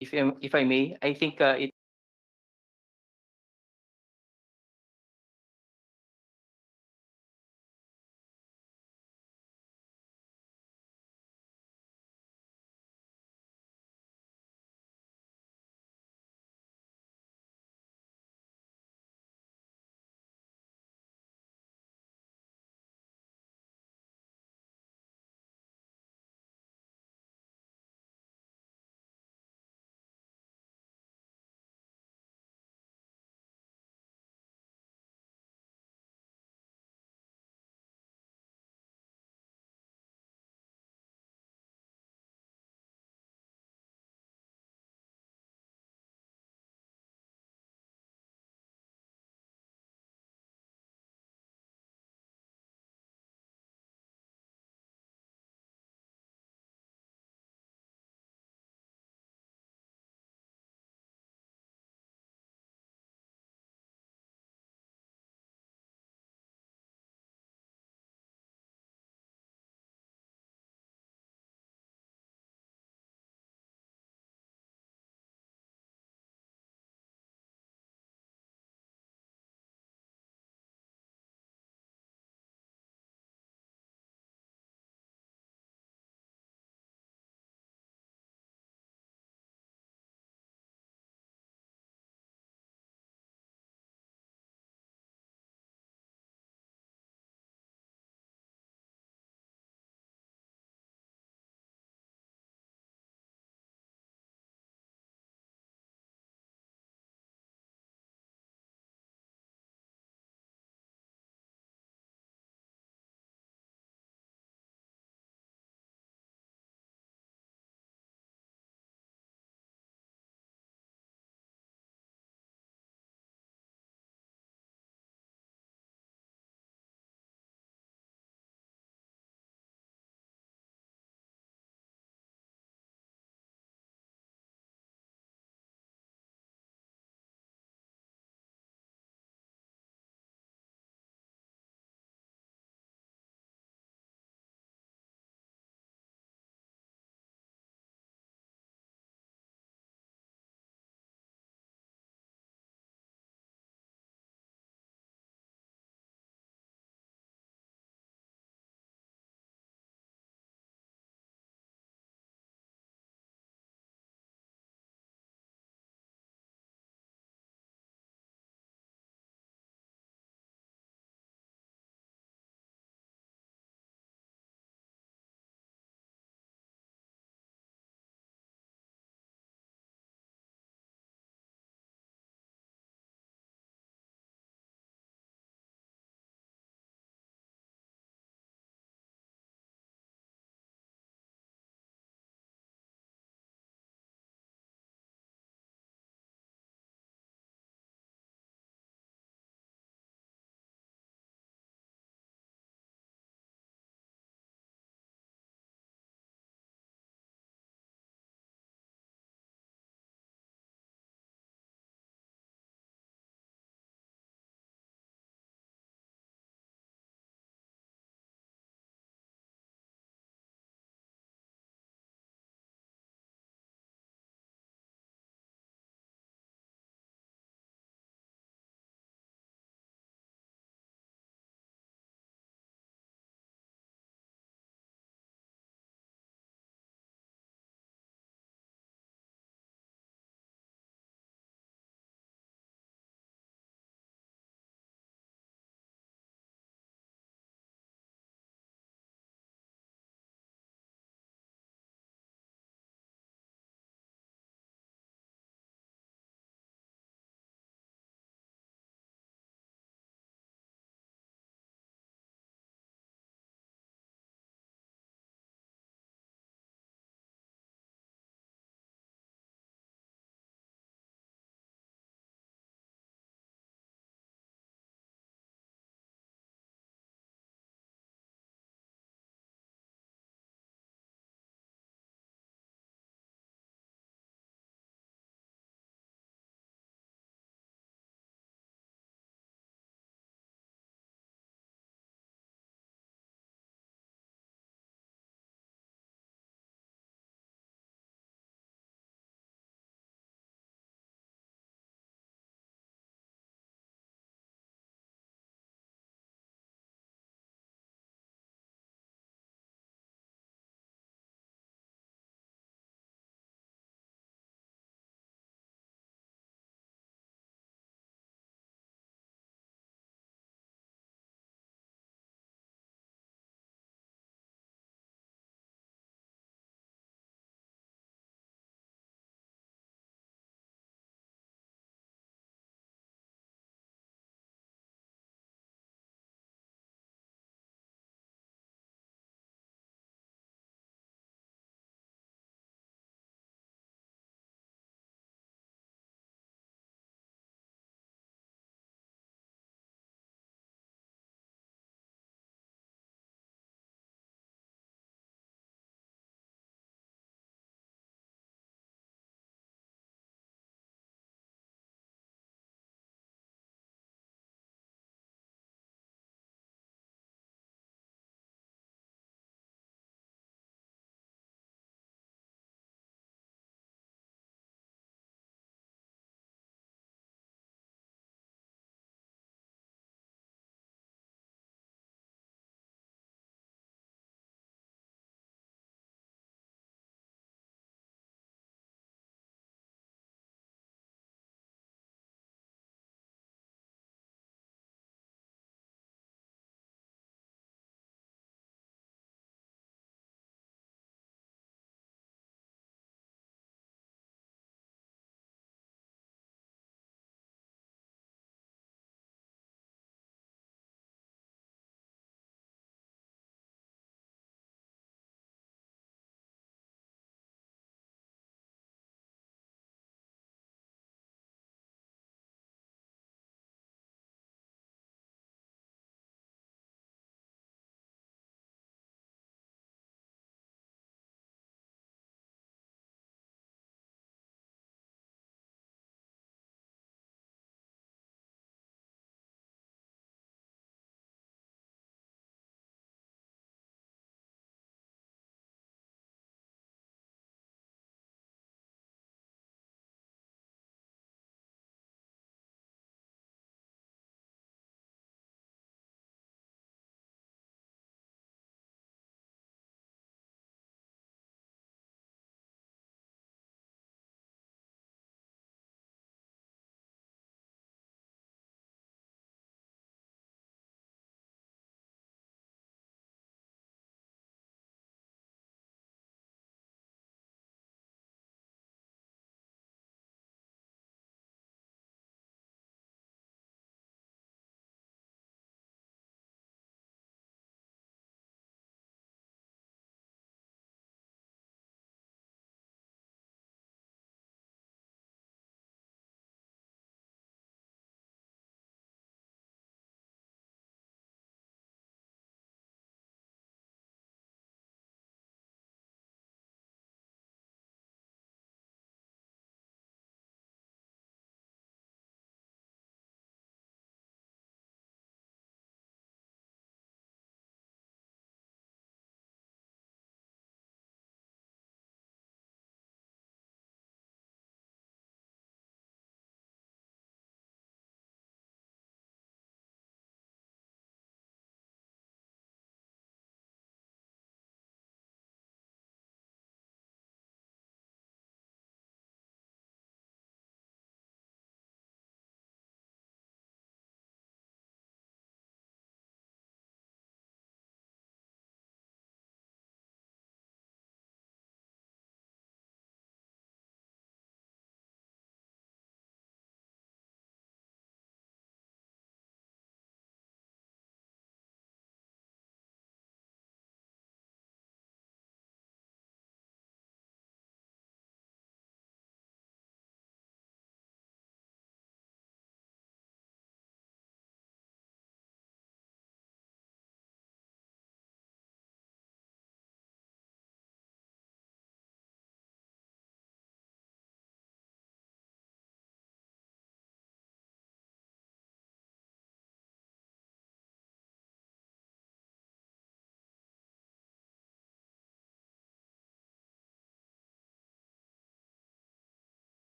if I may, I think it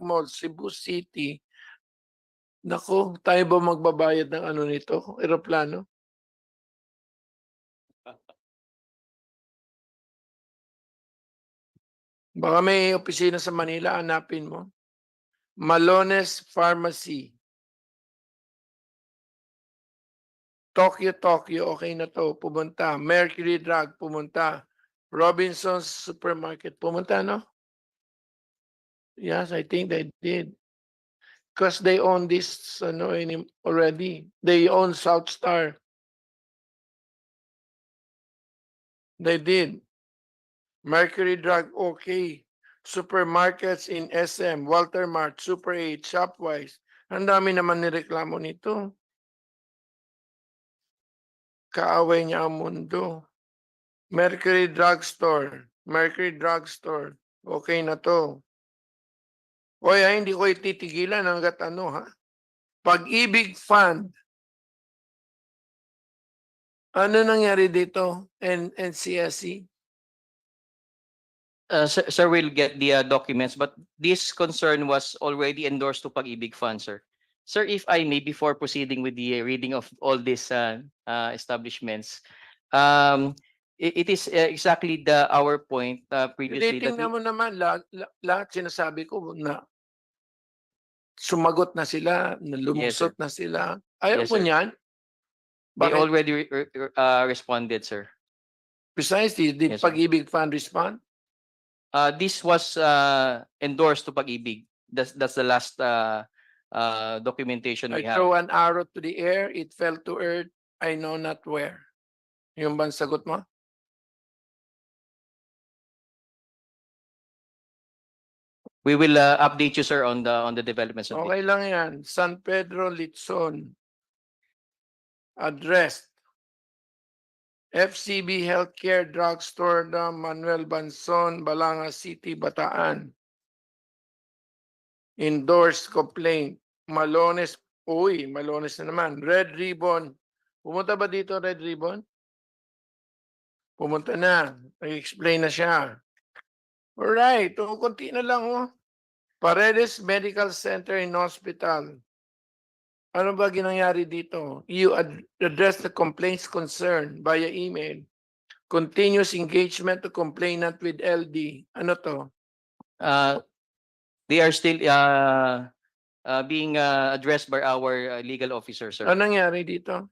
Mall, Cebu City. Naku, tayo ba magbabayad ng ano nito, eroplano? Baka may opisina sa Manila, hanapin mo. Malones Pharmacy. Tokyo, okay na to, pumunta. Mercury Drug, pumunta. Robinson's Supermarket, pumunta, no? Yes, I think they did. Because they own this already. They own South Star. They did. Mercury Drug, okay. Supermarkets in SM, Walter Mart, Super 8, Shopwise. Ang dami naman nireklamo nito. Kaaway niya ang mundo. Mercury Drugstore. Okay na to. Oy, hindi ko ititigilan hanggat ano, ha? Pag-ibig Fund. Ano nangyari dito? NCSE? Sir, we'll get the documents, but this concern was already endorsed to Pag-ibig Fund, sir. Sir, if I may, before proceeding with the reading of all these establishments, it is exactly our point previously that Tingnan mo naman, lahat sinasabi ko na sumagot na sila, lumusot na sila. Ayaw Yes, mo sir. niyan? They Bakit? already responded, sir. Precisely, did Yes, sir. Pag-ibig Fund respond? This was endorsed to Pag-ibig. That's the last documentation I we have. throw an arrow to the air, it fell to earth, I know not where. Yung ba ang sagot mo? We will update you, sir, on the developments of Okay lang yan. San Pedro Litson. Addressed. FCB Healthcare Drugstore na Manuel Banson, Balanga City, Bataan. Endorsed complaint. Malones, Malones na naman. Red Ribbon. Pumunta ba dito, Red Ribbon? Pumunta na. Nag-explain na siya. Alright, konti na lang, oh. Paredes Medical Center and Hospital. Ano ba ginangyari dito? You address the complaints concern via email. Continuous engagement to complainant with LD. Ano to? They are still being addressed by our legal officer, sir. Ano nangyari dito?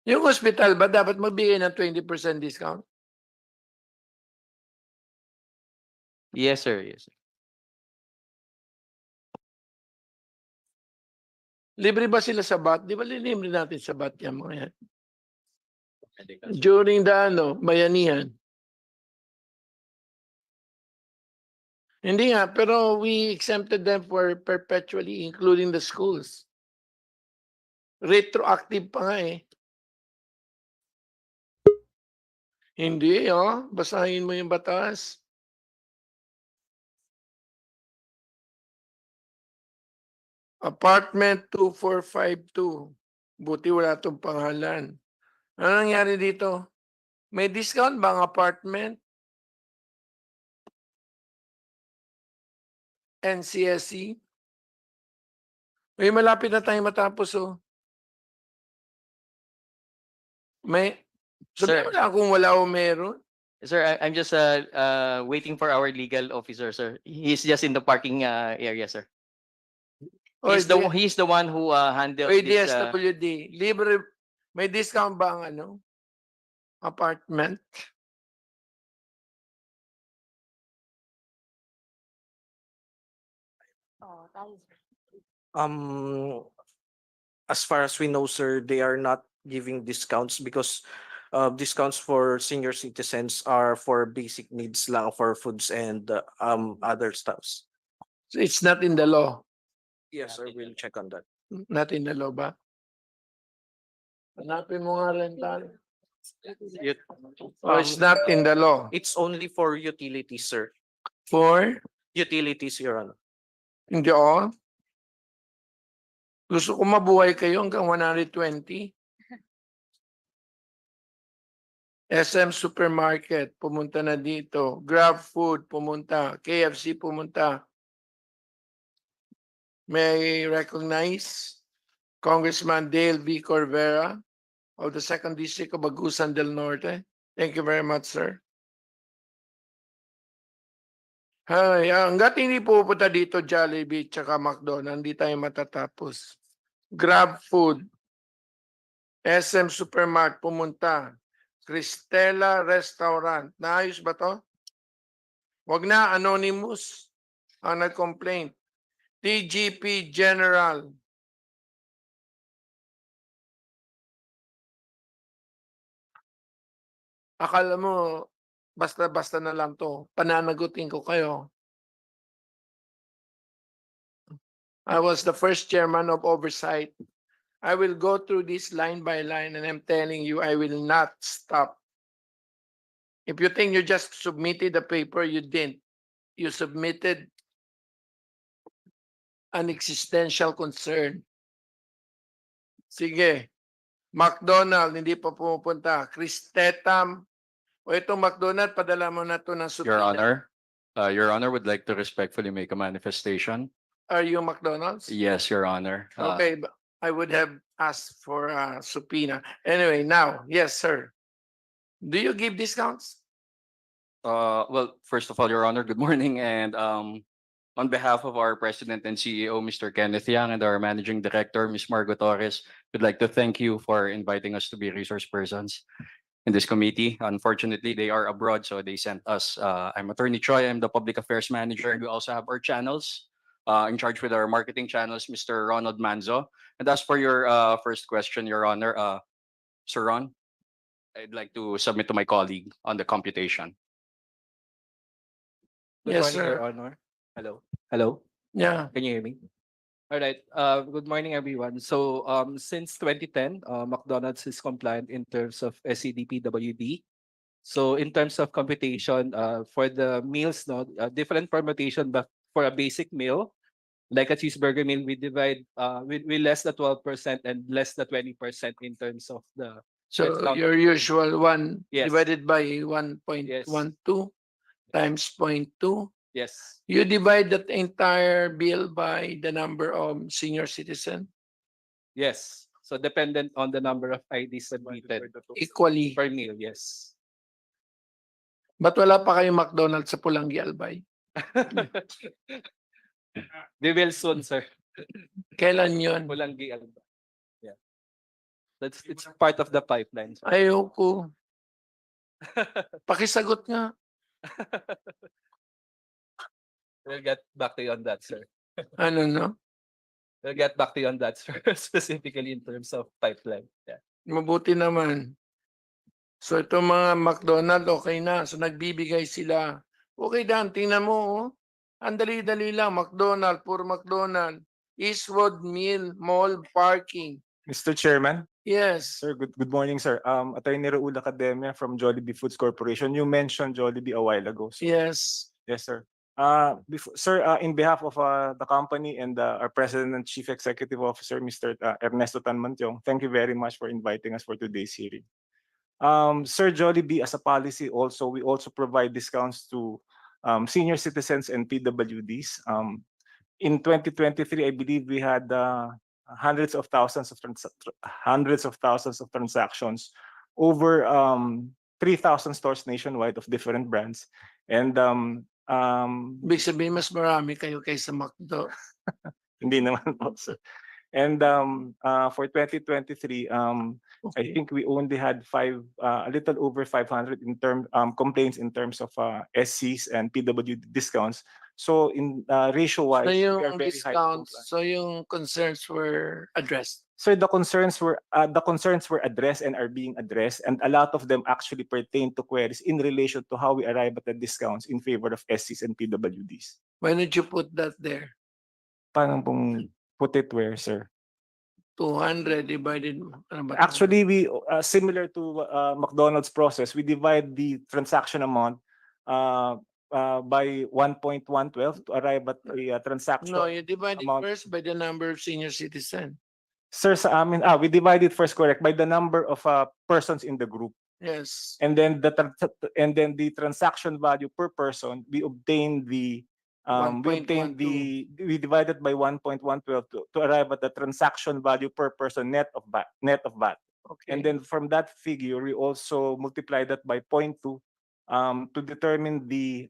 Yung hospital ba dapat magbigay ng 20% discount? Yes, sir. Yes, sir. Libre ba sila sa BAT? Di ba libre natin sa BAT yan mga yan? During the bayanihan. Hindi nga, pero we exempted them for perpetually, including the schools. Retroactive pa nga eh. Hindi, basahin mo yung batas. Apartment 2452. Buti wala itong pangalan. Ano nangyari dito? May discount ba ang apartment? NCSE? May malapit na tayo matapos, oh. May, sabihin mo lang kung wala o meron. Sir, I'm just waiting for our legal officer, sir. He's just in the parking area, sir. He's the one who handles this. DSWD, libre, may discount ba ang apartment? As far as we know, sir, they are not giving discounts because discounts for senior citizens are for basic needs lang, for foods and other stuffs. So it's not in the law. Yes, sir, we'll check on that. Not in the law ba? Hanapin mo nga rental. It's not in the law. It's only for utilities, sir. For? Utilities, Your Honor. Hindi, Gusto ko mabuhay kayo hanggang 120. SM Supermarket, pumunta na dito. Grab Food, pumunta. KFC, pumunta. May I recognize Congressman Dale V. Corvera of the 2nd District of Agusan del Norte. Thank you very much, sir. Ay, hanggat hindi pupunta dito Jollibee tsaka McDonald's, hindi tayo matatapos. Grab Food, SM Supermart pumunta, Cristela Restaurant. Naayos ba to? Wag na, anonymous ang nag-complaint. TGP General. Akala mo, basta-basta na lang to. Pananagutin ko kayo. I was the first chairman of oversight. I will go through this line by line and I'm telling you, I will not stop. If you think you just submitted the paper, you didn't. You submitted an existential concern. Sige. McDonald, hindi pa pumupunta. Cristetam. O itong McDonald, padala mo na to ng Your subpoena. Your Honor would like to respectfully make a manifestation. Are you McDonald's? Yes, Your Honor. Okay, but I would have asked for a subpoena. Anyway, now, yes, sir. Do you give discounts? Well, first of all, Your Honor, good morning. And on behalf of our President and CEO, Mr. Kenneth Yang, and our Managing Director, Ms. Margo Torres, we'd like to thank you for inviting us to be resource persons in this committee. Unfortunately, they are abroad, so they sent us. I'm Attorney Troy. I'm the Public Affairs Manager. And we also have our channels in charge with our marketing channels, Mr. Ronald Manzo. And as for your first question, Your Honor, Sir Ron, I'd like to submit to my colleague on the computation. Good Yes, morning, Your sir. Honor. Hello. Hello. Yeah. Can you hear me? All right. Good morning, everyone. So, since 2010, McDonald's is compliant in terms of SED PWD. So, in terms of computation, for the meals, no, different permutation, but for a basic meal, like a cheeseburger meal, we divide we less the 12% and less the 20% in terms of the So discount. your usual one Yes. divided by 1.12 times 0.2. Yes. You divide that entire bill by the number of senior citizen Yes. So, dependent on the number of IDs submitted equally. per meal. Yes. Ba't wala pa kayong McDonald's sa Pulangi, Albay? We will soon, sir. Kailan yun? Pulanggi Alba. Yeah. It's part of the pipeline. sir. Ayoko. Pakisagot nga. We'll get back to you on that, sir. Ano no? We'll get back to you on that, sir. Specifically in terms of pipeline. Yeah. Mabuti naman. So itong mga McDonald, okay na. So nagbibigay sila. Okay Dan, tingnan mo. Oh. Ang dali-dali lang. McDonald, puro McDonald. Eastwood Mill Mall Parking. Mr. Chairman, Yes. sir, good morning, sir. Attorney Raul Academia from Jollibee Foods Corporation. You mentioned Jollibee a while ago. So, Yes. yes, sir. Sir, in behalf of the company and our President and Chief Executive Officer, Mr. Ernesto Tanmantiong, thank you very much for inviting us for today's hearing. Sir, Jollibee, as a policy, we also provide discounts to senior citizens and PWDs. In 2023, I believe we had hundreds of thousands of transactions over 3,000 stores nationwide of different brands. And Ibig sabihin, mas marami kayo kaysa McDo. hindi naman po, sir. And for 2023, I think we only had a little over 500 complaints in terms of SCs and PWD discounts. So in ratio-wise, So we yung are very high. discounts, so yung concerns were addressed. So the concerns were addressed and are being addressed, and a lot of them actually pertain to queries in relation to how we arrive at the discounts in favor of SCs and PWDs. Why did you put that there? Paano pong put it where, sir? 200 divided. Ano ba to? Actually, we similar to McDonald's process, we divide the transaction amount by 1.112 to arrive at a transaction. No, you divide it amount. first by the number of senior citizen. Sir, sa amin, we divide it first, correct, by the number of persons in the group. Yes. And then the transaction value per person, we obtain the We obtained 1.12. we divided by 1.112 to arrive at the transaction value per person net of VAT. Okay. And then from that figure, we also multiply that by 0.2 to determine the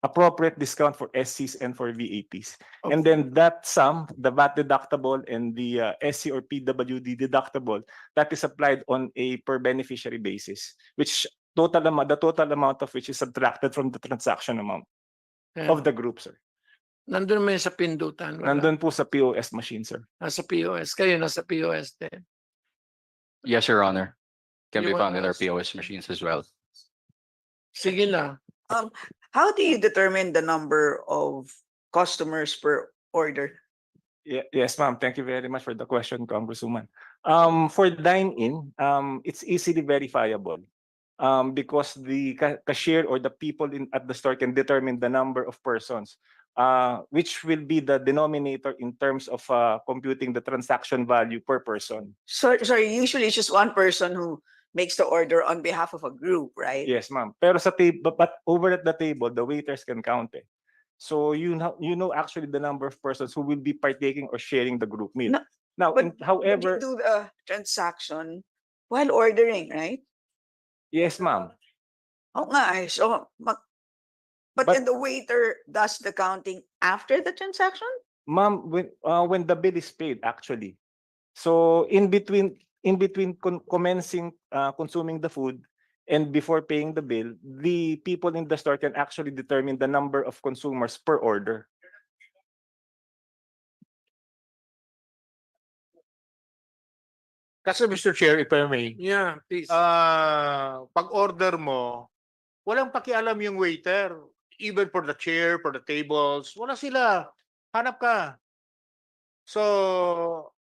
appropriate discount for SCs and for VATs. And then that sum, the VAT deductible and the SC or PWD deductible, that is applied on a per beneficiary basis, which the total amount of which is subtracted from the transaction amount of the group, sir. Nandun mo yun sa pindutan. Wala. Nandun po sa POS machine, sir. Nasa POS. Kayo nasa POS din. Yes, Your Honor. Can You be want found in our us- POS machines as well. Sige na. How do you determine the number of customers per order? Yes, ma'am. Thank you very much for the question, Congresswoman. For dine-in, it's easily verifiable because the cashier or the people at the store can determine the number of persons, which will be the denominator in terms of computing the transaction value per person. Sorry, usually it's just one person who makes the order on behalf of a group, right? Yes, ma'am. Pero sa table, but over at the table, the waiters can count it. So you know actually the number of persons who will be partaking or sharing the group meal. No, Now, But however, you do the transaction while ordering, right? yes, ma'am. Oh nga, so but But- then the waiter does the counting after the transaction? Ma'am, when the bill is paid, actually. So in between commencing consuming the food and before paying the bill, the people in the store can actually determine the number of consumers per order. Kasi Mr. Chair, if I may, Yeah, please. pag order mo, walang pakialam yung waiter. Even for the chair, for the tables, wala sila. Hanap ka. So,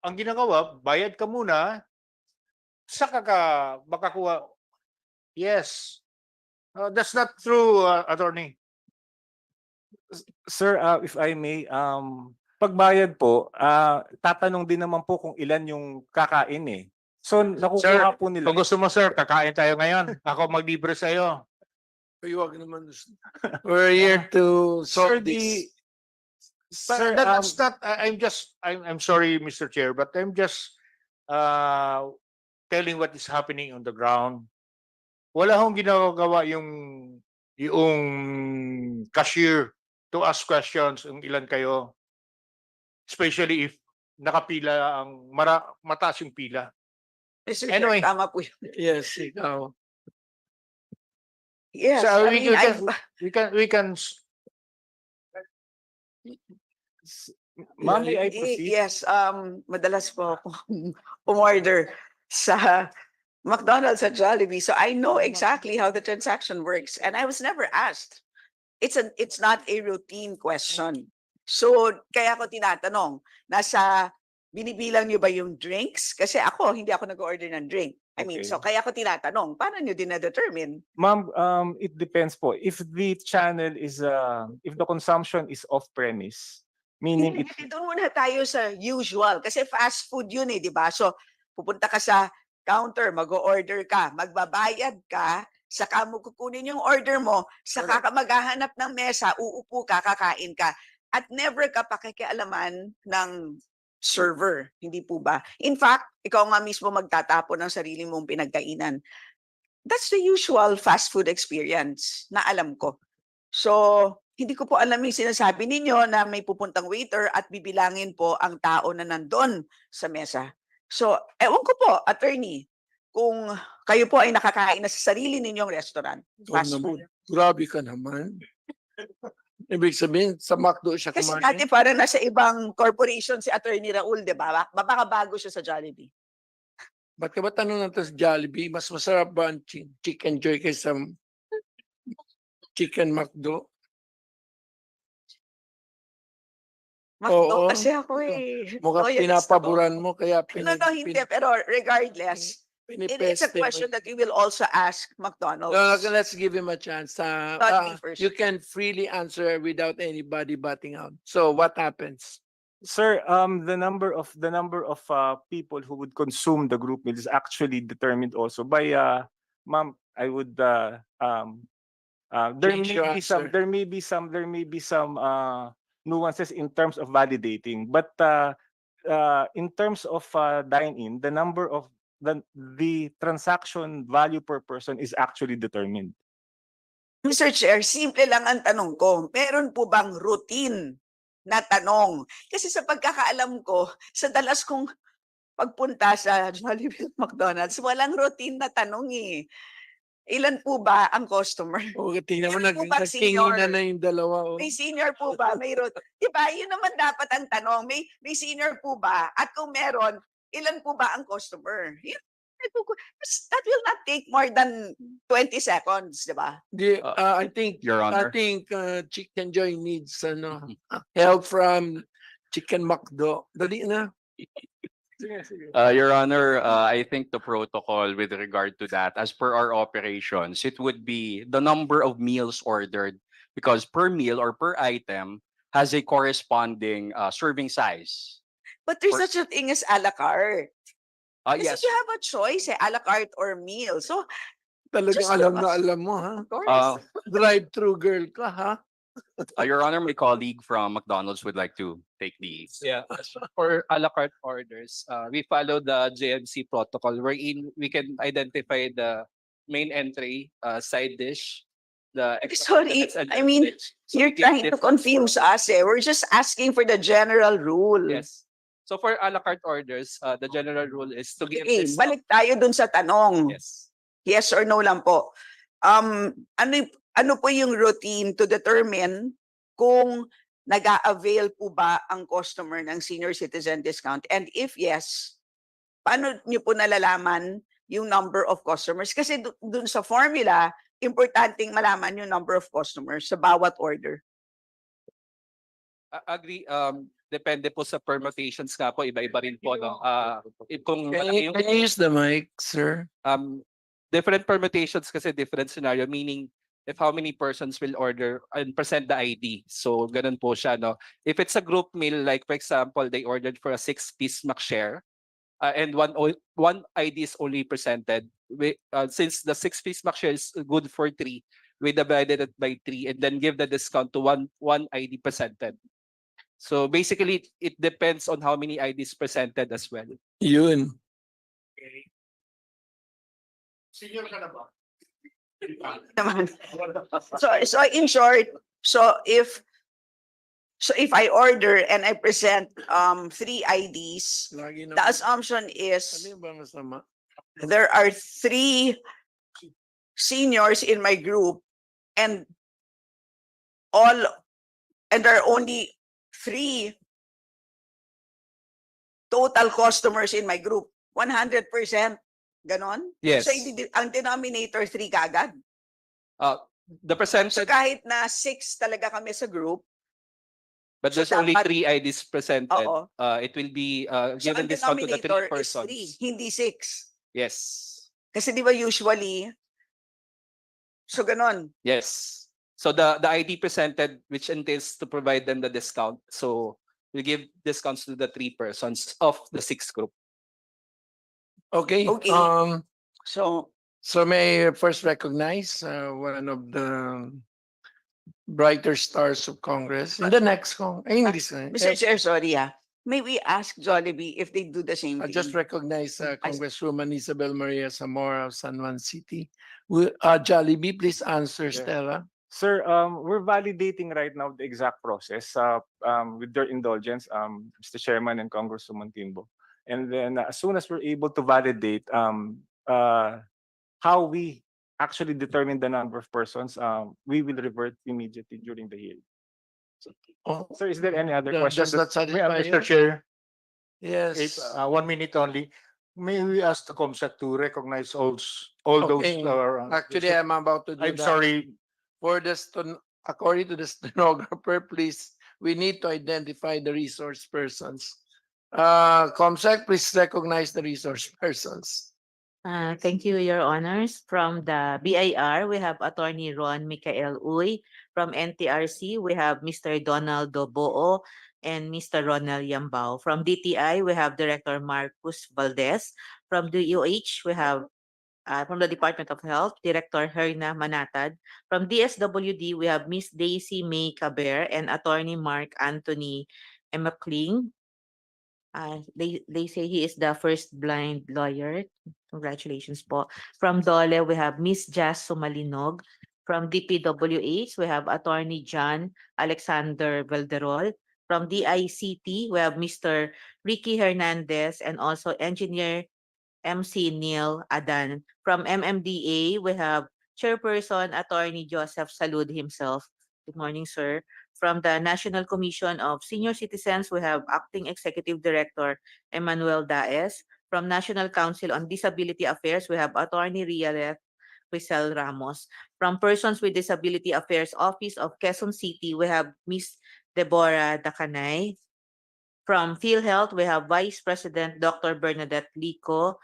ang ginagawa, bayad ka muna, saka ka makakuha. Yes. That's not true, attorney. Sir, if I may, pagbayad po, tatanong din naman po kung ilan yung kakain eh. So nakukuha po nila. Kung gusto mo, sir, kakain tayo ngayon. Ako maglibre sa'yo. Huwag naman. We're here to Sir, solve this. Sir, That's not, I'm sorry, Mr. Chair, but I'm just telling what is happening on the ground. Wala hong ginagawa yung cashier to ask questions kung ilan kayo. Especially if nakapila ang mataas yung pila. Mr. Anyway. Chair, tama po yun. Yes, ikaw. Yes, So I we mean, we can ma'am, may I proceed? Yes, madalas po akong umorder sa McDonald's at Jollibee. So I know exactly how the transaction works and I was never asked. It's not a routine question. So kaya ko tinatanong, binibilang niyo ba yung drinks? Kasi hindi ako nag-order ng drink. I mean, so kaya ko tinatanong, paano niyo din-determine? Ma'am, it depends po. If the channel is, if the consumption is off-premise, meaning it, Doon muna tayo sa usual. Kasi fast food yun di ba? So, pupunta ka sa counter, mag-order ka, magbabayad ka, saka mo kukunin yung order mo, saka ka maghahanap ng mesa, uupo ka, kakain ka. At never ka pakikialaman ng server, hindi po ba? In fact, ikaw nga mismo magtatapon ng sarili mong pinagkainan. That's the usual fast food experience na alam ko. So, hindi ko po alam yung sinasabi ninyo na may pupuntang waiter at bibilangin po ang tao na nandun sa mesa. So, ewan ko po, attorney, kung kayo po ay nakakain na sa sarili ninyong restaurant, fast food. Grabe ka naman. Ibig sabihin, sa McDo siya Kasi kumain. dati parang nasa ibang corporation si Attorney Raul, di ba? Baka bago siya sa Jollibee. Ba't ka ba tanong natin sa Jollibee? Mas masarap ba ang chicken joy kaysa chicken McDo? McDo Oo. kasi ako Mukhang loyalist pinapaboran ako. mo, kaya No, hindi. Pero regardless, it's a pinipeste mo. question that we will also ask McDonald's. No, let's give him a chance. Not me first. You can freely answer without anybody butting out. So what happens? sir, the number of people who would consume the group meal is actually determined also by, ma'am, I would There Change may your be some, answer. there may be some nuances in terms of validating, but in terms of dine-in, the number of the transaction value per person is actually determined. Mr. Chair, simple lang ang tanong ko. Meron po bang routine na tanong? Kasi sa pagkakaalam ko, sa dalas kong pagpunta sa Jollibee at McDonald's, walang routine na tanong eh. Ilan po ba ang customer? O, tingnan mo, Meron po bang nagtinginan senior? na yung dalawa. Oh. May senior po ba? May diba? Yun naman dapat ang tanong. May senior po ba? At kung meron, ilan po ba ang customer? Yun, that will not take more than 20 seconds, diba? I think Your Honor. Chicken Joy needs help from Chicken McDo. Dali na. Your Honor, I think the protocol with regard to that, as per our operations, it would be the number of meals ordered, because per meal or per item has a corresponding serving size. But there's For- such a thing as a la carte. Kasi Yes. you have a choice, a la carte or meal. So, Talagang Just alam look na us. alam mo, ha? of course. Drive-through girl ka, ha? Your Honor, my colleague from McDonald's would like to take the. Yeah, for a la carte orders, we follow the JMC protocol wherein we can identify the main entry, side dish, the Sorry, extra and I mean, dish. So you're we give trying to different confuse for- us eh. We're just asking for the general rule. Yes. So for a la carte orders, the general rule is to give Okay, this. balik tayo dun sa tanong. Yes. Yes or no lang po. Ano po yung routine to determine kung nag-a-avail po ba ang customer ng senior citizen discount? And if yes, paano niyo po nalalaman yung number of customers? Kasi dun sa formula, importanteng malaman yung number of customers sa bawat order. Agree. Depende po sa permutations nga po, iba-iba rin po. No? Kung Can malaki you, can you use the mic, sir? different permutations kasi different scenario, meaning if how many persons will order and present the ID. So ganun po siya, no? If it's a group meal, like for example, they ordered for a 6-piece McShare, and one ID is only presented. Since the 6-piece McShare is good for 3, we divided it by 3 and then give the discount to one ID presented. So basically, it depends on how many IDs presented as well. Yun. Senior ka na ba? Naman. So in short, so if I order and I present 3 IDs, Lagi na. the assumption is Ano yung ba masama? there are 3 seniors in my group and there are only 3 total customers in my group. 100%. Ganon? Yes. So ang denominator 3 kagad. The So percentage, kahit na 6 talaga kami sa group, but so there's only dapat- 3 IDs presented. oo. It will be So given ang discount to the 3 denominator is 3, persons. hindi 6. Yes. Kasi di ba usually, so ganon. Yes. So the ID presented, which entails to provide them the discount. So we give discounts to the 3 persons of the 6 group. Okay. Okay. So May I first recognize one of the brighter stars of Congress in the next English. Mr. Chair, sorry may we ask Jollibee if they do the same I thing? just recognize I- Congresswoman Isabel Maria Zamora of San Juan City. Jollibee, please answer, Yeah. Stella. Sir, we're validating right now the exact process with your indulgence, Mr. Chairman and Congresswoman Timbo. And then as soon as we're able to validate how we actually determine the number of persons, we will revert immediately during the hearing. Oh, Sir, is there any other does questions? that satisfy Mr. you? Chair, Yes. 1 minute only. May we ask the COMSEC to recognize all those? Okay. Actually, I'm about to do I'm that. sorry. According to the stenographer, please, we need to identify the resource persons. COMSEC, please recognize the resource persons. Thank you, Your Honors. From the BIR, we have Attorney Ron Michael Uy. From NTRC, we have Mr. Donald Doboo and Mr. Ronald Yambao. From DTI, we have Director Marcus Valdez. From DOH, we have from the Department of Health, Director Herna Manatad. From DSWD, we have Miss Daisy May Caber and Attorney Mark Anthony McLean. They say he is the first blind lawyer. Congratulations po. From DOLE, we have Miss Jazz Sumalinog. From DPWH, we have Attorney John Alexander Valderol. From DICT, we have Mr. Ricky Hernandez and also Engineer MC Neil Adan. From MMDA, we have Chairperson Attorney Joseph Salud himself. Good morning, sir. From the National Commission of Senior Citizens, we have Acting Executive Director Emmanuel Daes. From National Council on Disability Affairs, we have Attorney Rialet Rizal Ramos. From Persons with Disability Affairs Office of Quezon City, we have Miss Deborah Dacanay. From PhilHealth, we have Vice President Dr. Bernadette Lico.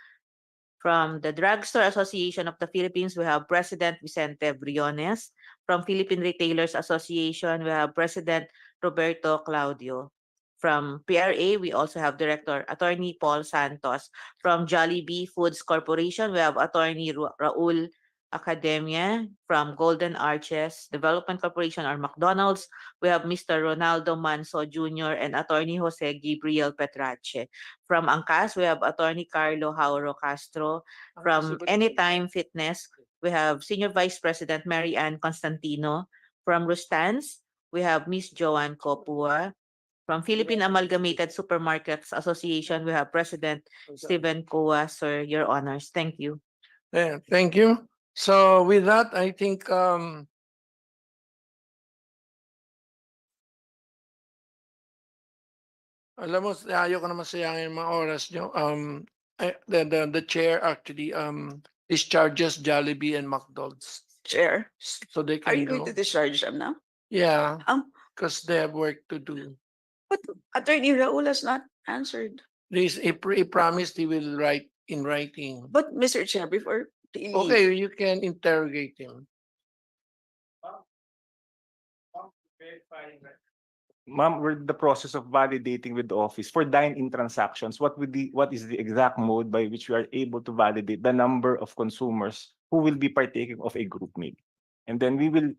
From the Drugstore Association of the Philippines, we have President Vicente Briones. From Philippine Retailers Association, we have President Roberto Claudio. From PRA, we also have Director Attorney Paul Santos. From Jollibee Foods Corporation, we have Attorney Raul Academia. From Golden Arches Development Corporation or McDonald's, we have Mr. Ronaldo Manso Jr. and Attorney Jose Gabriel Petrache. From Angkas, we have Attorney Carlo Hauro Castro. From Anytime Fitness, we have Senior Vice President Mary Ann Constantino. From Rustans, we have Miss Joanne Copua. From Philippine Amalgamated Supermarkets Association, we have President Stephen Coa. Sir, Your Honors. Thank you. Yeah, thank you. So with that, I think alam mo, ayaw ko naman sayangin yung mga oras nyo. The chair actually discharges Jollibee and McDonald's. Chair, So they are can you going to go. discharge them now? Yeah, Um, because they have work to do. but Attorney Raul has not answered. He promised he will write in writing. But Mr. Chair, before he leave, Okay, you can interrogate him. Ma'am, we're in the process of validating with the office for dine-in transactions. What is the exact mode by which we are able to validate the number of consumers who will be partaking of a group meal? And then we will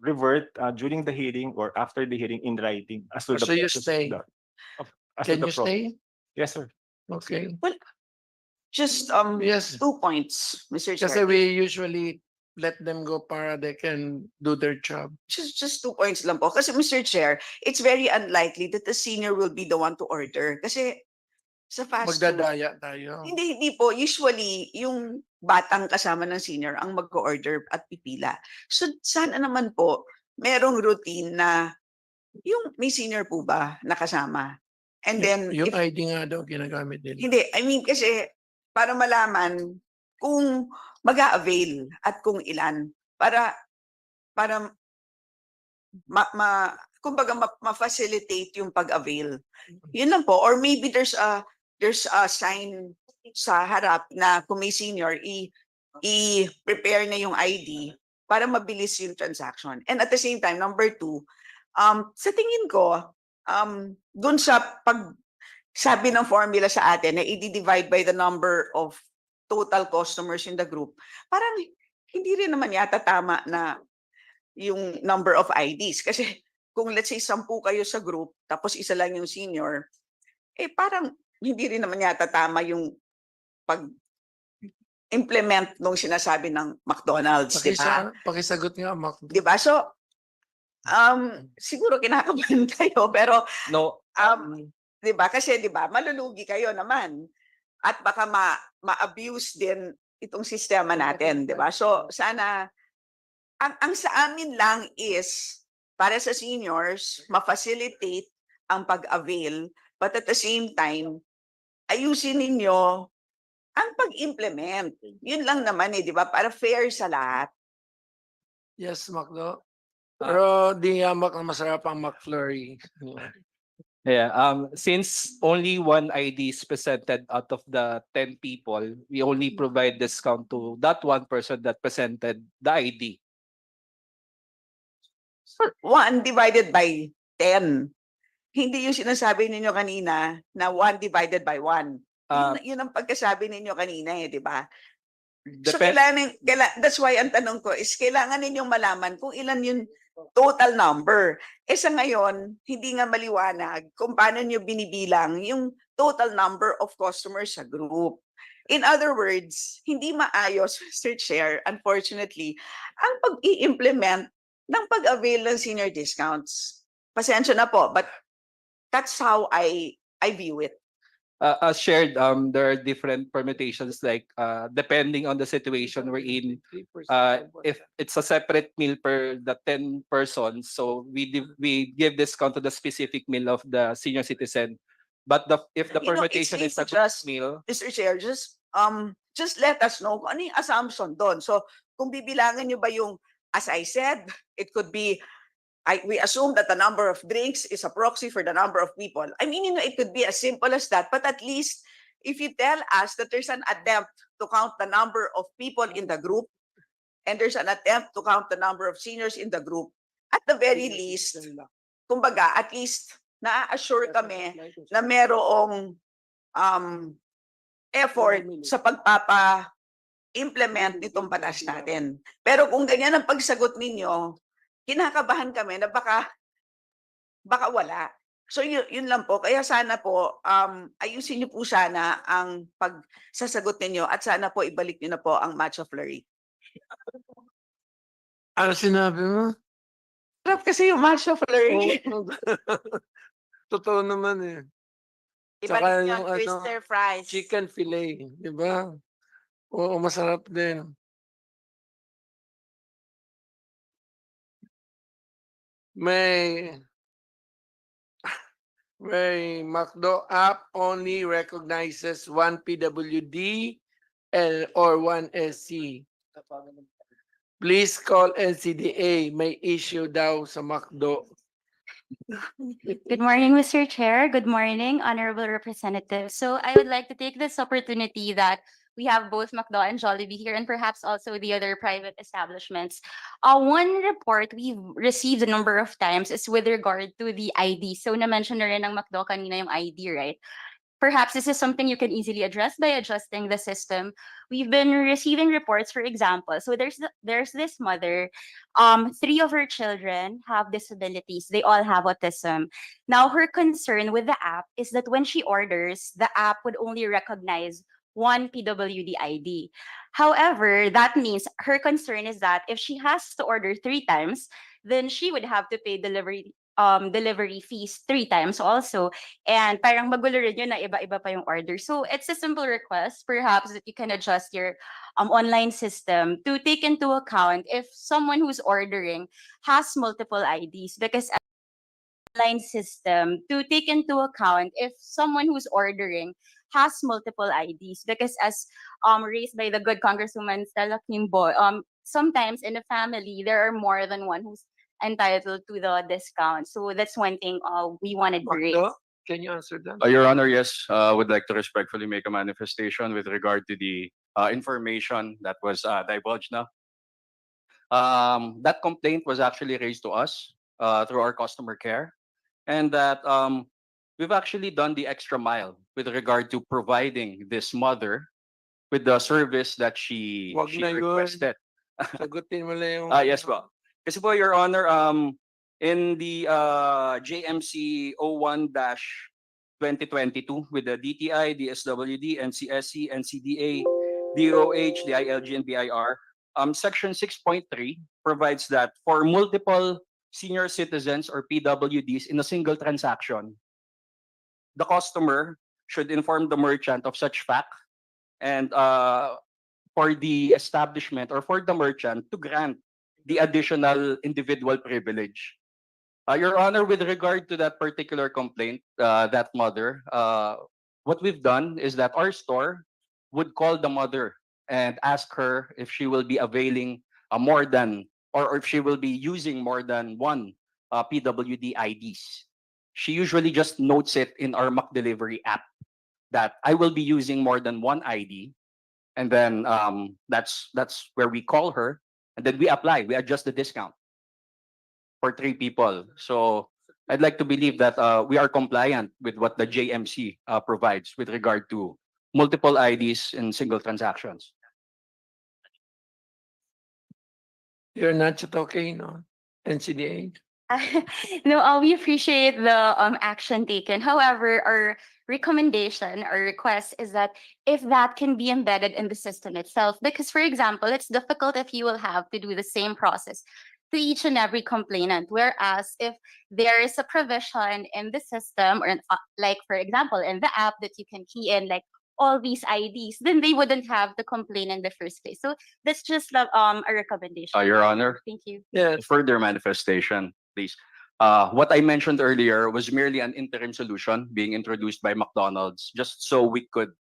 revert during the hearing or after the hearing in writing as to the So you process stay. as to Can the you process. stay? Yes, sir. Okay. just Yes. 2 points, Mr. Kasi Chair. we usually let them go para they can do their job. Just 2 points lang po. Kasi Mr. Chair, it's very unlikely that the senior will be the one to order. Kasi sa fast food, Magdadaya tayo. hindi po. Usually, yung batang kasama ng senior ang mag-order at pipila. So sana naman po, merong routine na yung may senior po ba nakasama. And then, Yung if, ID nga daw ginagamit nila. hindi, I mean kasi para malaman kung mag-a-avail at kung ilan para kumbaga ma-facilitate yung pag-avail. Yun lang po. Or maybe there's a sign sa harap na kung may senior, i-prepare na yung ID para mabilis yung transaction. And at the same time, number 2, sa tingin ko, dun sa sabi ng formula sa atin na i-divide by the number of total customers in the group, parang hindi rin naman yata tama na yung number of IDs. Kasi kung let's say 10 kayo sa group, tapos isa lang yung senior, parang hindi rin naman yata tama yung pag-implement nung sinasabi ng McDonald's, di ba? Pakisagot nga, Mac. Di ba? So, siguro kinakabahan kayo, pero No, di ba? Kasi di ba, malulugi kayo naman. At baka ma-abuse din itong sistema natin, di ba? So, sana, ang sa amin lang is, para sa seniors, ma-facilitate ang pag-avail, but at the same time, ayusin ninyo ang pag-implement. Yun lang naman di ba? Para fair sa lahat. Yes, Macdo. Pero di masarap ang McFlurry. yeah, since only one ID is presented out of the 10 people, we only provide discount to that one person that presented the ID. So, 1 divided by 10. Hindi yung sinasabi ninyo kanina na 1 divided by 1. Yun ang pagkasabi ninyo kanina di ba? So Depend that's why ang tanong ko is kailangan ninyong malaman kung ilan yung total number. Eh sa ngayon, hindi nga maliwanag kung paano nyo binibilang yung total number of customers sa group. In other words, hindi maayos, Mr. Chair, unfortunately, ang pag-i-implement ng pag-avail ng senior discounts. Pasensya na po, but that's how I view it. as shared, there are different permutations like depending on the situation we're in. If it's a separate meal per the 10 persons, so we give discount to the specific meal of the senior citizen. But if the You know, permutation it's is a group just- meal, Mr. Chair, just let us know kung ano yung assumption doon. So, kung bibilangan nyo ba yung, as I said, it could be, we assume that the number of drinks is a proxy for the number of people. I mean, you know, it could be as simple as that, but at least if you tell us that there's an attempt to count the number of people in the group, and there's an attempt to count the number of seniors in the group, at the very least, kumbaga, at least, na-assure kami na merong effort sa implement nitong batas natin. Pero kung ganyan ang pagsagot ninyo, kinakabahan kami na baka wala. So yun lang po. Kaya sana po, ayusin niyo po sana ang pagsasagot ninyo at sana po ibalik niyo na po ang match of flurry. Ano sinabi mo? Sarap kasi yung match of flurry. Oo. Totoo naman eh. Tsaka Ibalik niyo yung ang twister fries. chicken fillet, di ba? Oo, masarap din. May McDo app only recognizes one PWD or one SC. Please call NCDA. May issue daw sa McDo. Good morning, Mr. Chair. Good morning, honorable representatives. So I would like to take this opportunity that we have both McDo and Jollibee here and perhaps also the other private establishments. One report we've received a number of times is with regard to the ID. So na-mention na rin ng McDo kanina yung ID, right? Perhaps this is something you can easily address by adjusting the system. We've been receiving reports, for example. So there's this mother, 3 of her children have disabilities. They all have autism. Now her concern with the app is that when she orders, the app would only recognize one PWD ID. However, that means her concern is that if she has to order 3 times, then she would have to pay delivery fees 3 times also. And parang magulo rin yun na iba-iba pa yung order. So it's a simple request, perhaps, that you can adjust your online system to take into account if someone who's ordering has multiple IDs. Because online system to take into account if someone who's ordering has multiple IDs. Because as raised by the good Congresswoman Stella Kimbo, sometimes in a family, there are more than one who's entitled to the discount. So that's one thing we wanted to raise. McDo, can you answer that? Your Honor, yes, would like to respectfully make a manifestation with regard to the information that was divulged now. That complaint was actually raised to us through our customer care, and that we've actually done the extra mile with regard to providing this mother with the service that she Wag na yun. requested. Sagutin mo lang yung... Yes po. Kasi po, Your Honor, in the JMC 01-2022 with the DTI, DSWD, NCSC, NCDA, DOH, DILG, and BIR, Section 6.3 provides that for multiple senior citizens or PWDs in a single transaction, the customer should inform the merchant of such fact and for the establishment or for the merchant to grant the additional individual privilege. Your Honor, with regard to that particular complaint, that mother, what we've done is that our store would call the mother and ask her if she will be availing more than, or if she will be using more than one PWD IDs. She usually just notes it in our McDelivery app that I will be using more than one ID. And then that's where we call her. And then we adjust the discount for 3 people. So I'd like to believe that we are compliant with what the JMC provides with regard to multiple IDs in single transactions. You're not okay, no? NCDA? No, we appreciate the action taken. However, our recommendation or request is that if that can be embedded in the system itself, because for example, it's difficult if you will have to do the same process to each and every complainant. Whereas if there is a provision in the system, or like for example in the app that you can key in like all these IDs, then they wouldn't have the complaint in the first place. So that's just a recommendation. Your Honor, Thank you. Yes. further manifestation, please. What I mentioned earlier was merely an interim solution being introduced by McDonald's, just so we could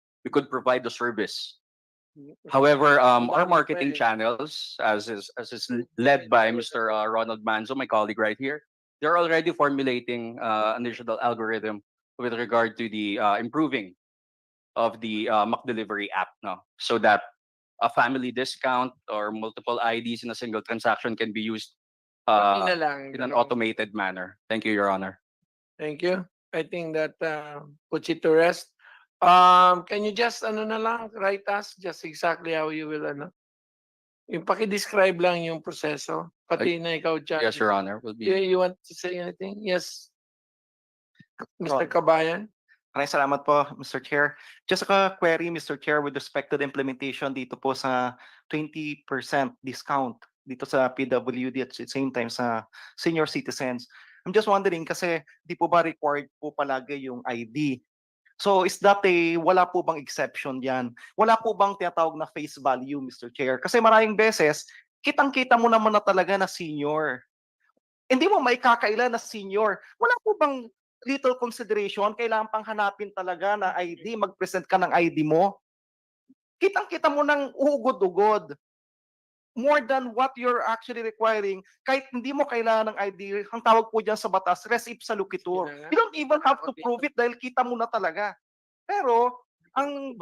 provide the service. However, our marketing channels, as is led by Mr. Ronald Manzo, my colleague right here, they're already formulating an digital algorithm with regard to the improving of the McDelivery app now, so that a family discount or multiple IDs in a single transaction can be used Konti na lang, in an dalawang- automated manner. Thank you, Your Honor. Thank you. I think that puts it to rest. Can you just ano na lang, write us just exactly how you will ano? Yung paki-describe lang yung proseso. Pati na ikaw dyan. Yes, Your Honor. Will You, be you want to say anything? Yes. Mr. Kabayan? Maraming salamat po, Mr. Chair. Just a query, Mr. Chair, with respect to the implementation dito po sa 20% discount dito sa PWD at the same time sa senior citizens. I'm just wondering kasi di po ba required po palagi yung ID? So is that wala po bang exception yan? Wala po bang tinatawag na face value, Mr. Chair? Kasi maraming beses, kitang-kita mo naman na talaga na senior. Hindi mo may kakailan na senior. Wala po bang little consideration? Kailangan pang hanapin talaga na ID, mag-present ka ng ID mo. Kitang-kita mo ng ugod-ugod. More than what you're actually requiring, kahit hindi mo kailangan ng ID, ang tawag po dyan sa batas, res ipsa loquitur. You don't even have to prove it dahil kita mo na talaga. Pero, ang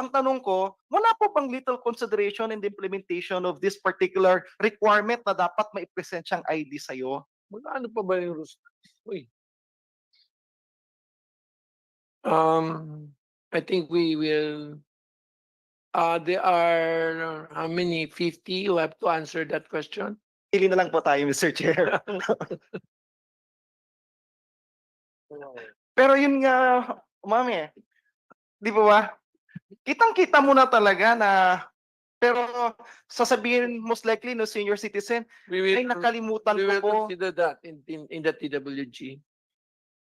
tanong ko, wala po bang little consideration in the implementation of this particular requirement na dapat mai-present siyang ID sa'yo? Magkano pa ba yung rules? Uy. I think we will. There are how many? 50 who have to answer that question. Pili na lang po tayo, Mr. Chair. Pero yun nga, mami, di ba ba? Kitang-kita mo na talaga na, pero sasabihin most likely no senior citizen, We will, ay nakalimutan we ko will po. consider that in the TWG.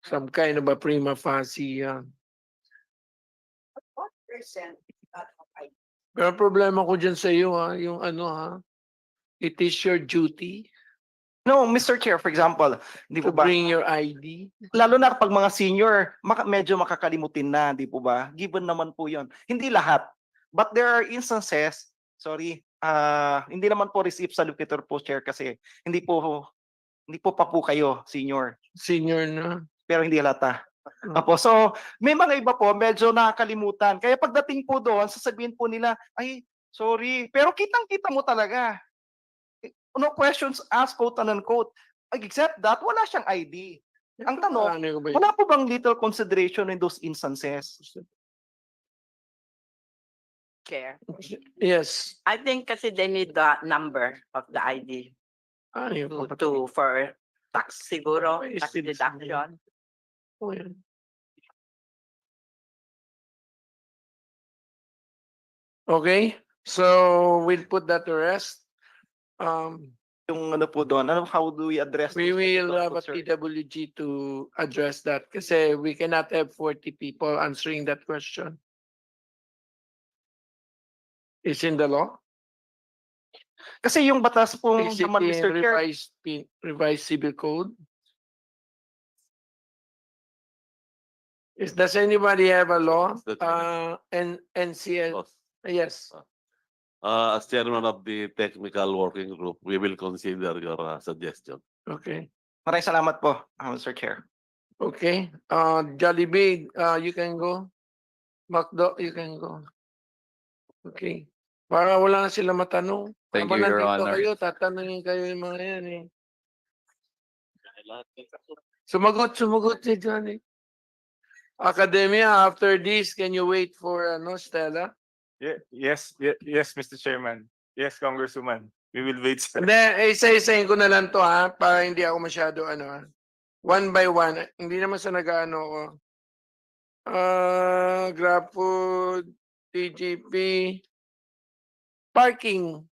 Some kind of a prima facie. What percent out of ID? Pero problema ko dyan sa iyo yung ano it is your duty No, Mr. Chair, for example, di to po ba? bring your ID. Lalo na kapag mga senior, medyo makakalimutin na, di po ba? Given naman po yon. Hindi lahat. But there are instances, sorry, hindi naman po receive sa locator po, Chair, kasi hindi po pa po kayo senior. Senior na. Pero hindi halata. Apo, so may mga iba po medyo nakakalimutan. Kaya pagdating po doon, sasabihin po nila, ay, sorry, pero kitang-kita mo talaga. No questions asked, quote and unquote. Except that, wala siyang ID. Ang tanong, Ano ba yun? wala po bang little consideration in those instances? Chair. Yes. I think kasi they need the number of the ID Yung for tax siguro, Ay, tax citizen. deduction. Oh, yan. Okay, so we'll put that to rest. Yung ano po doon, how do we address We those will technical have a concerns? TWG to address that kasi we cannot have 40 people answering that question. It's in the law. Kasi yung batas po Is it naman, in Mr. Chair, revised civil code? Does anybody have a law? NCS, yes. As chairman of the technical working group, we will consider your suggestion. Okay, maraming salamat po, Mr. Chair. okay. Jollibee, you can go. Macdo, you can go. Okay. Para wala na sila matanong. Thank Habang you, Your nandito Honor. kayo, tatanungin kayo yung mga yan eh. Sumagot si Johnny. Academia, after this, can you wait for Stella? Yes, Mr. Chairman. Yes, Congresswoman. We will wait, sir. Hindi, isa-isahin ko na lang to ha, para hindi ako masyado ano ha. One by one, hindi naman sa nag-ano ko. Grab food, TGP, parking.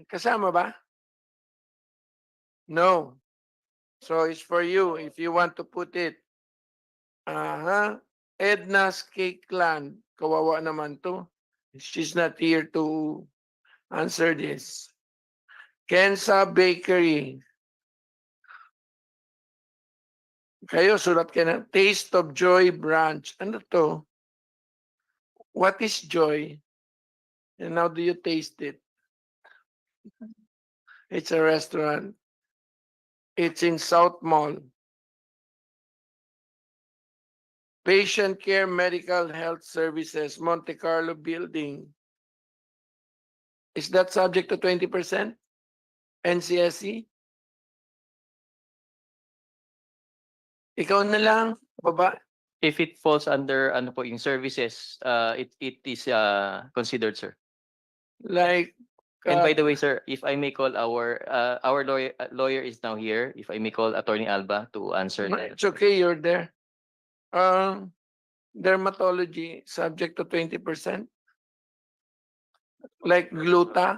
Kasama ba? No. So it's for you if you want to put it. Edna's Cake Land. Kawawa naman to. She's not here to answer this. Kensa Bakery. Kayo, sulat ka na. Taste of Joy Branch. Ano to? What is joy? And how do you taste it? It's a restaurant. It's in South Mall. Patient Care Medical Health Services, Monte Carlo Building. Is that subject to 20%? NCSE? Ikaw na lang, baba. If it falls under ano po yung services, it is considered, sir. Like, And by the way, sir, if I may call our lawyer is now here. If I may call Attorney Alba to answer that. it's okay, you're there. Dermatology, subject to 20%. Like gluta.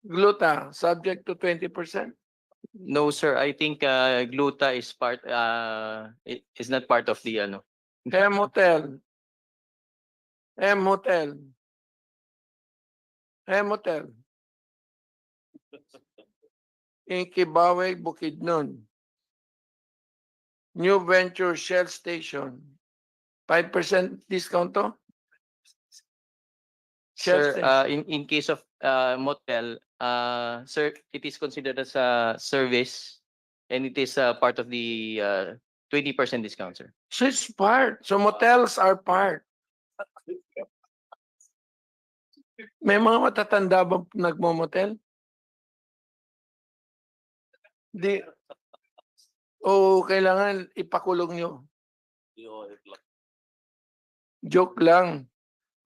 Gluta, subject to 20%. No, sir. I think gluta is part is not part of the ano. M Hotel. M Hotel. M Hotel. Inkibawe, Bukidnon. New Venture Shell Station. 5% discount to? Shell Sir, Station. in case of motel, sir, it is considered as a service and it is part of the 20% discount, sir. So it's part. So motels are part. May mga matatanda ba nagmo-motel? Di. O kailangan ipakulong nyo. Joke lang.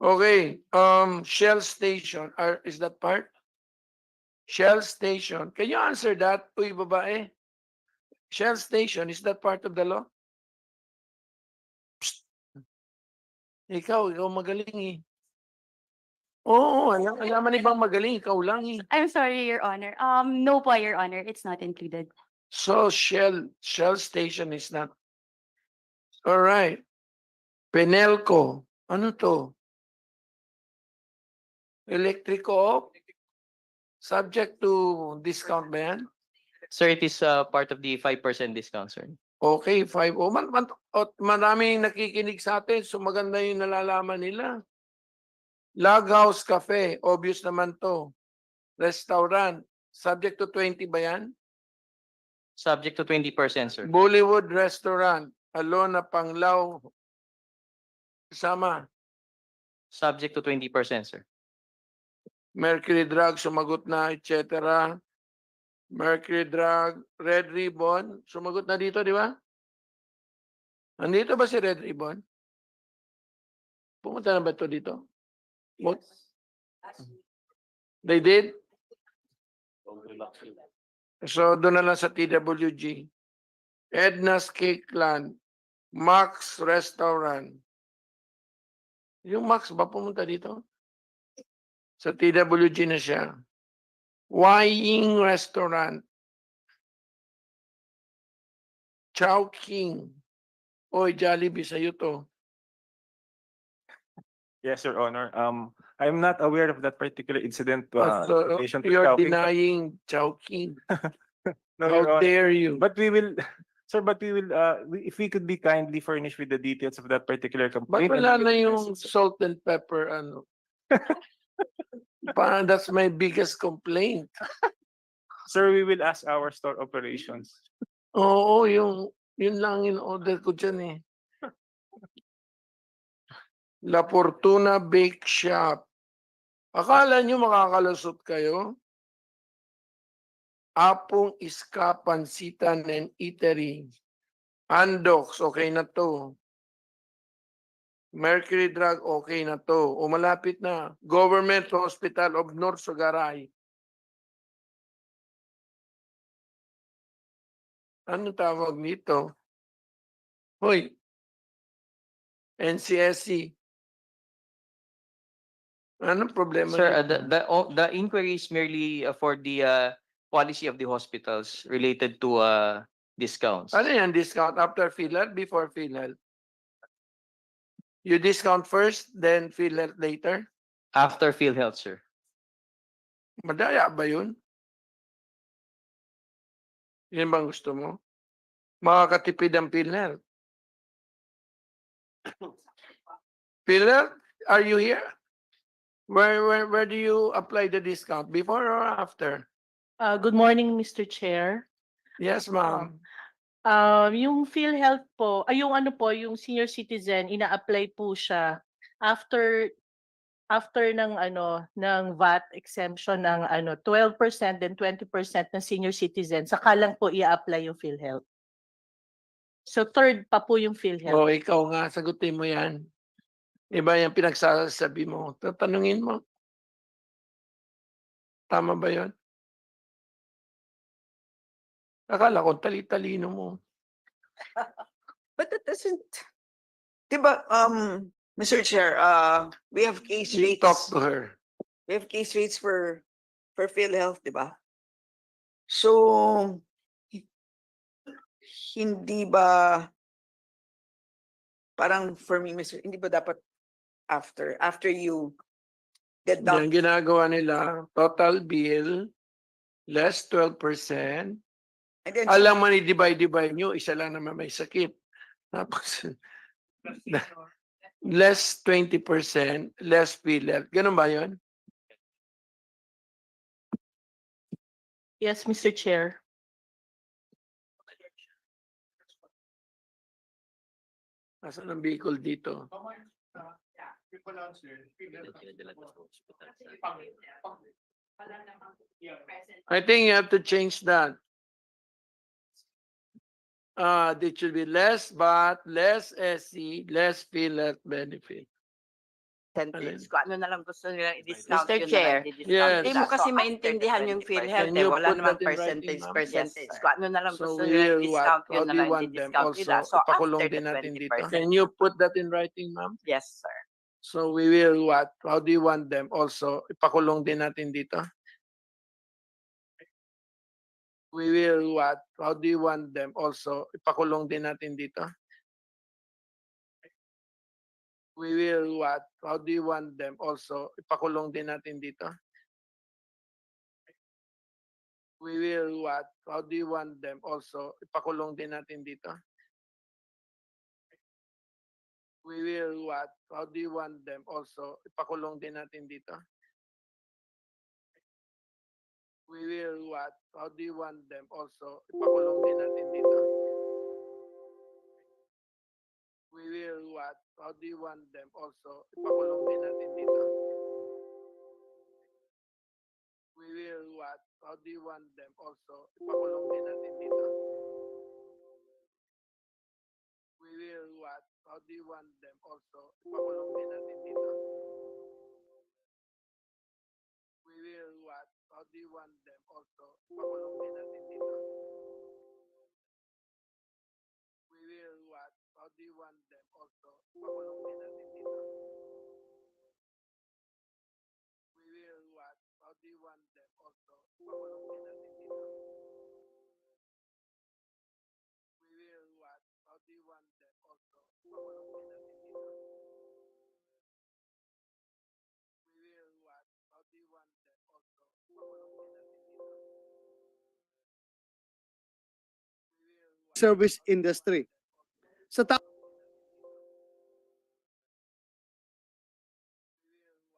Okay. Shell Station. Is that part? Shell Station. Can you answer that? Uy, babae. Shell Station. Is that part of the law? Psst. Ikaw magaling eh. Oo, alam ibang magaling. Ikaw lang eh. I'm sorry, Your Honor. No po, Your Honor. It's not included. So Shell Station is not. All right. Penelco. Ano to? Electrico. Subject to discount ba yan? Sir, it is part of the 5% discount, sir. Okay, 5. Maraming nakikinig sa atin, so maganda yung nalalaman nila. Log House Cafe, obvious naman to. Restaurant, subject to 20 ba yan? Subject to 20%, sir. Bollywood Restaurant, Alona Panglao, kasama. Subject to 20%, sir. Mercury Drug, sumagot na, etc. Mercury Drug, Red Ribbon, sumagot na dito, di ba? Andito ba si Red Ribbon? Pumunta na ba ito dito? What? They did? So, doon na lang sa TWG. Edna's Cake Land, Max Restaurant. Yung Max ba pumunta dito? Sa TWG na siya. Ying Restaurant. Chow King. Oy, Jollibee, sa'yo to. Yes, Your Honor. I'm not aware of that particular incident. So, relation to you're Chowking, but- denying Chow King. No, Your How Honor. dare you? But we will, sir, but we will, if we could be kindly furnished with the details of that particular Ba't complaint. wala na yung salt and pepper, ano? Parang that's my biggest complaint. Sir, we will ask our store operations. Oo, yun lang in order ko dyan eh. La Fortuna Bake Shop. Akala nyo makakalusot kayo? Apong Iska Pansitan and Eatery. Andox, okay na to. Mercury Drug, okay na to. O malapit na. Government Hospital of North Sogaray. Ano tawag nito? Hoy, NCSC. Anong problema Sir, nito? the inquiry is merely for the policy of the hospitals related to discounts. Ano yan, discount after PhilHealth, before PhilHealth? You discount first, then PhilHealth later? After PhilHealth, sir. Madaya ba yun? Yan bang gusto mo? Makakatipid ang PhilHealth. PhilHealth, are you here? Where do you apply the discount? Before or after? Good morning, Mr. Chair. Yes, ma'am. Yung PhilHealth po, ay yung ano po, yung senior citizen, ina-apply po siya after ng ano ng VAT exemption ng ano 12% then 20% ng senior citizen, saka lang po i-apply yung PhilHealth. So third pa po yung PhilHealth. O, ikaw nga, sagutin mo yan. Iba yung pinagsasabi mo. Tatanungin mo. Tama ba yun? Akala ko tali-talino mo. But that doesn't, diba, Mr. Chair, we have case You rates. talk to her. We have case rates for PhilHealth, diba? So, hindi ba, parang for me, Mr. Hindi ba dapat after you deduct? Yan ginagawa nila, total bill, less 12%. And then, Alam mo ni divide nyo, isa lang naman may sakit. Tapos, less 20%, less PhilHealth. Ganun ba yun? Yes, Mr. Chair. Nasaan ang Bicol dito? I think you have to change that. It should be less VAT, less SC, less PhilHealth benefit. Percentage. Kung ano na lang gusto nila i-discount, Mr. yun na Chair, lang i-discount yes. nila. Hindi mo So, kasi after maintindihan the yung 20%, PhilHealth. Can you wala put namang that in writing, percentage, ma'am? percentage. Yes, sir. Kung ano na lang So gusto we nila will i-discount, How yun do na you lang want them i-discount nila. also? So, Ipakulong after din the natin dito. 20%. Can you put that in writing, ma'am? Yes, sir. So we will How do you want them also? Ipakulong din natin dito. We will How do you want them also? Ipakulong din natin dito. We will How do you want them also? Ipakulong din natin dito. We will How do you want them also? Ipakulong din natin dito. We will How do you want them also? Ipakulong din natin dito. We will How do you want them also? Ipakulong din natin dito. We will How do you want them also? Ipakulong din natin dito. We will How do you want them also? Ipakulong din natin dito. We will How do you want them also? Ipakulong din natin dito. We will How do you want them also? Ipakulong din natin dito. We will How do you want them also? Ipakulong din natin dito. We will How do you want them also? Ipakulong din natin dito. We will How do you want them also? Ipakulong din natin dito. We will How do you want them also? Ipakulong din natin dito. We will Service industry. Sa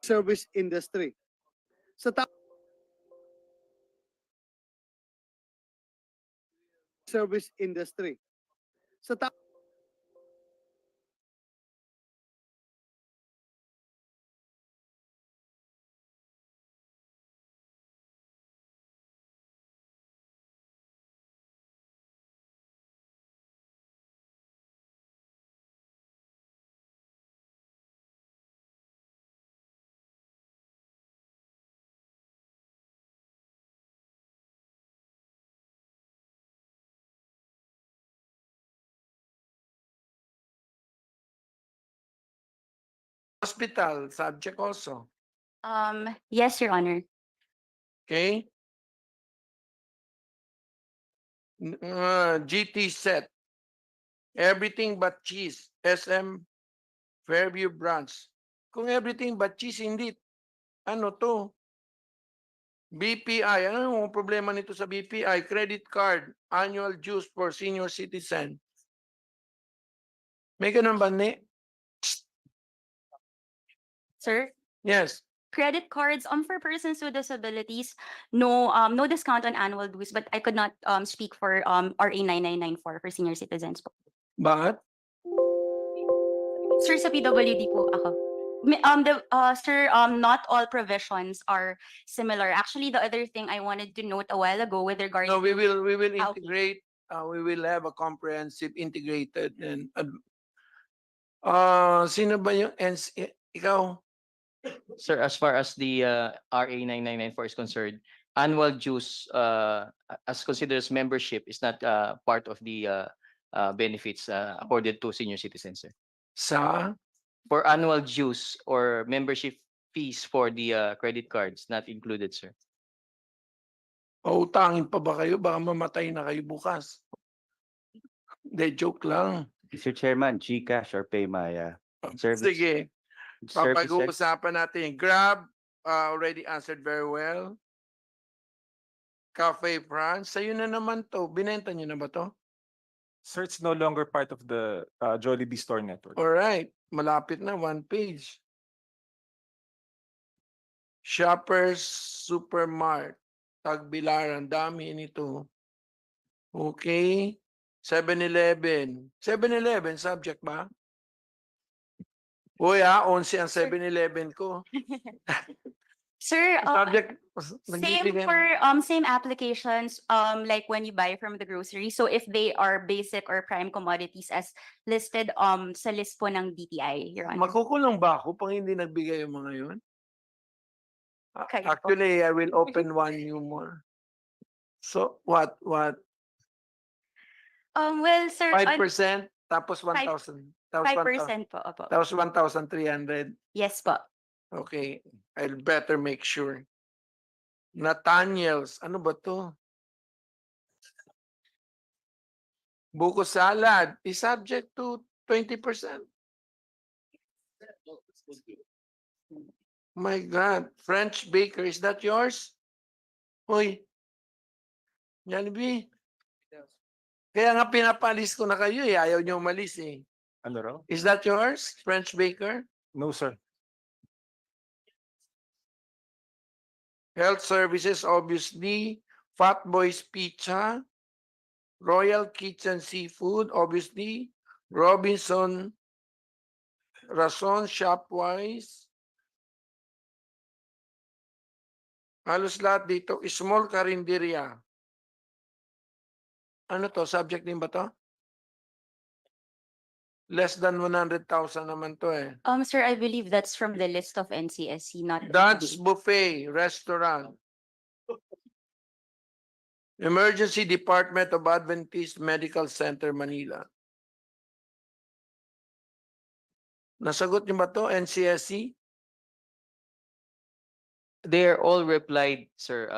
service industry. Sa service industry. Sa Hospital, subject also. Yes, Your Honor. Okay? GT set. Everything but cheese. SM Fairview branch. Kung everything but cheese, hindi. Ano to? BPI. Ano yung problema nito sa BPI? Credit card. Annual dues for senior citizen. May ganun ba, ne? Sir, Yes. credit cards for persons with disabilities, no no discount on annual dues, but I could not speak for RA 9994 for senior citizens po. Bakit? Sir, sa PWD po ako. Sir, not all provisions are similar. Actually, the other thing I wanted to note a while ago with regard No, we to will Ah, okay. integrate. We will have a comprehensive integrated and sino ba yung ikaw? Sir, as far as the RA 9994 is concerned, annual dues as considered as membership is not part of the benefits accorded to senior citizens, sir. Sa For annual dues or membership fees for the credit cards, not included, sir. pautangin pa ba kayo? Baka mamatay na kayo bukas. De joke lang. Mr. Chairman, GCash or Paymaya. Service- Sige. Service Papag-uusapan natin. Grab, already answered very well. Cafe France, sa'yo na naman to. Binenta niyo na ba to? Sir, it's no longer part of the Jollibee store network. Alright, malapit na, one page. Shoppers Supermart, Tagbilaran, dami nito. Okay. 7-Eleven. 7-Eleven, subject ba? Uy 11 ang 7-Eleven ko. Sir, Subject, same for same applications like when you buy from the grocery. So if they are basic or prime commodities as listed sa list po ng DTI, Your Honor. Makukulong ba ako pag hindi nagbigay yung mga yun? Kayo po. Actually, I will open one new more. So, what? Well, sir, 5% tapos 1,000. Tapos 5% po, opo. Tapos 1,300. Yes po. Okay, I'll better make sure. Nathaniel's, ano ba to? Buko salad is subject to 20%. My God, French baker, is that yours? Hoy, Jollibee. Kaya nga pinapalis ko na kayo eh, ayaw niyo umalis eh. Ano raw? Is that yours, French baker? No, sir. Health Services, obviously. Fat Boys Pizza. Royal Kitchen Seafood, obviously. Robinson. Rason Shopwise. Halos lahat dito. Small Carinderia. Ano to? Subject din ba to? Less than 100,000 naman to eh. Sir, I believe that's from the list of NCSC, not Dutch Buffet Restaurant. Emergency Department of Adventist Medical Center, Manila. Nasagot niyo ba to, NCSC? They're all replied, sir.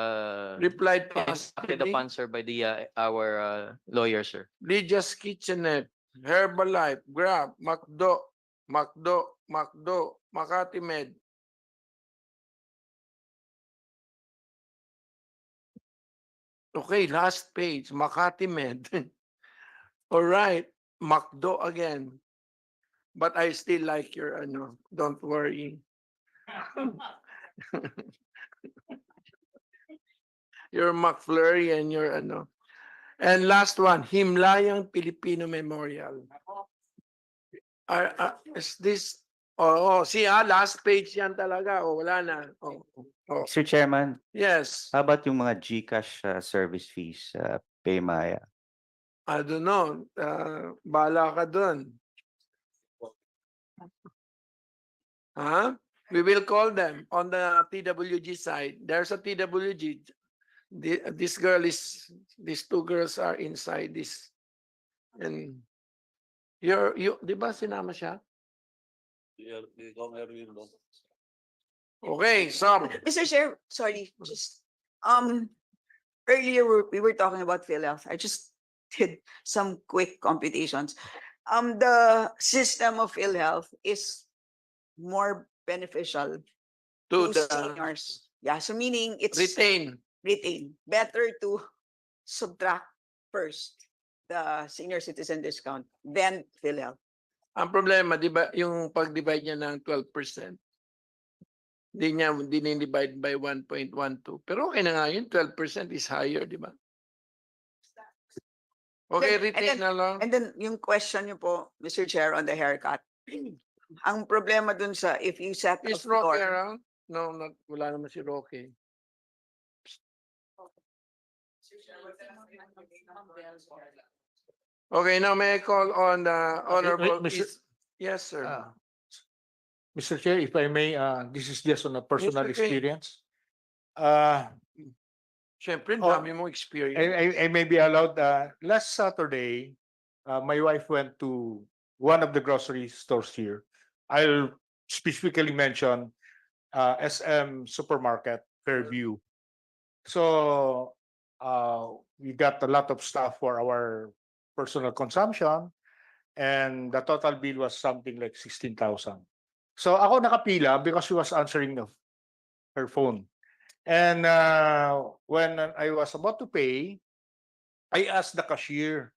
Replied Acted positively. upon, sir, by our lawyer, sir. Lydia's Kitchenette, Herbalife, Grab, Macdo, Makati Med. Okay, last page, Makati Med. All right, Macdo again. But I still like your don't worry. Your McFlurry and your And last one, Himlayang Filipino Memorial. Is this see last page yan talaga. Wala na. Mr. Chairman, Yes. how about yung mga GCash service fees, Paymaya? I don't know. Bala ka dun. We will call them on the TWG side. There's a TWG. These two girls are inside this. And you, di ba sinama siya? Okay, so Mr. Chair, sorry, just, earlier we were talking about PhilHealth. I just did some quick computations. The system of PhilHealth is more beneficial to to the seniors. Yeah, so meaning it's retain. better to subtract first the senior citizen discount then PhilHealth. Ang problema, di ba, yung pag-divide niya ng 12%, hindi divide by 1.12. Pero okay na nga yun, 12% is higher, di ba? Okay, retain na lang. And then yung question niyo po, Mr. Chair, on the haircut. Ang problema dun sa if you set a Is Roque floor, around? No, wala naman si Roque. Okay, now may I call on the Honorable Mr. Yes, sir. Mr. Chair, if I may, this is just on a personal Mr. Kay. experience. Siyempre, Oh, dami mo experience. I may be allowed, last Saturday, my wife went to one of the grocery stores here. I'll specifically mention SM Supermarket, Fairview. So we got a lot of stuff for our personal consumption, and the total bill was something like 16,000. So ako nakapila because she was answering her phone. And when I was about to pay, I asked the cashier,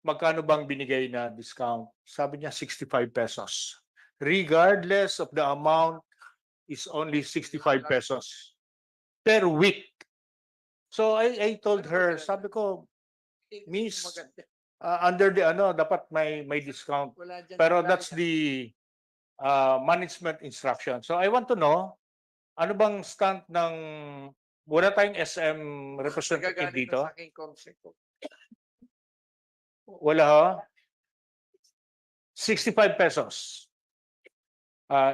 magkano bang binigay na discount? Sabi niya 65 pesos. Regardless of the amount, is only 65 pesos per week. So I told her, sabi ko, Miss, under the dapat may discount. Pero that's the management instruction. So I want to know, ano bang stand ng wala tayong SM representative dito? Wala ho? 65 pesos.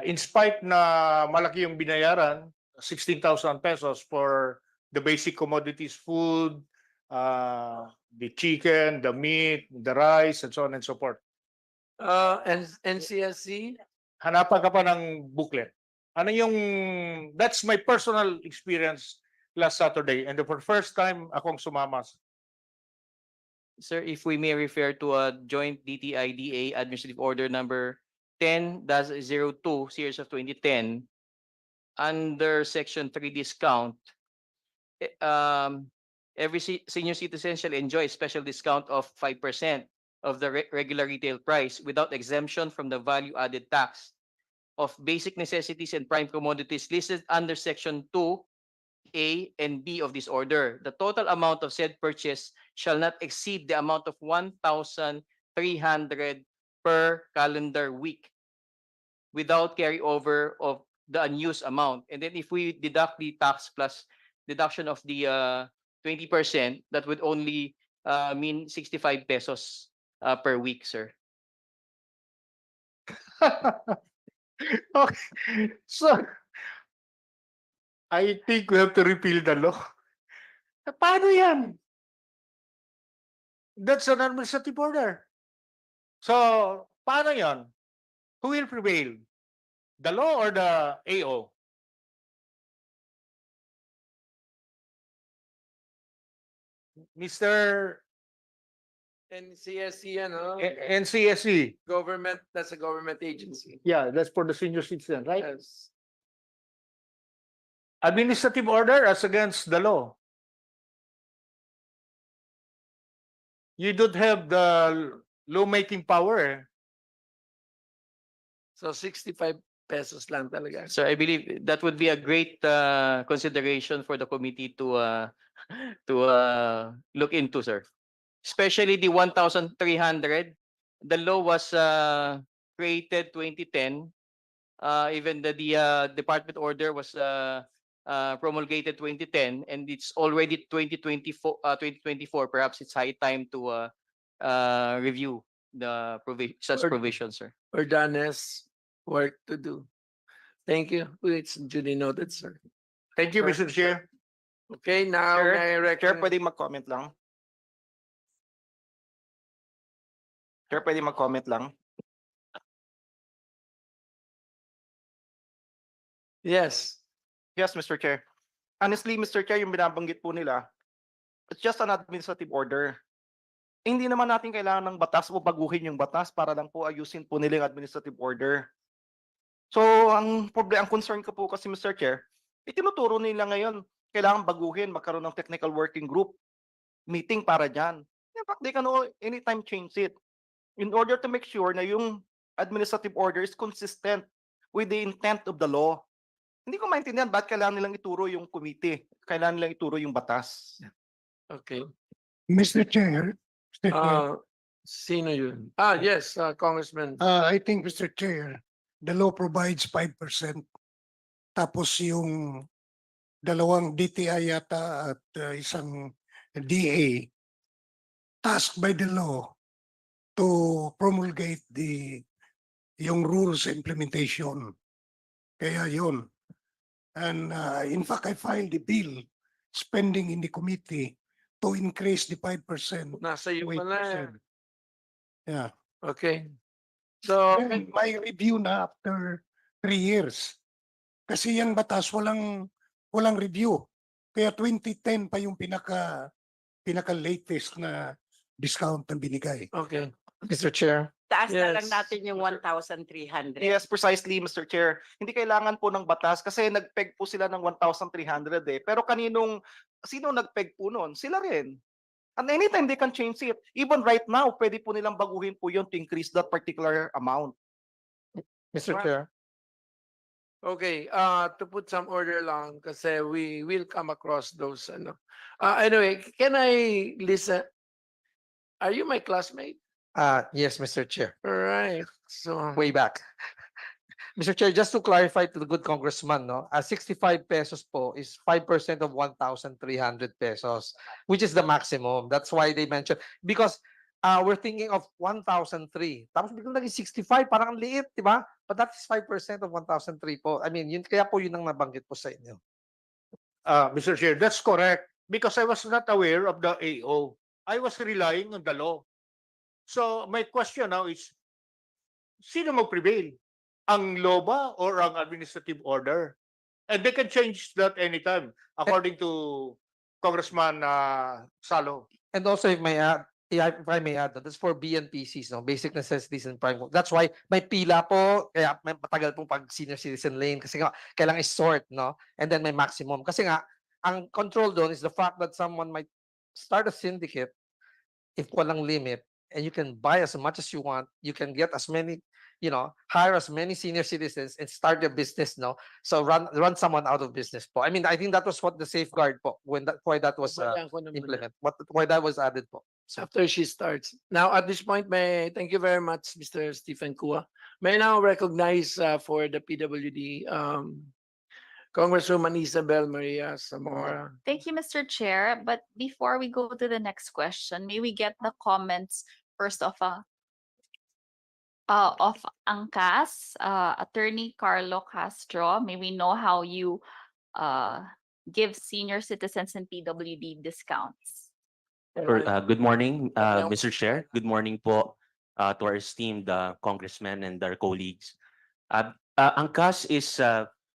In spite na malaki yung binayaran, 16,000 pesos for the basic commodities, food, the chicken, the meat, the rice, and so on and so forth. And NCSC? Hanapan ka pa ng booklet. Ano yung, that's my personal experience last Saturday, and for the first time akong sumama. Sir, if we may refer to a joint DTI-DA Administrative Order number 10-02 series of 2010, under Section 3 discount, every senior citizen shall enjoy a special discount of 5% of the regular retail price without exemption from the value-added tax of basic necessities and prime commodities listed under Section 2A and B of this order. The total amount of said purchase shall not exceed the amount of 1,300 per calendar week without carryover of the unused amount. And then if we deduct the tax plus deduction of the 20%, that would only mean 65 pesos per week, sir. Okay. So, I think we have to repeal the law. Paano yan? That's an administrative order. So, paano yan? Who will prevail? The law or the AO? Mr. NCSC, ano? NCSE. Government, that's a government agency. Yeah, that's for the senior citizen, right? Yes. Administrative order as against the law. You don't have the lawmaking power. Eh. So 65 pesos lang talaga. So I believe that would be a great consideration for the committee to look into, sir. Especially the 1,300. The law was created 2010. Even the department order was promulgated 2010, and it's already 2024. Perhaps it's high time to review the such provisions, sir. Ordanes work to do. Thank you. It's duly noted, sir. Thank you, Mr. Chair. Okay, now Sir, may I Chair, recognize... pwede mag-comment lang? Chair, pwede mag-comment lang? Yes. Yes, Mr. Chair. Honestly, Mr. Chair, yung binabanggit po nila, it's just an administrative order. Hindi naman natin kailangan ng batas o baguhin yung batas para lang po ayusin po nila yung administrative order. So, ang concern ko po kasi, Mr. Chair, itinuturo nila ngayon, kailangan baguhin, magkaroon ng technical working group, meeting para dyan. In fact, they can anytime change it in order to make sure na yung administrative order is consistent with the intent of the law. Hindi ko maintindihan bakit kailangan nilang ituro yung committee, kailangan nilang ituro yung batas. Okay. Mr. Chair, Mr. Chair, Sino yun? Yes, Congressman. I think, Mr. Chair, the law provides 5%. Tapos yung dalawang DTI yata at isang DA tasked by the law to promulgate yung rules implementation. Kaya yun. And in fact, I filed the bill spending in the committee to increase the 5%. Nasa iyo to pala. 8%. Yeah. Okay. So, Then may review na after 3 years. Kasi yung batas walang review. Kaya 2010 pa yung pinaka latest na discount na binigay. okay. Mr. Chair. Taas na lang Yes. natin yung 1,300. Yes, precisely, Mr. Chair. Hindi kailangan po ng batas kasi nagpeg po sila ng 1,300 eh. Pero sino nagpeg po noon? Sila rin. And anytime they can change it. Even right now, pwede po nilang baguhin po yun to increase that particular amount. Mr. Chair. Okay, to put some order lang kasi we will come across those anyway, can I listen? Are you my classmate? Yes, Mr. Chair. All right. So Way back. Mr. Chair, just to clarify to the good congressman, no, 65 pesos po is 5% of 1,300 pesos, which is the maximum. That's why they mentioned, because we're thinking of 1,003. Tapos biglang naging 65, parang ang liit, di ba? But that is 5% of 1,003 po. I mean, kaya po yun ang nabanggit po sa inyo. Mr. Chair, that's correct because I was not aware of the AO. I was relying on the law. So my question now is, sino mag-prevail? Ang law ba or ang administrative order? And they can change that anytime according to Congressman Salo. And also, if I may add, that's for BNPCs, no? Basic necessities and prime. That's why may pila po, kaya may matagal pong pag senior citizen lane kasi nga kailangan i-sort, no? And then may maximum. Kasi nga, ang control doon is the fact that someone might start a syndicate if walang limit and you can buy as much as you want, you can get as many, hire as many senior citizens and start a business, no? So run someone out of business po. I mean, I think that was what the safeguard po why that was implemented, why that was added po. So, after she starts. Now, at this point, thank you very much, Mr. Stephen Kua. May I now recognize for the PWD, Congresswoman Isabel Maria Zamora. Thank you, Mr. Chair. But before we go to the next question, may we get the comments first of Angkas, Attorney Carlo Castro. May we know how you give senior citizens and PWD discounts? Sure. Good morning, Mr. Chair. Good morning po to our esteemed congressmen and our colleagues. Ang CAS is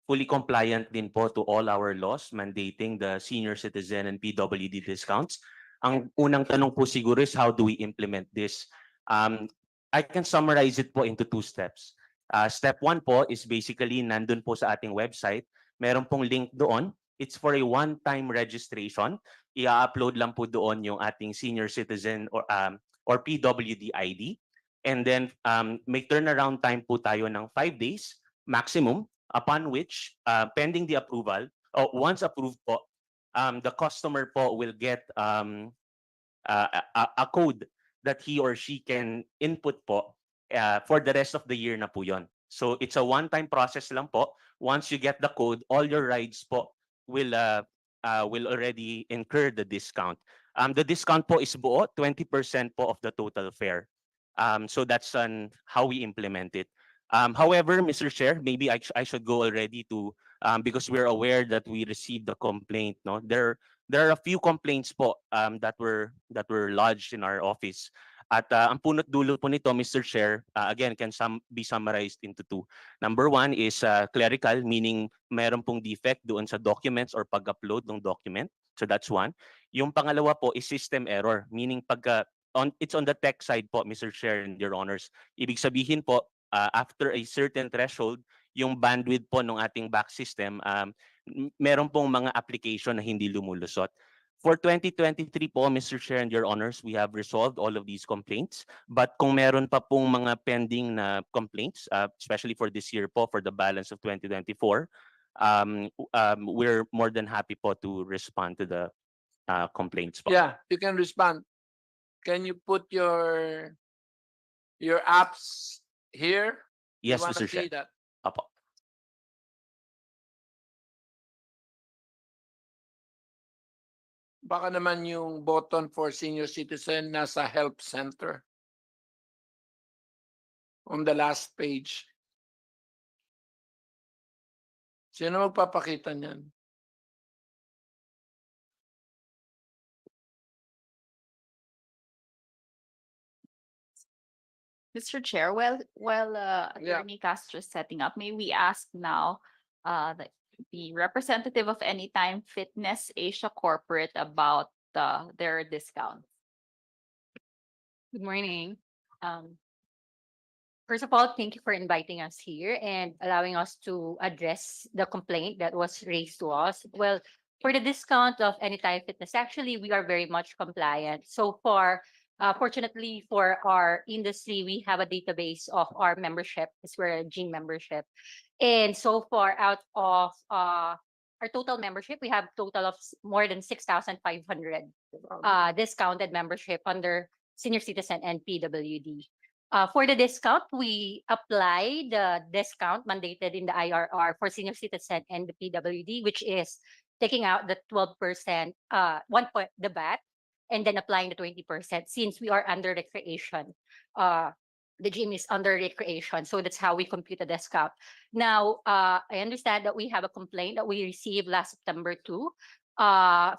fully compliant din po to all our laws mandating the senior citizen and PWD discounts. Ang unang tanong po siguro is how do we implement this? I can summarize it po into 2 steps. Step 1 po is basically nandun po sa ating website. Meron pong link doon. It's for a one-time registration. I-upload lang po doon yung ating senior citizen or PWD ID. And then may turnaround time po tayo ng 5 days maximum, upon which pending the approval, once approved po, the customer po will get a code that he or she can input po for the rest of the year na po yon. So it's a one-time process lang po. Once you get the code, all your rides po will already incur the discount. The discount po is buo, 20% po of the total fare. So that's how we implement it. However, Mr. Chair, maybe I should go already to because we're aware that we received the complaint. No, there are a few complaints po that were lodged in our office. At ang punot dulo po nito, Mr. Chair, again, can be summarized into two. Number one is clerical, meaning meron pong defect doon sa documents or pag-upload ng document. So that's one. Yung pangalawa po is system error, meaning it's on the tech side po, Mr. Chair and Your Honors. Ibig sabihin po, after a certain threshold, yung bandwidth po ng ating back system, meron pong mga application na hindi lumulusot. For 2023 po, Mr. Chair and Your Honors, we have resolved all of these complaints. But kung meron pa pong mga pending na complaints, especially for this year po, for the balance of 2024, we're more than happy po to respond to the complaints po. Yeah, you can respond. Can you put your apps here? Yes, We wanna Mr. see Chair. that. Apo. Baka naman yung button for senior citizen nasa help center. On the last page. Sino magpapakita niyan? Mr. Chair, while Attorney Castro is setting up, may we ask now the representative of Anytime Fitness Asia Corporate about their discount. Good morning. First of all, thank you for inviting us here and allowing us to address the complaint that was raised to us. Well, for the discount of Anytime Fitness, actually, we are very much compliant. So far, fortunately for our industry, we have a database of our membership, as we're a gym membership. And so far, out of our total membership, we have total of more than 6,500 discounted membership under senior citizen and PWD. For the discount, we apply the discount mandated in the IRR for senior citizen and the PWD, which is taking out the 12%, 1 point, the VAT, and then applying the 20% since we are under recreation. The gym is under recreation, so that's how we compute the discount. Now, I understand that we have a complaint that we received last September 2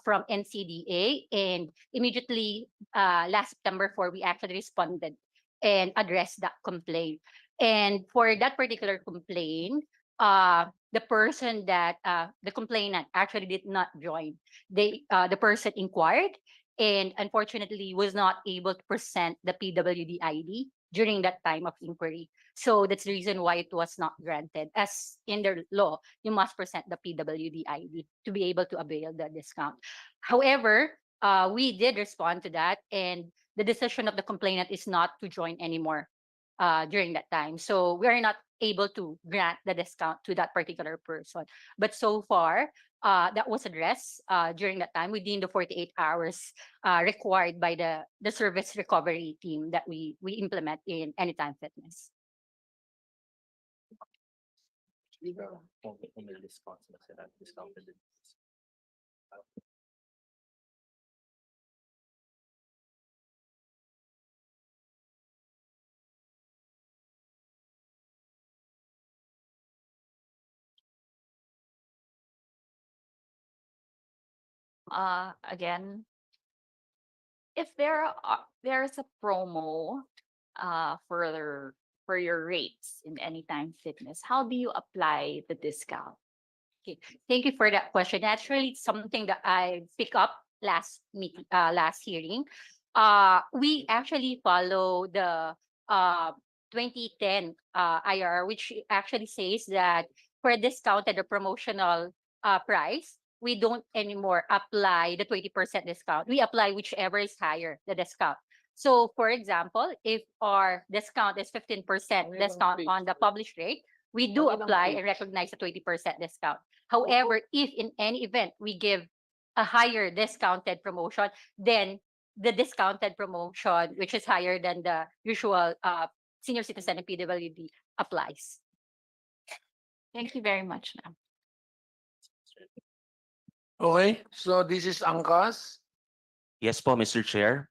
from NCDA, and immediately last September 4, we actually responded and addressed that complaint. And for that particular complaint, the person that the complainant actually did not join. The person inquired and unfortunately was not able to present the PWD ID during that time of inquiry. So that's the reason why it was not granted. As in the law, you must present the PWD ID to be able to avail the discount. However, we did respond to that, and the decision of the complainant is not to join anymore during that time. So we are not able to grant the discount to that particular person. But so far, that was addressed during that time within the 48 hours required by the service recovery team that we implement in Anytime Fitness. Again, if there's a promo for your rates in Anytime Fitness, how do you apply the discount? Okay, thank you for that question. Actually, it's something that I picked up last meeting, last hearing. We actually follow the 2010 IR, which actually says that for a discounted or promotional price, we don't anymore apply the 20% discount. We apply whichever is higher, the discount. So for example, if our discount is 15% discount on the published rate, we do apply and recognize the 20% discount. However, if in any event we give a higher discounted promotion, then the discounted promotion, which is higher than the usual senior citizen and PWD, applies. Thank you very much, ma'am. Okay, so this is Angkas. Yes po, Mr. Chair.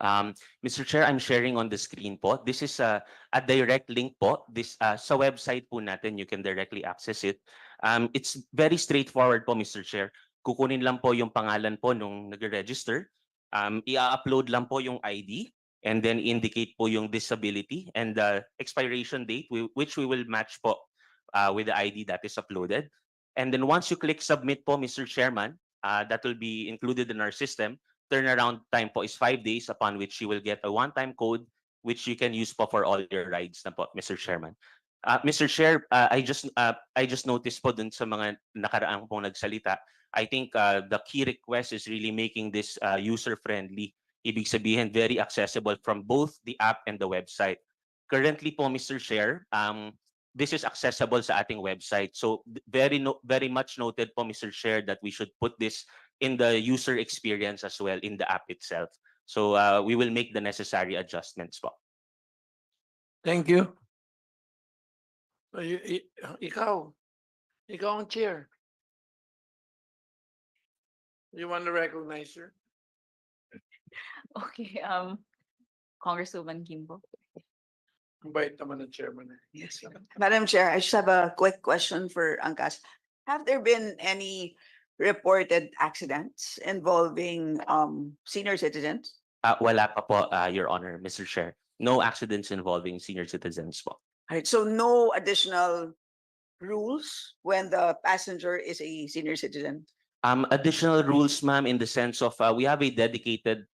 Mr. Chair, I'm sharing on the screen po. This is a direct link po. This sa website po natin, you can directly access it. It's very straightforward po, Mr. Chair. Kukunin lang po yung pangalan po nung nag-register. I-upload lang po yung ID. and then indicate po yung disability and the expiration date, which we will match po with the ID that is uploaded. And then once you click submit po, Mr. Chairman, that will be included in our system. Turnaround time po is 5 days, upon which you will get a one-time code which you can use po for all your rides na po, Mr. Chairman. Mr. Chair, I just noticed po dun sa mga nakaraang pong nagsalita, I think the key request is really making this user-friendly. Ibig sabihin, very accessible from both the app and the website. Currently po, Mr. Chair, this is accessible sa ating website. So very much noted po, Mr. Chair, that we should put this in the user experience as well in the app itself. So we will make the necessary adjustments po. Thank you. Ikaw ang chair. You want to recognize her? Okay, Congresswoman Kimbo. Bait naman ng chairman. Yes. Madam Chair, I just have a quick question for Angkas. Have there been any reported accidents involving senior citizens? Wala pa po, Your Honor, Mr. Chair. No accidents involving senior citizens po. Alright, so no additional rules when the passenger is a senior citizen? Additional rules, ma'am, in the sense of we have a dedicated,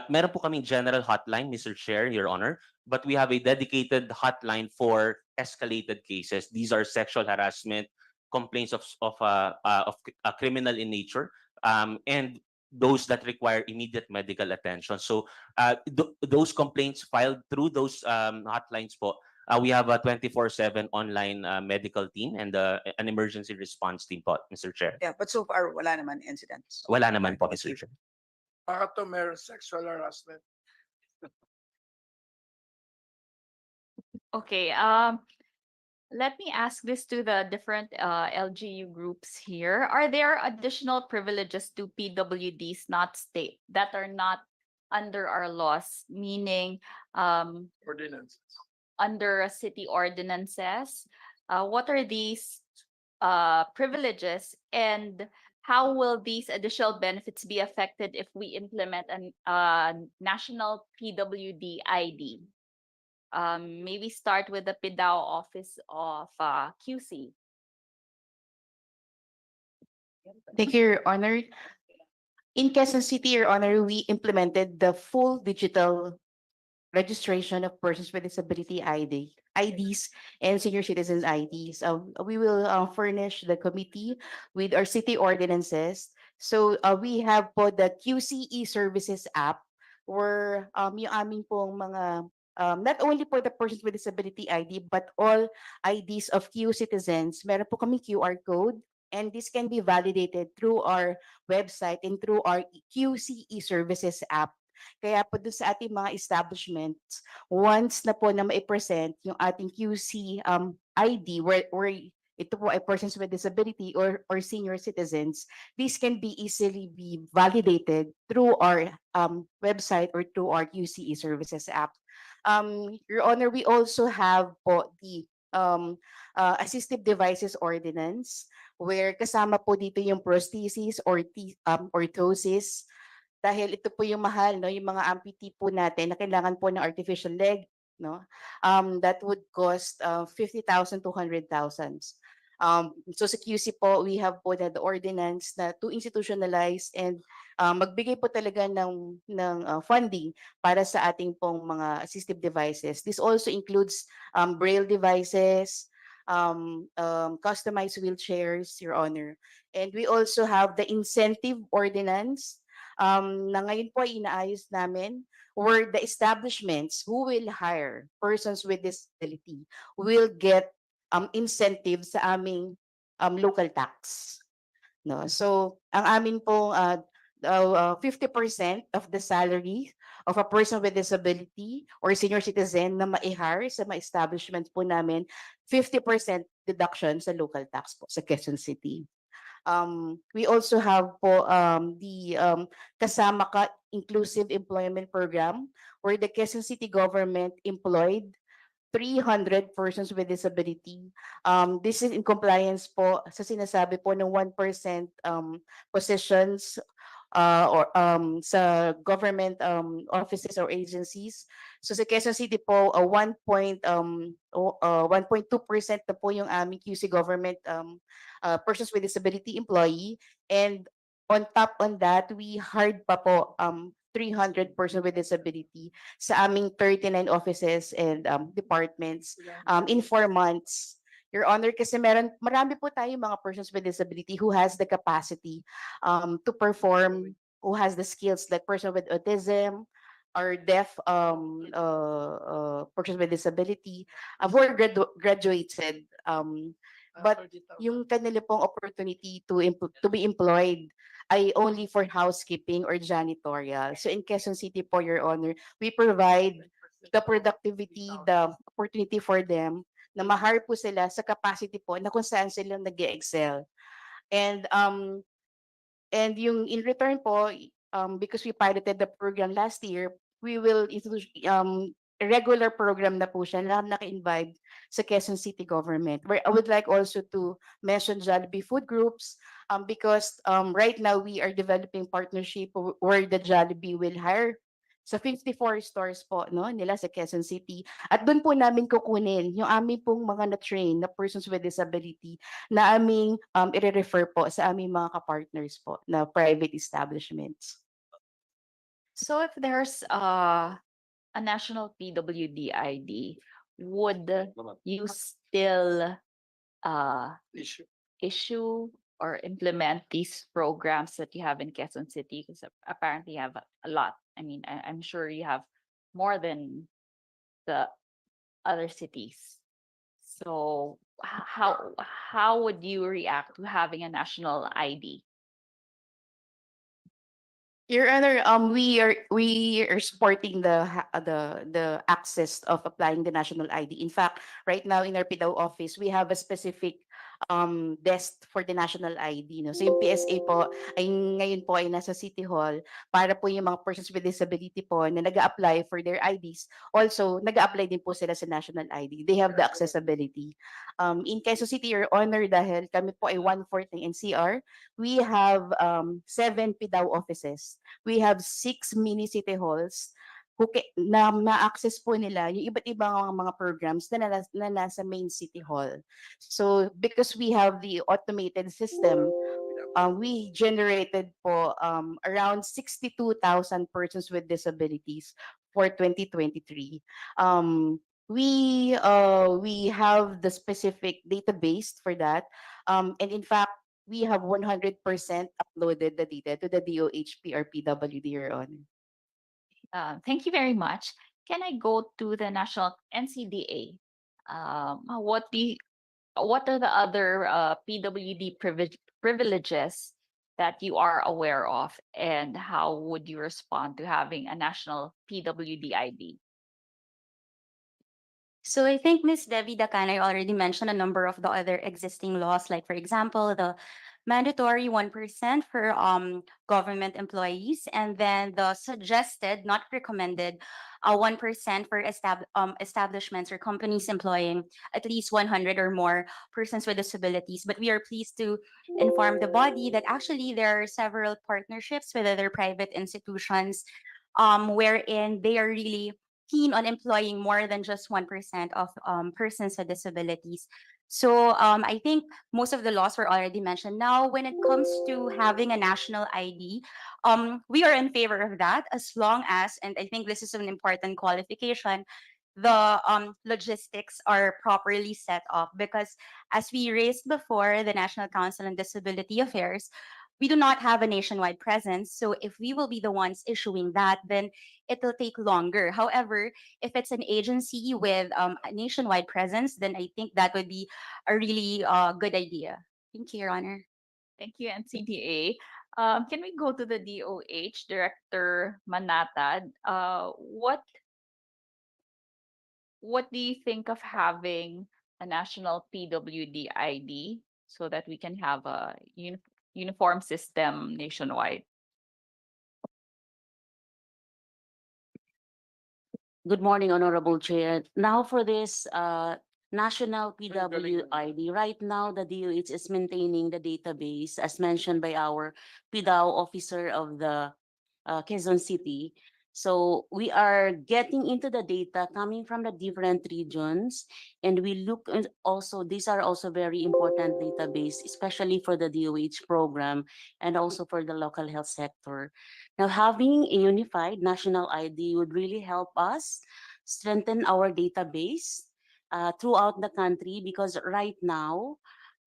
meron po kaming general hotline, Mr. Chair, Your Honor, but we have a dedicated hotline for escalated cases. These are sexual harassment, complaints of criminal in nature, and those that require immediate medical attention. So those complaints filed through those hotlines po, we have a 24/7 online medical team and an emergency response team po, Mr. Chair. Yeah, but so far wala naman incidents. Wala naman po, Mr. Chair. Baka to meron sexual harassment. Okay, let me ask this to the different LGU groups here. Are there additional privileges to PWDs that are not under our laws, meaning Ordinances. under city ordinances? What are these privileges, and how will these additional benefits be affected if we implement a national PWD ID? Maybe start with the PIDAO Office of QC. Thank you, Your Honor. In Quezon City, Your Honor, we implemented the full digital registration of persons with disability IDs and senior citizens IDs. We will furnish the committee with our city ordinances. So we have po the QCE services app where yung aming pong mga not only for the persons with disability ID but all IDs of Q citizens, meron po kami QR code, and this can be validated through our website and through our QCE services app. Kaya po doon sa ating mga establishments, once na po na ma-present yung ating QC ID where ito po ay persons with disability or senior citizens, this can be easily be validated through our website or through our QCE services app. Your Honor, we also have po the assistive devices ordinance where kasama po dito yung prosthesis or orthosis. Dahil ito po yung mahal, no, yung mga amputee po natin na kailangan po ng artificial leg, no, that would cost 50,000 to 100,000. So sa QC po, we have po the ordinance na to institutionalize and magbigay po talaga ng funding para sa ating pong mga assistive devices. This also includes braille devices, customized wheelchairs, Your Honor. And we also have the incentive ordinance na ngayon po ay inaayos namin, where the establishments who will hire persons with disability will get incentives sa aming local tax. No? So ang amin pong 50% of the salary of a person with disability or senior citizen na ma-hire sa mga establishments po namin, 50% deduction sa local tax po sa Quezon City. We also have po the Kasama Ka Inclusive Employment Program where the Quezon City government employed 300 persons with disability. This is in compliance po sa sinasabi po ng 1% positions sa government offices or agencies. So sa Quezon City po, 1.2% na po yung aming QC government persons with disability employee. And on top on that, we hired pa po 300 persons with disability sa aming 39 offices and departments in 4 months. Your Honor, kasi marami po tayong mga persons with disability who has the capacity to perform, who has the skills, like person with autism or deaf persons with disability who are graduated. But yung kanila pong opportunity to be employed ay only for housekeeping or janitorial. So in Quezon City po, Your Honor, we provide the productivity, the opportunity for them na ma-hire po sila sa capacity po na kung saan sila nag-excel. And yung in return po, because we piloted the program last year, we will a regular program na po siya na naka-invite sa Quezon City government. Where I would like also to mention Jollibee food groups because right now we are developing partnership where the Jollibee will hire sa 54 stores po nila sa Quezon City. At doon po namin kukunin yung aming pong mga na-train na persons with disability na aming i-refer po sa aming mga ka-partners po na private establishments. So if there's a national PWD ID, would you still issue or implement these programs that you have in Quezon City? Because apparently you have a lot. I mean, I'm sure you have more than the other cities. So how would you react to having a national ID? Your Honor, we are supporting the access of applying the national ID. In fact, right now in our PDAW office, we have a specific desk for the national ID. No? So yung PSA po ay ngayon po ay nasa City Hall para po yung mga persons with disability po na nag-a-apply for their IDs. Also, nag-a-apply din po sila sa national ID. They have the accessibility. In Quezon City, Your Honor, dahil kami po ay 1/4 ng NCR, we have 7 PDAW offices. We have 6 mini city halls na ma-access po nila yung iba't ibang mga programs na nasa main city hall. So because we have the automated system, we generated po around 62,000 persons with disabilities for 2023. We have the specific database for that, and in fact, we have 100% uploaded the data to the DOHP or PWD, Your Honor. Thank you very much. Can I go to the national NCDA? What are the other PWD privileges that you are aware of, and how would you respond to having a national PWD ID? So I think Ms. Devi Dacanay already mentioned a number of the other existing laws, like for example, the mandatory 1% for government employees, and then the suggested, not recommended, 1% for establishments or companies employing at least 100 or more persons with disabilities. But we are pleased to inform the body that actually there are several partnerships with other private institutions wherein they are really keen on employing more than just 1% of persons with disabilities. So I think most of the laws were already mentioned. Now, when it comes to having a national ID, we are in favor of that as long as, and I think this is an important qualification, the logistics are properly set up, because as we raised before, the National Council on Disability Affairs, we do not have a nationwide presence. So if we will be the ones issuing that, then it will take longer. However, if it's an agency with a nationwide presence, then I think that would be a really good idea. Thank you, Your Honor. Thank you, NCDA. Can we go to the DOH, Director Manatad? What do you think of having a national PWD ID so that we can have a uniform system nationwide? Good morning, Honorable Chair. Now for this national PWID. Right now, the DOH is maintaining the database as mentioned by our PDAO officer of the Quezon City. So we are getting into the data coming from the different regions, and we look at also, these are also very important database, especially for the DOH program and also for the local health sector. Now, having a unified national ID would really help us strengthen our database throughout the country, because right now,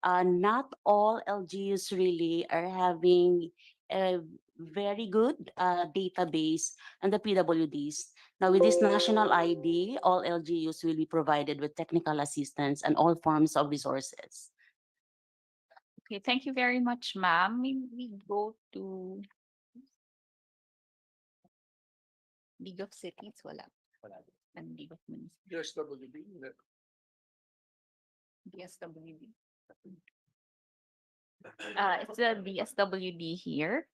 not all LGUs really are having a very good database and the PWDs. Now, with this national ID, all LGUs will be provided with technical assistance and all forms of resources. Okay, thank you very much, ma'am. We go to League of Cities, wala. And League of Municipalities. DSWD. It's the DSWD here.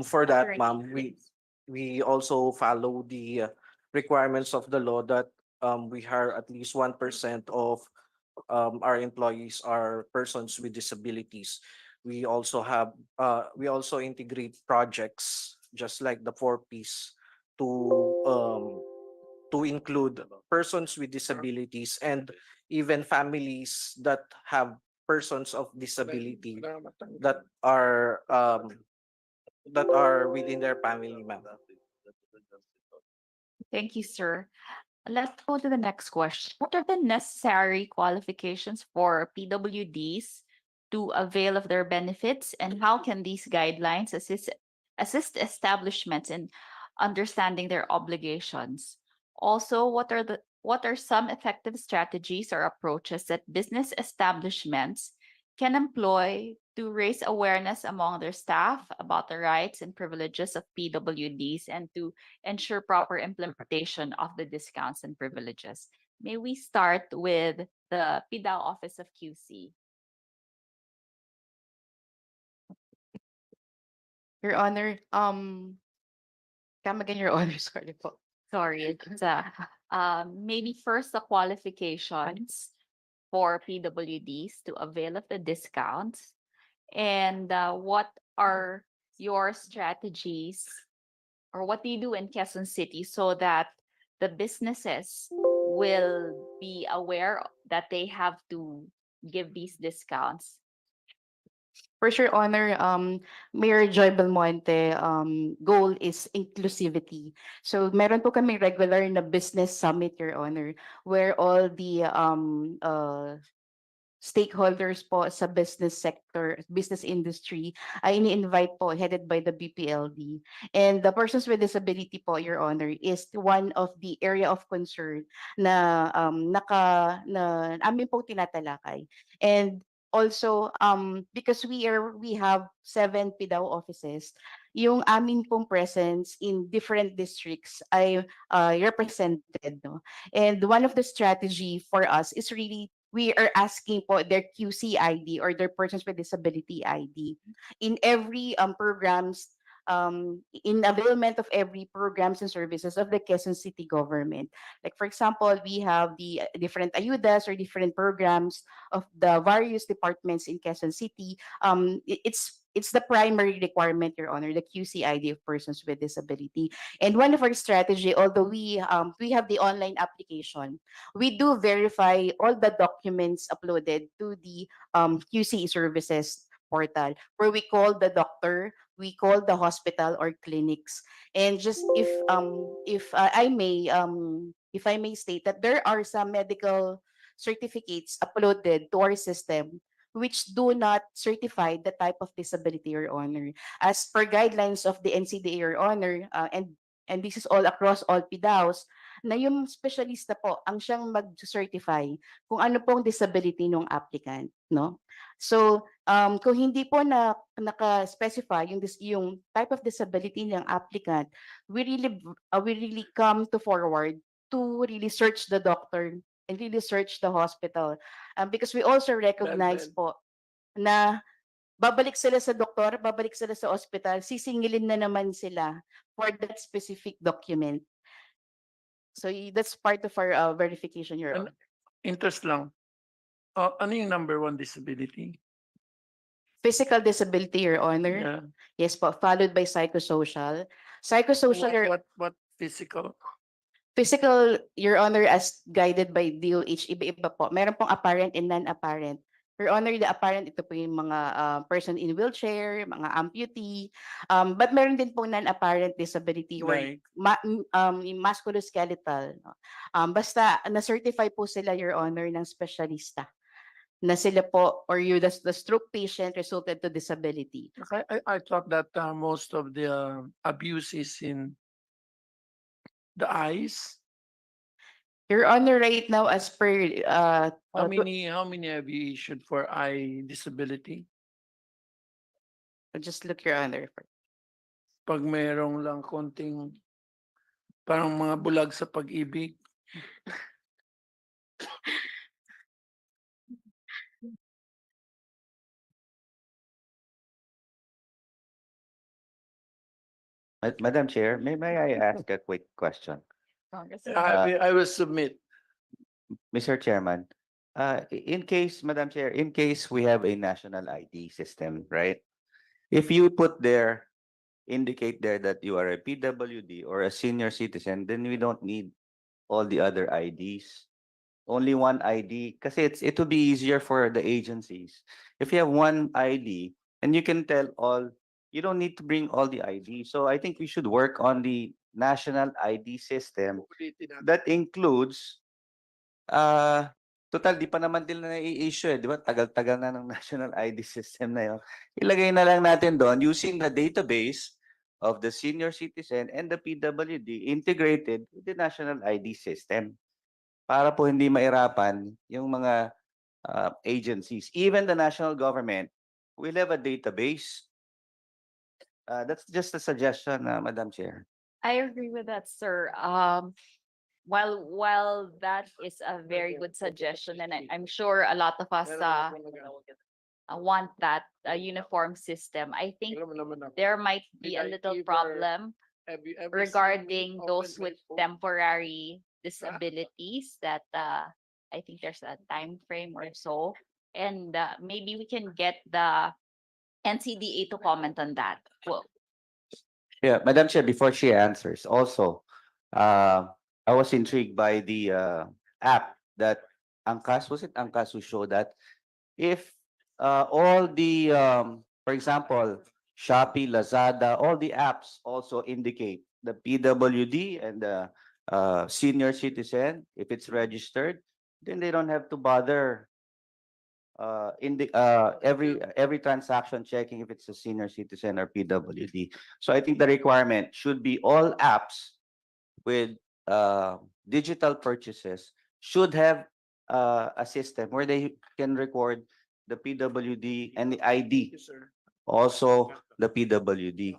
For that, Attorney, ma'am, we also follow the requirements of the law that we hire at least 1% of our employees are persons with disabilities. We also have we also integrate projects just like the 4Ps to include persons with disabilities and even families that have persons of disability that are within their family, ma'am. Thank you, sir. Let's go to the next question. What are the necessary qualifications for PWDs to avail of their benefits, and how can these guidelines assist establishments in understanding their obligations? Also, what are some effective strategies or approaches that business establishments can employ to raise awareness among their staff about the rights and privileges of PWDs and to ensure proper implementation of the discounts and privileges? May we start with the PDAO Office of QC? Your Honor, come again, Your Honor, sorry po. Sorry, it's maybe first the qualifications for PWDs to avail of the discounts, and what are your strategies, or what do you do in Quezon City so that the businesses will be aware that they have to give these discounts? For sure, Honor, Mayor Joy Belmonte, goal is inclusivity. So meron po kami regular na business summit, Your Honor, where all the stakeholders po sa business sector, business industry, ay ini-invite po, headed by the BPLD. And the persons with disability po, Your Honor, is one of the area of concern na na amin po tinatalakay. And also, because we have 7 PDAO offices, yung amin pong presence in different districts ay represented, no? And one of the strategy for us is really we are asking for their QC ID or their persons with disability ID in every programs, in availment of every programs and services of the Quezon City government. Like for example, we have the different ayudas or different programs of the various departments in Quezon City. It's the primary requirement, Your Honor, the QC ID of persons with disability. And one of our strategy, although we have the online application, we do verify all the documents uploaded to the QC services portal, where we call the doctor, we call the hospital or clinics. And just if I may state that there are some medical certificates uploaded to our system which do not certify the type of disability, Your Honor. As per guidelines of the NCDA, Your Honor, and this is all across all PDAOs, na yung specialista po ang siyang mag-certify kung ano pong disability ng applicant, no? So, kung hindi po naka-specify yung type of disability ng applicant, we really come to forward to really search the doctor and really search the hospital. Because we also recognize po na babalik sila sa doktor, babalik sila sa hospital, sisingilin na naman sila for that specific document. So that's part of our verification, Your Ano- Honor. Interest lang. Ano yung number one disability? Physical disability, Your Honor. Yeah. Yes po, followed by psychosocial. Psychosocial, What physical? physical, Your Honor, as guided by DOH, iba-iba po. Meron pong apparent and non-apparent. Your Honor, the apparent, ito po yung mga person in wheelchair, mga amputee. But meron din pong non-apparent disability or Like? yung musculoskeletal. No? Basta na-certify po sila, Your Honor, ng specialista na sila po or the stroke patient resulted to disability. I thought that most of the abuse is in the eyes. Your Honor, right now, as per How many have you issued for eye disability? just look, Your Honor. Pag mayroong lang konting parang mga bulag sa pag-ibig. Madam Chair, may I ask a quick question? I will submit. Mr. Chairman, in case, Madam Chair, in case we have a national ID system, right? If you put there, indicate there that you are a PWD or a senior citizen, then we don't need all the other IDs. Only one ID, kasi it will be easier for the agencies. If you have one ID and you can tell all, you don't need to bring all the ID. So I think we should work on the national ID system that includes total di pa naman nila na-i-issue di ba? Tagal-tagal na ng national ID system na yun. Ilagay na lang natin doon using the database of the senior citizen and the PWD integrated with the national ID system. Para po hindi mairapan yung mga agencies. Even the national government will have a database. That's just a suggestion, Madam Chair. I agree with that, sir. While that is a very good suggestion, and I'm sure a lot of us want that uniform system, I think there might be a little problem regarding those with temporary disabilities that I think there's a time frame or so, and maybe we can get the NCDA to comment on that. Well, Yeah, Madam Chair, before she answers, also, I was intrigued by the app that Angkas, was it Angkas who showed that if all the, for example, Shopee, Lazada, all the apps also indicate the PWD and the senior citizen, if it's registered, then they don't have to bother in the every transaction checking if it's a senior citizen or PWD. So I think the requirement should be all apps with digital purchases should have a system where they can record the PWD and the ID, also the PWD.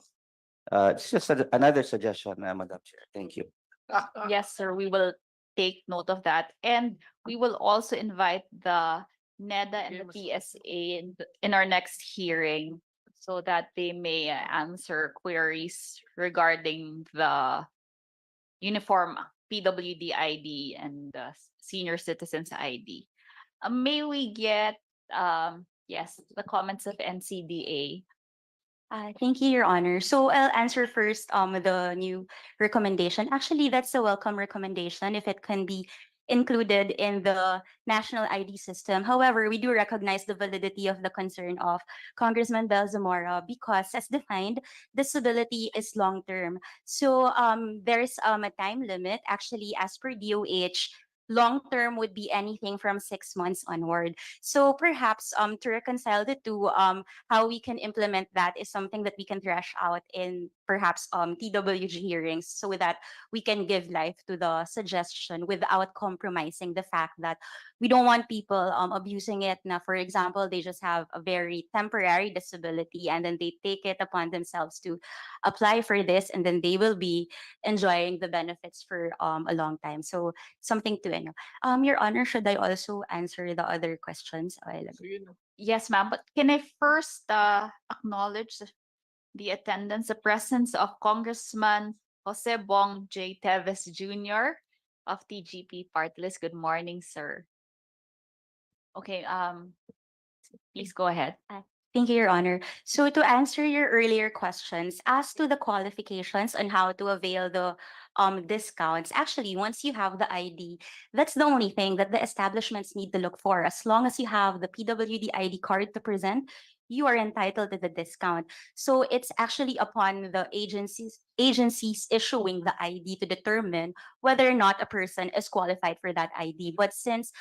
It's just another suggestion, Madam Chair. Thank you. yes, sir, we will take note of that. And we will also invite the NEDA and the PSA in our next hearing so that they may answer queries regarding the uniform PWD ID and the senior citizens ID. May we get, yes, the comments of NCDA? Thank you, Your Honor. So I'll answer first the new recommendation. Actually, that's a welcome recommendation if it can be included in the national ID system. However, we do recognize the validity of the concern of Congressman Bel Zamora because, as defined, disability is long term. So there's a time limit. Actually, as per DOH, long term would be anything from 6 months onward. So perhaps to reconcile the two, how we can implement that is something that we can thrash out in perhaps TWG hearings so that we can give life to the suggestion without compromising the fact that we don't want people abusing it. Now, for example, they just have a very temporary disability and then they take it upon themselves to apply for this and then they will be enjoying the benefits for a long time. So something to know. Your Honor, should I also answer the other questions? Yes, ma'am, but can I first acknowledge the attendance, the presence of Congressman Jose Bong J. Teves Jr., of TGP Party List. Good morning, sir. Okay, please go ahead. Thank you, Your Honor. So to answer your earlier questions, as to the qualifications on how to avail the discounts, actually, once you have the ID, that's the only thing that the establishments need to look for. As long as you have the PWD ID card to present, you are entitled to the discount. So it's actually upon the agencies issuing the ID to determine whether or not a person is qualified for that ID. But since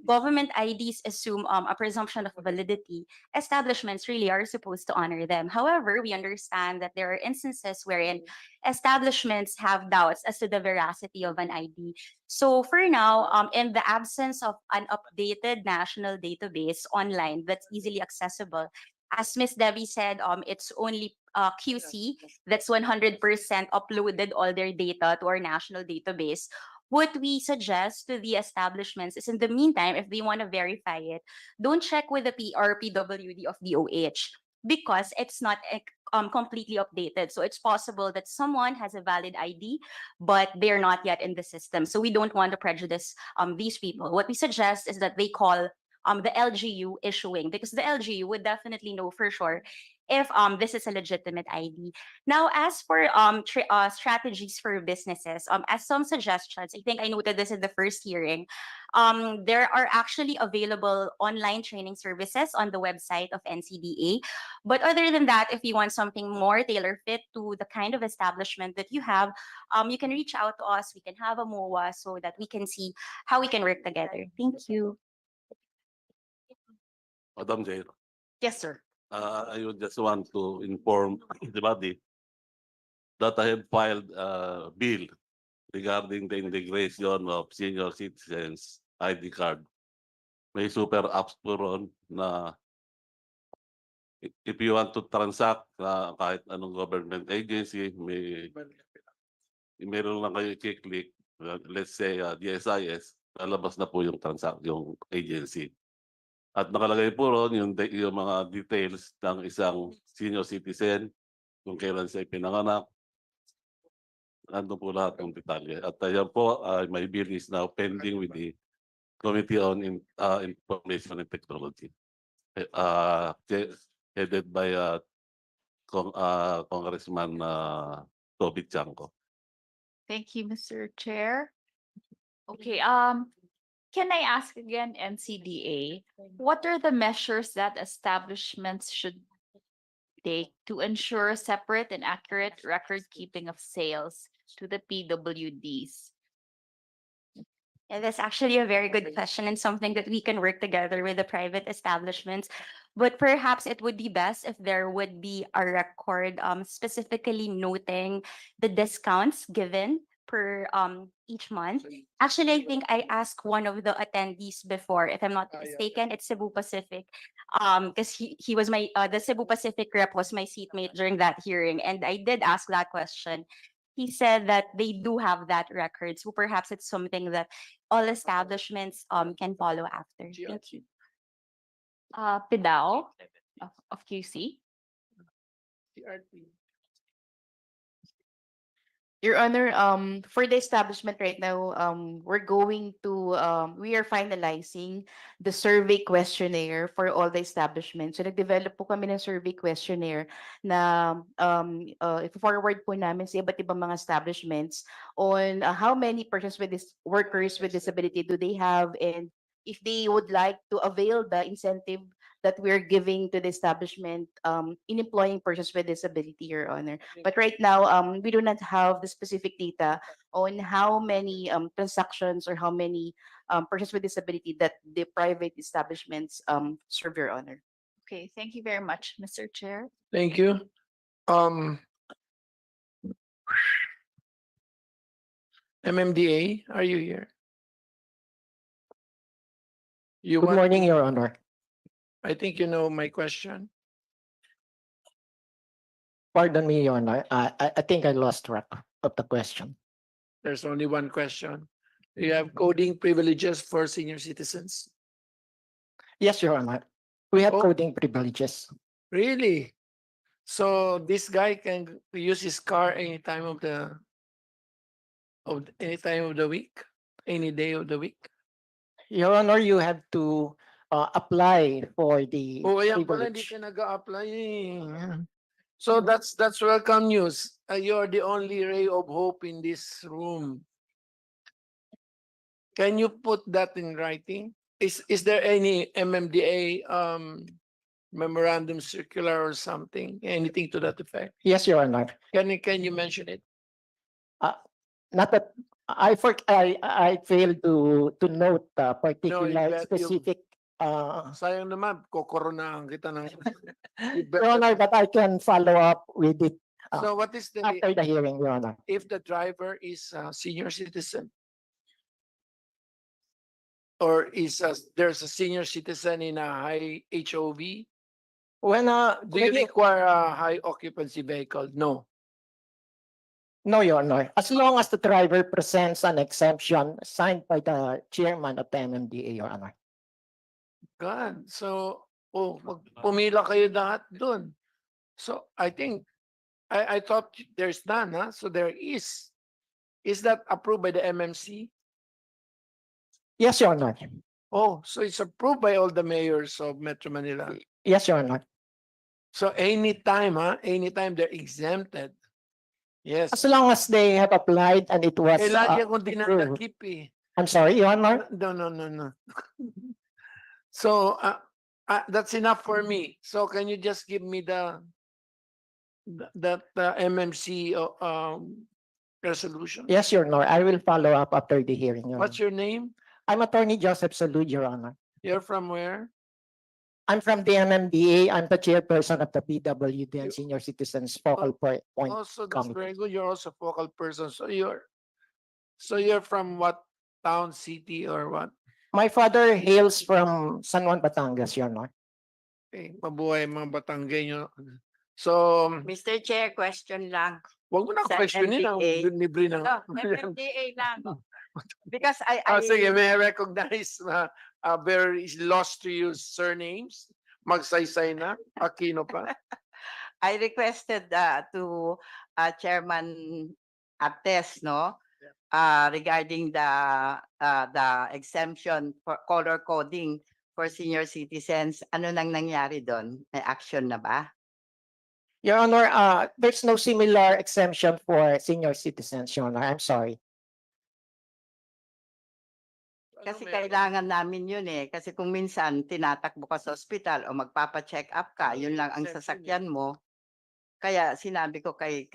government IDs assume a presumption of validity, establishments really are supposed to honor them. However, we understand that there are instances wherein establishments have doubts as to the veracity of an ID. So for now, in the absence of an updated national database online that's easily accessible, as Miss Debbie said, it's only QC that's 100% uploaded all their data to our national database. What we suggest to the establishments is in the meantime, if they want to verify it, don't check with the PWD of DOH because it's not completely updated. So it's possible that someone has a valid ID, but they're not yet in the system. So we don't want to prejudice these people. What we suggest is that they call the LGU issuing because the LGU would definitely know for sure if this is a legitimate ID. Now, as for strategies for businesses, as some suggestions, I think I noted this in the first hearing. There are actually available online training services on the website of NCDA. But other than that, if you want something more tailor fit to the kind of establishment that you have, you can reach out to us. We can have a MOA so that we can see how we can work together. Thank you. Madam Chair, Yes, sir. I would just want to inform the body that I have filed a bill regarding the integration of senior citizens ID card. May super apps po ron na if you want to transact na kahit anong government agency, meron lang kayo i-click, let's say DSIS, lalabas na po yung yung agency. At nakalagay po ron yung mga details ng isang senior citizen, kung kailan siya pinanganak, nandun po lahat ng detalye. At ayan po, my bill is now pending with the Committee on Information and Technology, headed by Congressman Toby Chanco. Thank you, Mr. Chair. Okay, can I ask again, NCDA, what are the measures that establishments should take to ensure separate and accurate record keeping of sales to the PWDs? Yeah, that's actually a very good question and something that we can work together with the private establishments. But perhaps it would be best if there would be a record specifically noting the discounts given per each month. Actually, I think I asked one of the attendees before, if I'm not mistaken, it's Cebu Pacific. Because he was my the Cebu Pacific rep was my seatmate during that hearing, and I did ask that question. He said that they do have that record, so perhaps it's something that all establishments can follow after. Thank you. Pidao of QC. Your Honor, for the establishment right now, we are finalizing the survey questionnaire for all the establishments. So nag-develop po kami ng survey questionnaire na forward po namin sa iba't ibang mga establishments on how many workers with disability do they have, and if they would like to avail the incentive that we're giving to the establishment in employing persons with disability, Your Honor. But right now, we do not have the specific data on how many transactions or how many persons with disability that the private establishments serve, Your Honor. Okay, thank you very much, Mr. Chair. Thank you. MMDA, are you here? Good morning, Your Honor. I think you know my question. Pardon me, Your Honor. I think I lost track of the question. There's only one question. Do you have coding privileges for senior citizens? Yes, Your Honor. We have Oh. coding privileges. Really? So this guy can use his car any time of the week? Any day of the week? Your Honor, you have to apply for the O kaya pala hindi privilege. ka nag-a-apply eh. So that's welcome news. You're the only ray of hope in this room. Can you put that in writing? Is there any MMDA memorandum circular or something? Anything to that effect? Yes, Your Honor. Can you mention it? Not that I failed to note particular you- specific Sayang naman, kokoronahan kita ng... Your Honor, but I can follow up with it So what is the, after the hearing, Your Honor. if the driver is a senior citizen? Or there's a senior citizen in a high HOV? When Do you require a high occupancy vehicle? No. no, Your Honor, as long as the driver presents an exemption signed by the chairman of the MMDA, Your Honor. God. So, pumila kayo lahat dun. So, I think, I thought there's none, huh? So there is. Is that approved by the MMC? Yes, Your Honor. Oh, so it's approved by all the mayors of Metro Manila. Yes, Your Honor. So anytime, anytime they're exempted. Yes. As long as they have applied and it was Eh, lagi akong approved. dinadakip eh. I'm sorry, Your Honor. No. So, that's enough for me. So can you just give me the MMC resolution? Yes, Your Honor. I will follow up after the hearing, Your What's Honor. your name? I'm Attorney Joseph Salud, Your Honor. You're from where? I'm from the MMDA. I'm the chairperson of the PWD and Senior Citizens Focal Point Also, that's Committee. very good. You're also focal person. So you're from what town, city, or what? My father hails from San Juan, Batangas, Your Honor. Okay, mabuhay mga Batanggenyo. So, Mr. Chair, question lang. wag mo na Sa questionin ang MMDA. libre ng... MMDA lang. Because I Sige, may I recognize very lost to use surnames? Magsaysay na? Aquino pa? I requested to Chairman Artes, no? Regarding the exemption for color coding for senior citizens. Ano nang nangyari doon? May action na ba? Your Honor, there's no similar exemption for senior citizens, Your Honor. I'm sorry. Kasi kailangan namin yun eh. Kasi kung minsan tinatakbo ka sa ospital o magpapa-check up ka, yun lang ang sasakyan mo. Kaya sinabi ko kay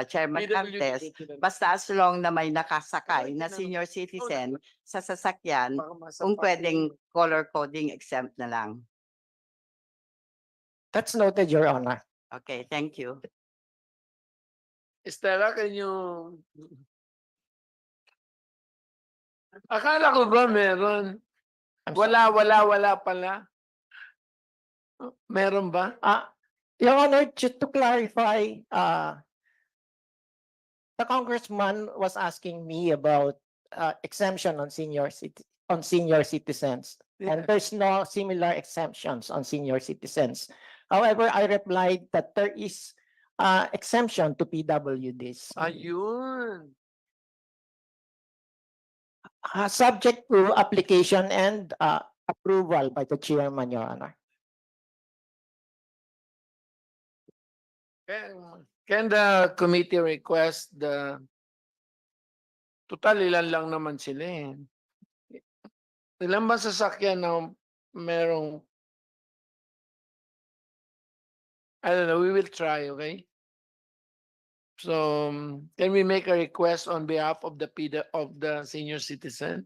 Chairman Artes, basta as long na may nakasakay na senior citizen sa sasakyan, kung pwedeng color coding exempt na lang. That's noted, Your Honor. Okay, thank you. Estela, can you... Akala ko ba meron? Wala pala. Meron ba? Your Honor, just to clarify, the congressman was asking me about exemption on senior citizens, and there's no similar exemptions on senior citizens. However, I replied that there is exemption to PWDs. Ayun. Subject to application and approval by the chairman, Your Honor. Can the committee request total ilan lang naman sila eh. Ilan ba sasakyan na merong I don't know, we will try, okay? So, can we make a request on behalf of the senior citizen?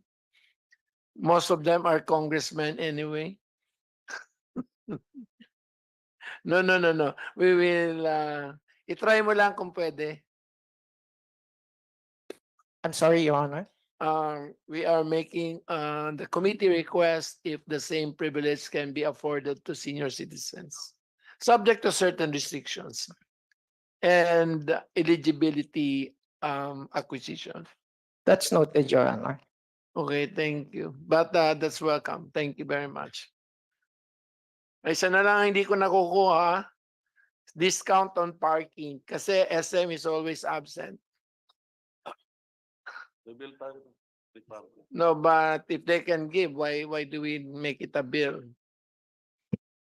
Most of them are congressmen anyway. No. We will, itry mo lang kung pwede. I'm sorry, Your Honor. We are making the committee request if the same privilege can be afforded to senior citizens, subject to certain restrictions and eligibility acquisition. That's noted, Your Honor. Okay, thank you. But that's welcome. Thank you very much. Isa na lang hindi ko nakukuha, discount on parking kasi SM is always absent. No, but if they can give, why do we make it a bill?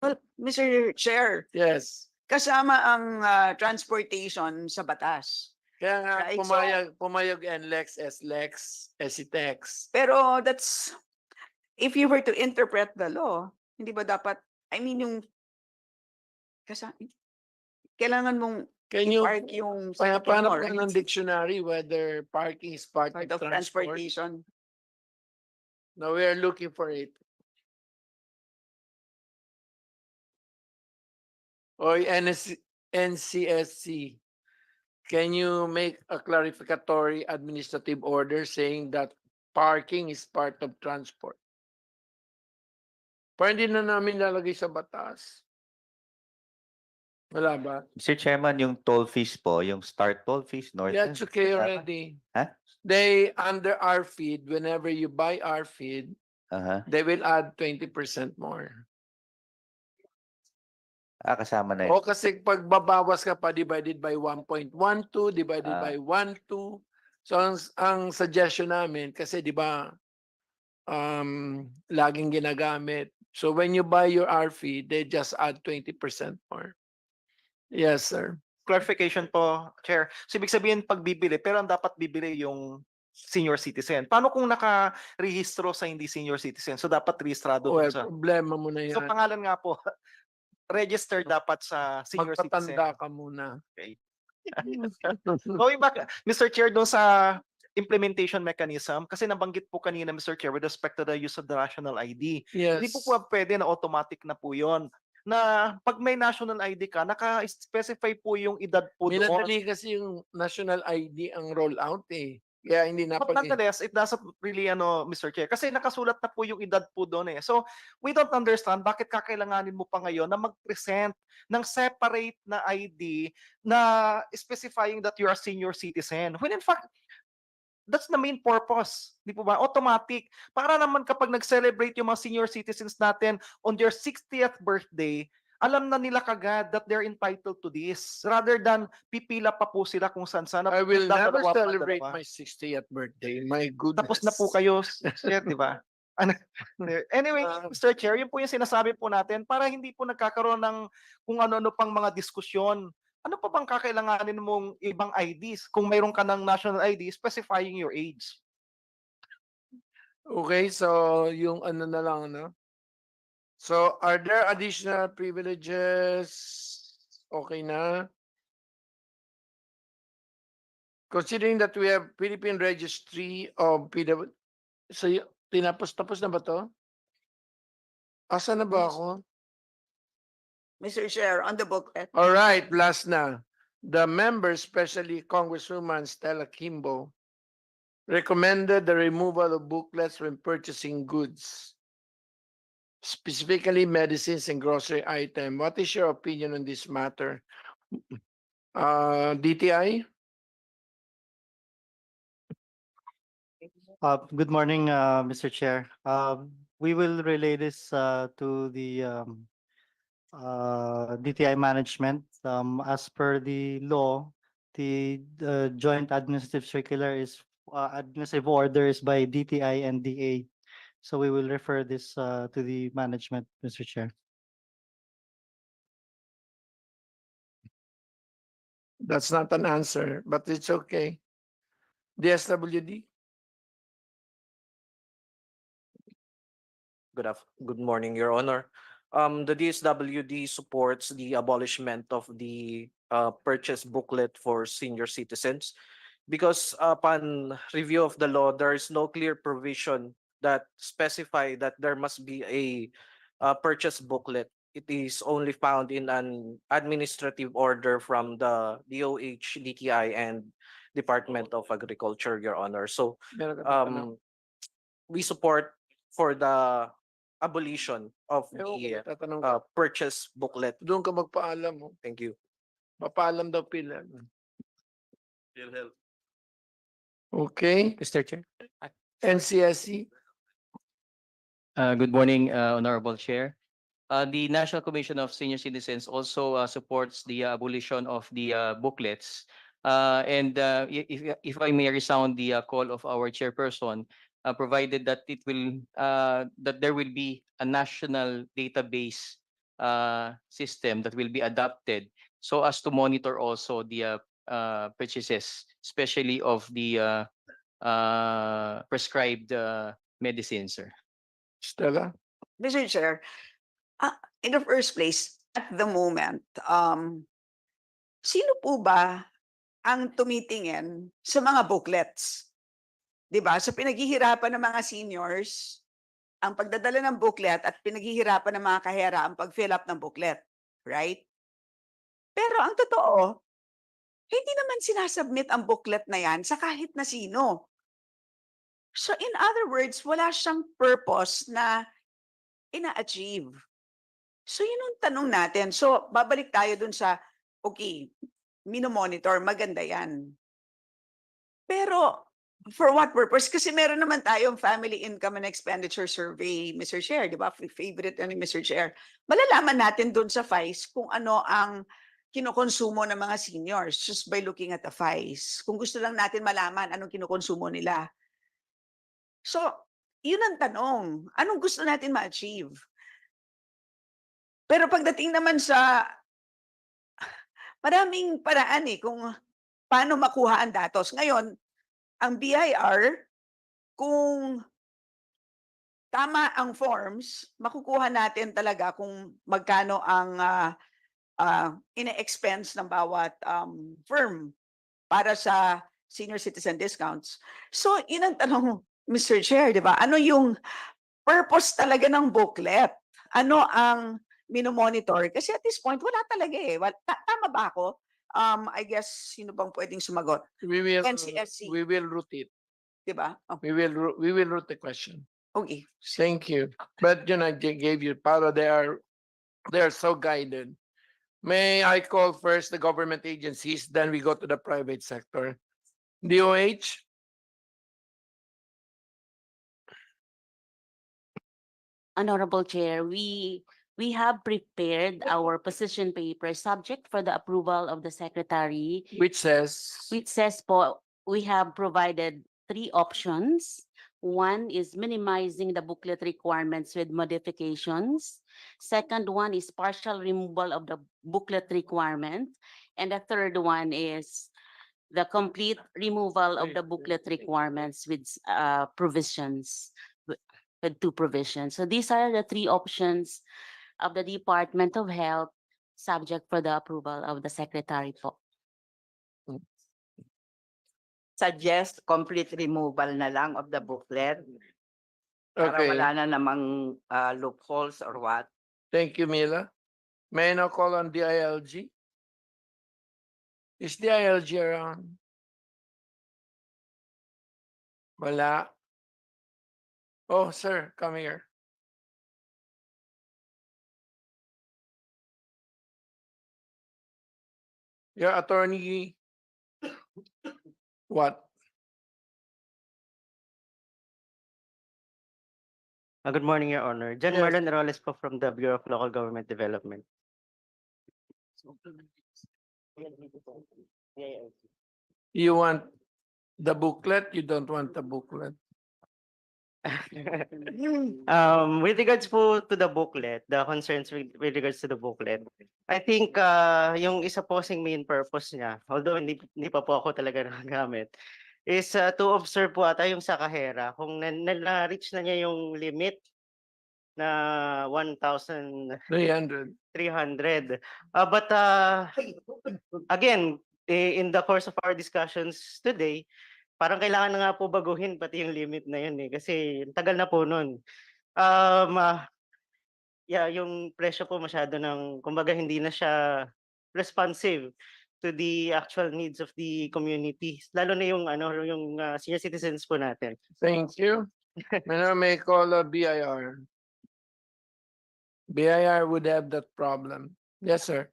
Well, Mr. Chair, Yes. kasama ang transportation sa batas. Kaya nga Right, so- pumayag NLEX, SLEX, SCTEX. Pero that's, if you were to interpret the law, hindi ba dapat, I mean yung, kailangan mong Can you i-park yung Pahanap sasakyan mo, ka ng right? dictionary whether parking is part Part of of transport? transportation. No, we are looking for it. Or NCSC, can you make a clarificatory administrative order saying that parking is part of transport? Para hindi na namin lalagay sa batas. Wala ba? Mr. Chairman, yung toll fees po, yung start toll fees, northern. That's okay tama? already. Huh? They, under our feed, whenever you buy our feed, they will add 20% more. Kasama na O kasi pag babawas ka pa divided by 1.12, divided by 1.2. So ang suggestion namin, kasi di ba laging ginagamit. So when you buy your RFID, they just add 20% more. Yes, sir. Clarification po, Chair. So ibig sabihin pag bibili, pero ang dapat bibili yung senior citizen. Paano kung naka-rehistro sa hindi senior citizen? So dapat rehistrado dun Well, sa... problema mo na yan. So pangalan nga po, register dapat sa senior citizen. Magpatanda ka muna. Okay. Going back, Mr. Chair, doon sa implementation mechanism, kasi nabanggit po kanina, Mr. Chair, with respect to the use of the national ID. Yes. Hindi po pwede na automatic na po yun. Na pag may national ID ka, naka-specify po yung edad po doon. Minadali kasi yung national ID ang rollout eh. Kaya hindi na But nonetheless, it doesn't really, Mr. Chair, kasi nakasulat na po yung edad po doon eh. So, we don't understand bakit kakailanganin mo pa ngayon na mag-present ng separate na ID na specifying that you are a senior citizen. When in fact, that's the main purpose. Di po ba? Automatic. Para naman kapag nag-celebrate yung mga senior citizens natin on their 60th birthday, alam na nila kagad that they're entitled to this. Rather than pipila pa po sila kung saan-saan. I will never Dalawa pa, celebrate dalawa. my 60th birthday. My goodness. Tapos na po kayo, sir, di ba? Anyway, Mr. Chair, yun po yung sinasabi po natin para hindi po nagkakaroon ng kung ano-ano pang mga diskusyon. Ano pa bang kakailanganin mong ibang IDs kung mayroon ka ng national ID specifying your age? Okay, so yung ano na lang, no? So, are there additional privileges? Okay na. Considering that we have Philippine Registry of PWD, so tapos na ba to? Asa na ba ako? Mr. Chair, on the booklet. All right, last na. The members, especially Congresswoman Stella Kimbo, recommended the removal of booklets when purchasing goods, specifically medicines and grocery item. What is your opinion on this matter? DTI? Good morning, Mr. Chair. We will relay this to the DTI management. As per the law, the joint administrative circular is administrative order is by DTI and DA. So we will refer this to the management, Mr. Chair. That's not an answer, but it's okay. DSWD? Good morning, Your Honor. The DSWD supports the abolishment of the purchase booklet for senior citizens because upon review of the law, there is no clear provision that specify that there must be a purchase booklet. It is only found in an administrative order from the DOH, DTI, and Department of Agriculture, Your Honor. So we support for the abolition of the purchase booklet. Doon ka magpaalam mo. Thank you. Papaalam daw pila. Okay. Mr. Chair. NCSC? Good morning, Honorable Chair. The National Commission of Senior Citizens also supports the abolition of the booklets. And if I may resound the call of our chairperson, provided that that there will be a national database system that will be adopted so as to monitor also the purchases, especially of the prescribed medicines, sir. Stella? Mr. Chair, in the first place, at the moment, sino po ba ang tumitingin sa mga booklets? 'Di ba? So pinaghihirapan ng mga seniors ang pagdadala ng booklet at pinaghihirapan ng mga kahera ang pag-fill up ng booklet, right? Pero ang totoo, hindi naman sinasubmit ang booklet na yan sa kahit na sino. So in other words, wala siyang purpose na ina-achieve. So yun ang tanong natin. So babalik tayo dun sa, okay, minomonitor, maganda yan. Pero for what purpose? Kasi meron naman tayong Family Income and Expenditure Survey, Mr. Chair, di ba? Favorite ni Mr. Chair. Malalaman natin dun sa FICE kung ano ang kinokonsumo ng mga seniors just by looking at the FICE. Kung gusto lang natin malaman anong kinokonsumo nila. So, yun ang tanong. Anong gusto natin ma-achieve? Pero pagdating naman sa maraming paraan kung paano makuha ang datos. Ngayon, ang BIR, kung tama ang forms, makukuha natin talaga kung magkano ang ine-expense ng bawat firm para sa senior citizen discounts. So, yun ang tanong, Mr. Chair, di ba? Ano yung purpose talaga ng booklet? Ano ang minomonitor? Kasi at this point, wala talaga Tama ba ako? I guess, sino bang pwedeng sumagot? We will, NCSC. we will route it. Diba? We will route the question. Okay. Thank you. But I gave you para they are so guided. May I call first the government agencies, then we go to the private sector. DOH? Honorable Chair, we have prepared our position paper subject for the approval of the Secretary. Which says? Which says po, we have provided 3 options. One is minimizing the booklet requirements with modifications. Second one is partial removal of the booklet requirement. And the third one is the complete removal of the booklet requirements with provisions, with 2 provisions. So these are the 3 options of the Department of Health, subject for the approval of the Secretary po. Suggest complete removal na lang of the booklet para Okay. wala na namang loopholes or what. Thank you, Mila. May I now call on DILG? Is DILG around? Wala. Oh, sir, come here. Your attorney. What? Good morning, Your Honor. John Yes. Marlon Roles po from the Bureau of Local Government Development. You want the booklet? You don't want the booklet? With regards po to the booklet, the concerns with regards to the booklet, I think yung isa po kasing main purpose niya, although hindi pa po ako talaga nagagamit, is to observe po ata yung sa kahera kung na-reach na niya yung limit na 1,300. 300. But again, in the course of our discussions today, parang kailangan na nga po baguhin pati yung limit na yun kasi tagal na po nun. Yung presyo po masyado kumbaga hindi na siya responsive to the actual needs of the community, lalo na yung senior citizens po natin. Thank you. May call a BIR. BIR would have that problem. Yes, sir.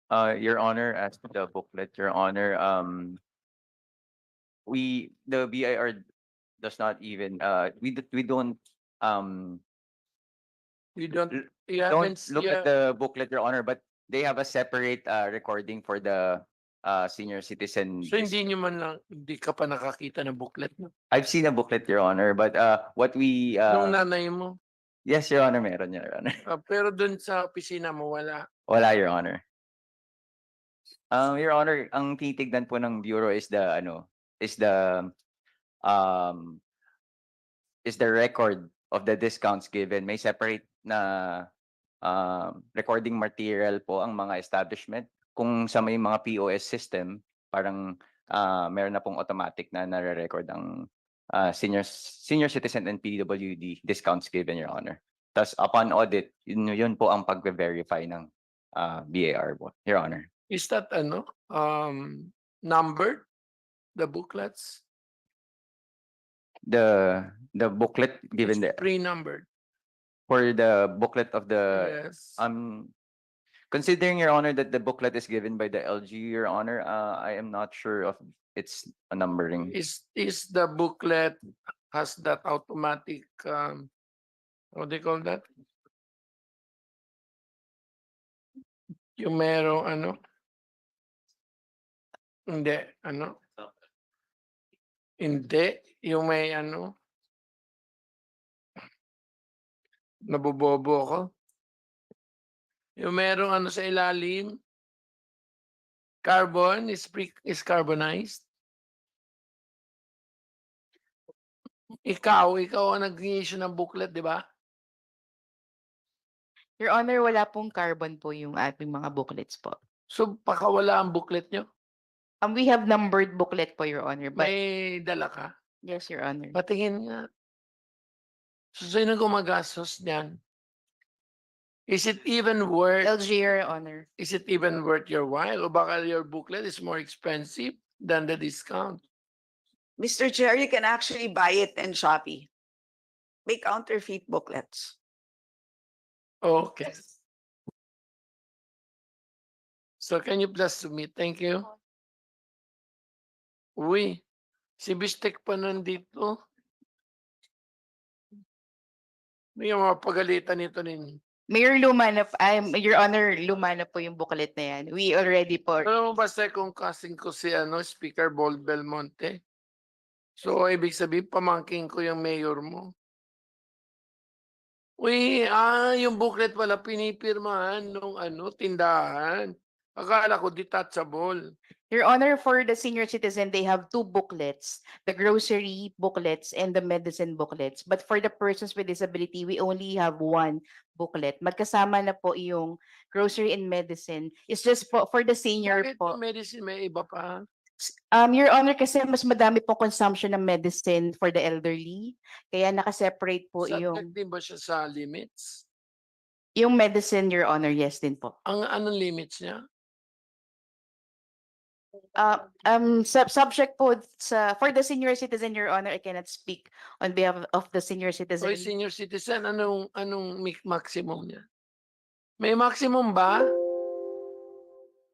Your Honor, as to the booklet, Your Honor, the BIR does not even we don't You haven't look at the booklet, Your Honor, but they have a separate recording for the senior citizen. So hindi nyo man lang, hindi ka pa nakakita ng booklet, no? I've seen a booklet, Your Honor, but what we Nung nanay mo. yes, Your Honor, meron, Your Honor. Pero dun sa opisina mo, wala. Wala, Your Honor. Your Honor, ang titignan po ng bureau is the um record of the discounts given. May separate na recording material po ang mga establishment. Kung sa may mga POS system, parang meron na pong automatic na nare-record ang senior citizen and PWD discounts given, Your Honor. Thus, upon audit, yun po ang pag-verify ng BAR po, Your Honor. Is that numbered? The booklets? The booklet given It's pre-numbered. for the booklet of the Yes. considering, Your Honor, that the booklet is given by the LG, Your Honor, I am not sure of its numbering. Is the booklet has that automatic what do you call that? Yung merong hindi, hindi, yung may nabobobo ako. Yung merong sa ilalim, carbon is carbonized. Ikaw ang nag-issue ng booklet, di ba? Your Honor, wala pong carbon po yung ating mga booklets po. So, pakawala ang booklet nyo? We have numbered booklet po, Your Honor. But May dala ka? yes, Your Honor. Patingin nga. So, sino gumagastos niyan? Is it even worth LG, Your Honor. Is it even worth your while? O baka your booklet is more expensive than the discount? Mr. Chair, you can actually buy it in Shopee. May counterfeit booklets. Okay. So can you please submit? Thank you. Uy, si Bistek pa nandito. May mga pagalitan nito ninyo. Mayor, Your Honor, luma na po yung booklet na yan. We already po. Alam mo ba kung kasing ko si Speaker Bol Belmonte? So, ibig sabihin, pamangking ko yung mayor mo. Uy, yung booklet pala pinipirmahan nung tindahan. Akala ko detachable. Your Honor, for the senior citizen, they have two booklets, the grocery booklets and the medicine booklets. But for the persons with disability, we only have one booklet. Magkasama na po yung grocery and medicine. It's just for the senior Bakit po. yung medicine may iba pa? Your Honor, kasi mas madami po consumption ng medicine for the elderly. Kaya nakaseparate po Subject din ba siya sa limits? yung medicine, Your Honor, yes din po. Anong limits niya? Subject po for the senior citizen, Your Honor, I cannot speak on behalf of the senior citizen. Oy, senior citizen, anong maximum niya? May maximum ba?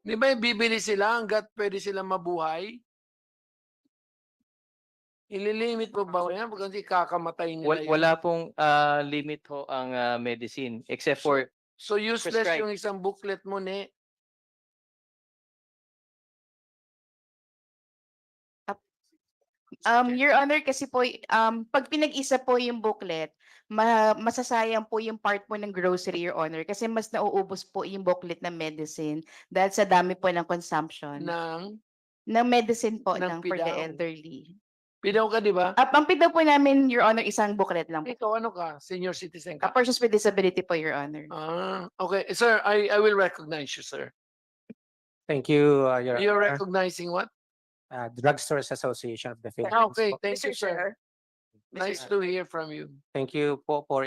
Di ba bibili sila hanggat pwede sila mabuhay? Ililimit mo ba yan? Pag hindi kakamatay nila yan. Wala pong limit ho ang medicine except for So useless prescribed. yung isang booklet mo, ne? Your Honor, kasi po, pag pinag-isa po yung booklet, masasayang po yung part po ng grocery, Your Honor, kasi mas nauubos po yung booklet ng medicine dahil sa dami po ng consumption. Ng medicine po Ng for the pidaw. elderly. Pidaw ka, di ba? Ang pidaw po namin, Your Honor, isang booklet lang po. Ikaw ano ka? Senior citizen ka? Persons with disability po, Your Honor. Okay. Sir, I will recognize you, sir. Thank you, Your You're Honor. recognizing what? Drugstores Association of the Philippines. Okay, po. thank you, sir. Nice to hear from you. Thank you po for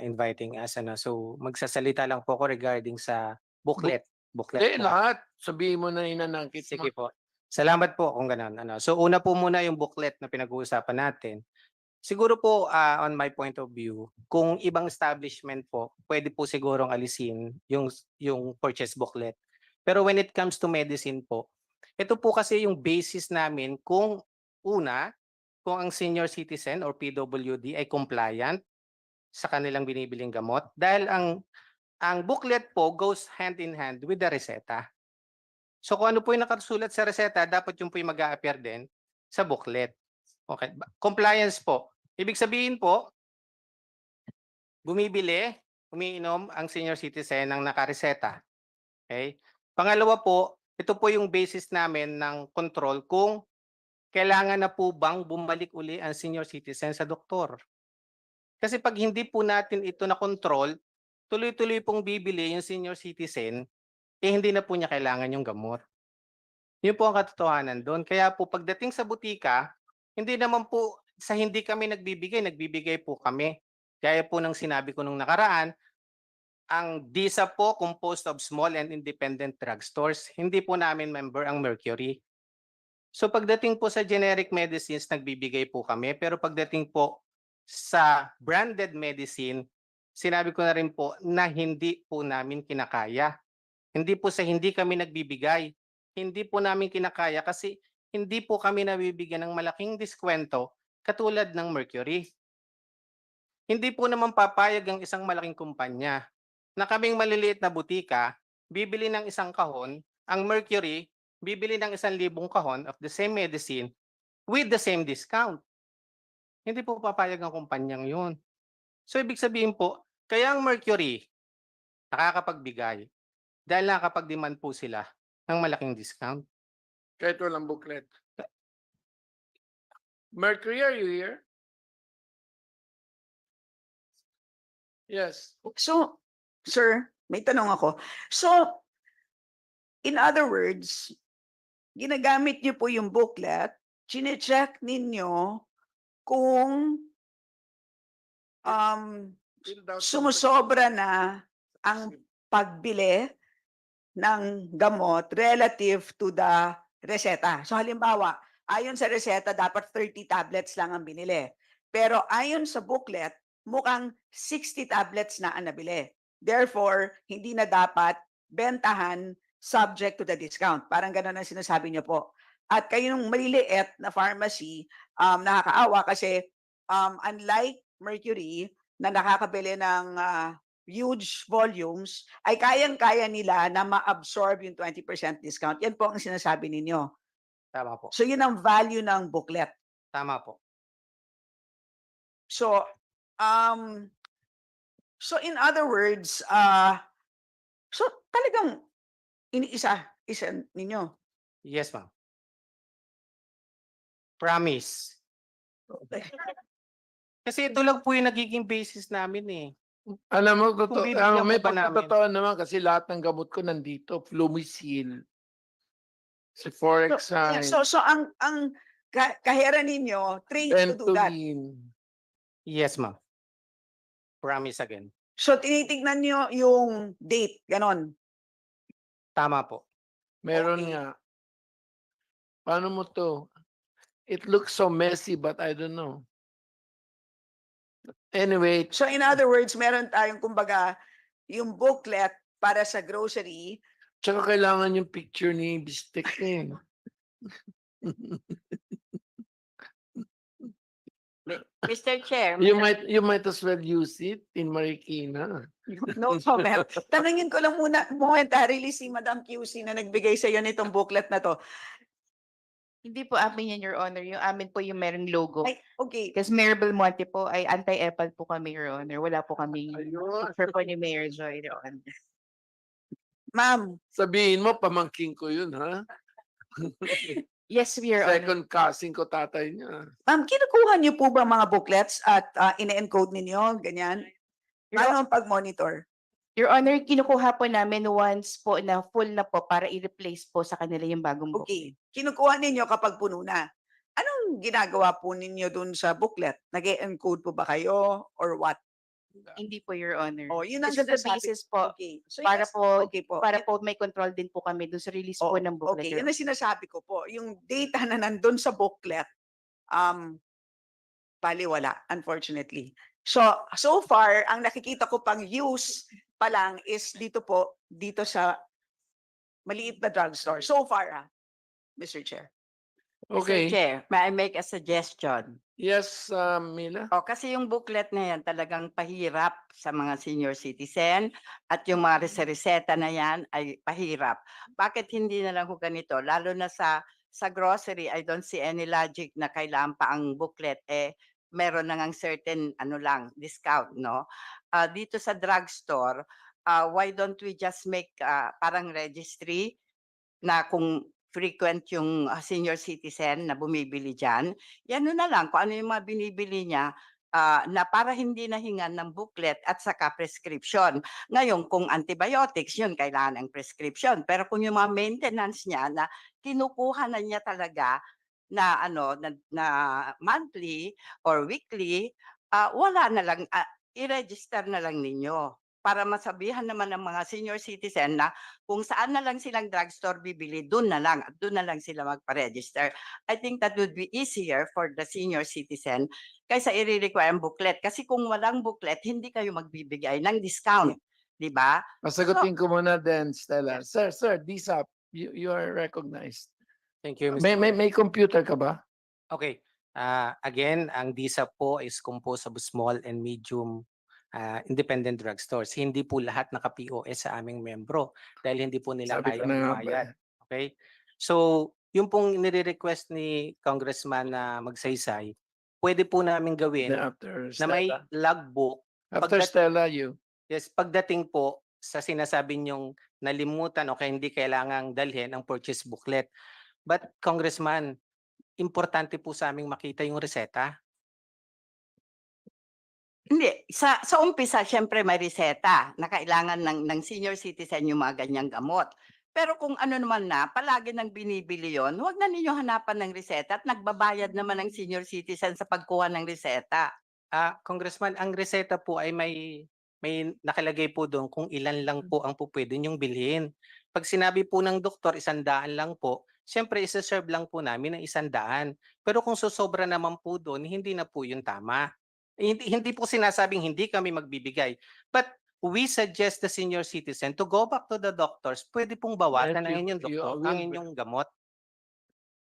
inviting us. So magsasalita lang po ako regarding sa booklet. Eh, po. lahat. Sabihin mo na inanangkit mo. Sige po. Salamat po kung ganun. So una po muna yung booklet na pinag-uusapan natin. Siguro po on my point of view, kung ibang establishment po, pwede po sigurong alisin yung purchase booklet. Pero when it comes to medicine po, ito po kasi yung basis namin kung ang senior citizen or PWD ay compliant sa kanilang binibiling gamot dahil ang booklet po goes hand in hand with the reseta. So kung ano po yung nakasulat sa reseta, dapat yung po yung mag-a-appear din sa booklet. Okay. Compliance po. Ibig sabihin po, bumibili, umiinom ang senior citizen ng nakareseta. Okay? Pangalawa po, ito po yung basis namin ng control kung kailangan na po bang bumalik uli ang senior citizen sa doktor. Kasi pag hindi po natin ito na control, tuloy-tuloy pong bibili yung senior citizen, hindi na po niya kailangan yung gamot. Yun po ang katotohanan doon. Kaya po pagdating sa butika, hindi naman po sa hindi kami nagbibigay po kami. Gaya po ng sinabi ko nung nakaraan, ang DISA po composed of small and independent drugstores. Hindi po namin member ang Mercury. So pagdating po sa generic medicines, nagbibigay po kami. Pero pagdating po sa branded medicine, sinabi ko na rin po na hindi po namin kinakaya. Hindi po sa hindi kami nagbibigay. Hindi po namin kinakaya kasi hindi po kami nabibigyan ng malaking diskwento katulad ng Mercury. Hindi po naman papayag ang isang malaking kumpanya na kaming maliliit na butika, bibili ng isang kahon, ang Mercury, bibili ng 1,000 kahon of the same medicine with the same discount. Hindi po papayag ang kumpanyang yun. So ibig sabihin po, kaya ang Mercury nakakapagbigay dahil nakakapag-demand po sila ng malaking discount. Kahit walang booklet. Mercury, are you here? Yes. So, sir, may tanong ako. So, in other words, ginagamit niyo po yung booklet, chine-check ninyo kung sumusobra na ang pagbili ng gamot relative to the reseta. So halimbawa, ayon sa reseta, dapat 30 tablets lang ang binili. Pero ayon sa booklet, mukhang 60 tablets na ang nabili. Therefore, hindi na dapat bentahan subject to the discount. Parang ganun ang sinasabi niyo po. At kayo nung maliliit na pharmacy, nakakaawa kasi unlike Mercury na nakakabili ng huge volumes, ay kayang-kaya nila na ma-absorb yung 20% discount. Yan po ang sinasabi ninyo. Tama po. So yun ang value ng booklet. Tama po. So, so in other words, so talagang iniisa-isa ninyo. Yes, ma'am. Promise. Kasi ito lang po yung nagiging basis namin eh. Alam mo, Kung bibigyan may po ba namin? pagkatotoo naman kasi lahat ng gamot ko nandito. Flumisil. Si Forexine. So ang kahera ninyo trained to do that. Ventolin. Yes, ma'am. Promise again. So tinitignan nyo yung date, ganon. Tama po. Meron nga. Paano mo to? It looks so messy but I don't know. Anyway, So in other words, meron tayong kumbaga yung booklet para sa grocery. tsaka kailangan yung picture ni Bistek eh. Mr. Chair, You might as well use it in Marikina. No comment. Tanungin ko lang muna momentarily si Madam QC na nagbigay sa iyo nitong booklet na to. Hindi po amin yan, Your Honor. Yung amin po yung merong logo. Ay, okay. Kasi Mayor Belmonte po ay anti-EPAL po kami, Your Honor. Wala po kami picture po ni Mayor Joy, Your Honor. Ma'am, Sabihin mo, pamangking ko yun, ha? Yes, Your Honor. Second cousin ko tatay niya. ma'am, kinukuha niyo po ba mga booklets at ine-encode ninyo, ganyan? Paano ang pag-monitor? Your Honor, kinukuha po namin once po na full na po para i-replace po sa kanila yung bagong book. Okay. Kinukuha ninyo kapag puno na. Anong ginagawa po ninyo dun sa booklet? Nag-encode po ba kayo or what? Hindi po, Your Honor. Oh, yun ang It's just the sinasabi- basis po Okay. So, para yes, po okay po. para po may control din po kami doon sa release po ng booklet. Okay, Your yun ang sinasabi ko po. Yung data na nandun sa booklet, baliwala, unfortunately. So far, ang nakikita ko pang use pa lang is dito sa maliit na drugstore. So far, Mr. Chair. Mr. Okay. Chair, may I make a suggestion? Yes, Mila? O, kasi yung booklet na yan talagang pahirap sa mga senior citizen at yung mga reseta na yan ay pahirap. Bakit hindi na lang ho ganito? Lalo na sa grocery, I don't see any logic na kailangan pa ang booklet. Meron na ngang certain discount, no? Dito sa drugstore, why don't we just make parang registry na kung frequent yung senior citizen na bumibili diyan, yan na lang kung ano yung mga binibili niya na para hindi nahingan ng booklet at saka prescription. Ngayon, kung antibiotics, yun, kailangan ng prescription. Pero kung yung mga maintenance niya na kinukuha na niya talaga na na monthly or weekly, wala na lang, i-register na lang ninyo para masabihan naman ng mga senior citizen na kung saan na lang silang drugstore bibili, doon na lang at doon na lang sila magpa-register. I think that would be easier for the senior citizen kaysa i-require ang booklet. Kasi kung walang booklet, hindi kayo magbibigay ng discount. Di ba? Masagutin ko muna din, Stella. Sir, DSAP, you are recognized. Thank you, Mr. May computer ka ba? Okay. Again, ang DSAP po is composed of small and medium independent drugstores. Hindi po lahat naka-POS sa aming membro dahil hindi po nila Sabi ko kayang na nga ba bumayad. eh. Okay? So, yung pong nire-request ni Congressman na magsaysay, pwede po namin gawin After na may Stella. logbook. After Stella, you. Yes, pagdating po sa sinasabi niyong nalimutan o kaya hindi kailangang dalhin ang purchase booklet. But Congressman, importante po sa aming makita yung reseta. Hindi, sa umpisa syempre may reseta na kailangan ng senior citizen yung mga ganyang gamot. Pero kung ano naman na, palagi nang binibili yon, huwag na ninyo hanapan ng reseta at nagbabayad naman ng senior citizen sa pagkuha ng reseta. Congressman, ang reseta po ay may nakalagay po doon kung ilan lang po ang pupwede niyong bilhin. Pag sinabi po ng doktor 100 lang po, siyempre isa-serve lang po namin ng 100. Pero kung susobra naman po doon, hindi na po yun tama. Hindi po sinasabing hindi kami magbibigay. But we suggest the senior citizen to go back to the doctors. Pwede pong bawasan ng inyong doktor ang inyong gamot.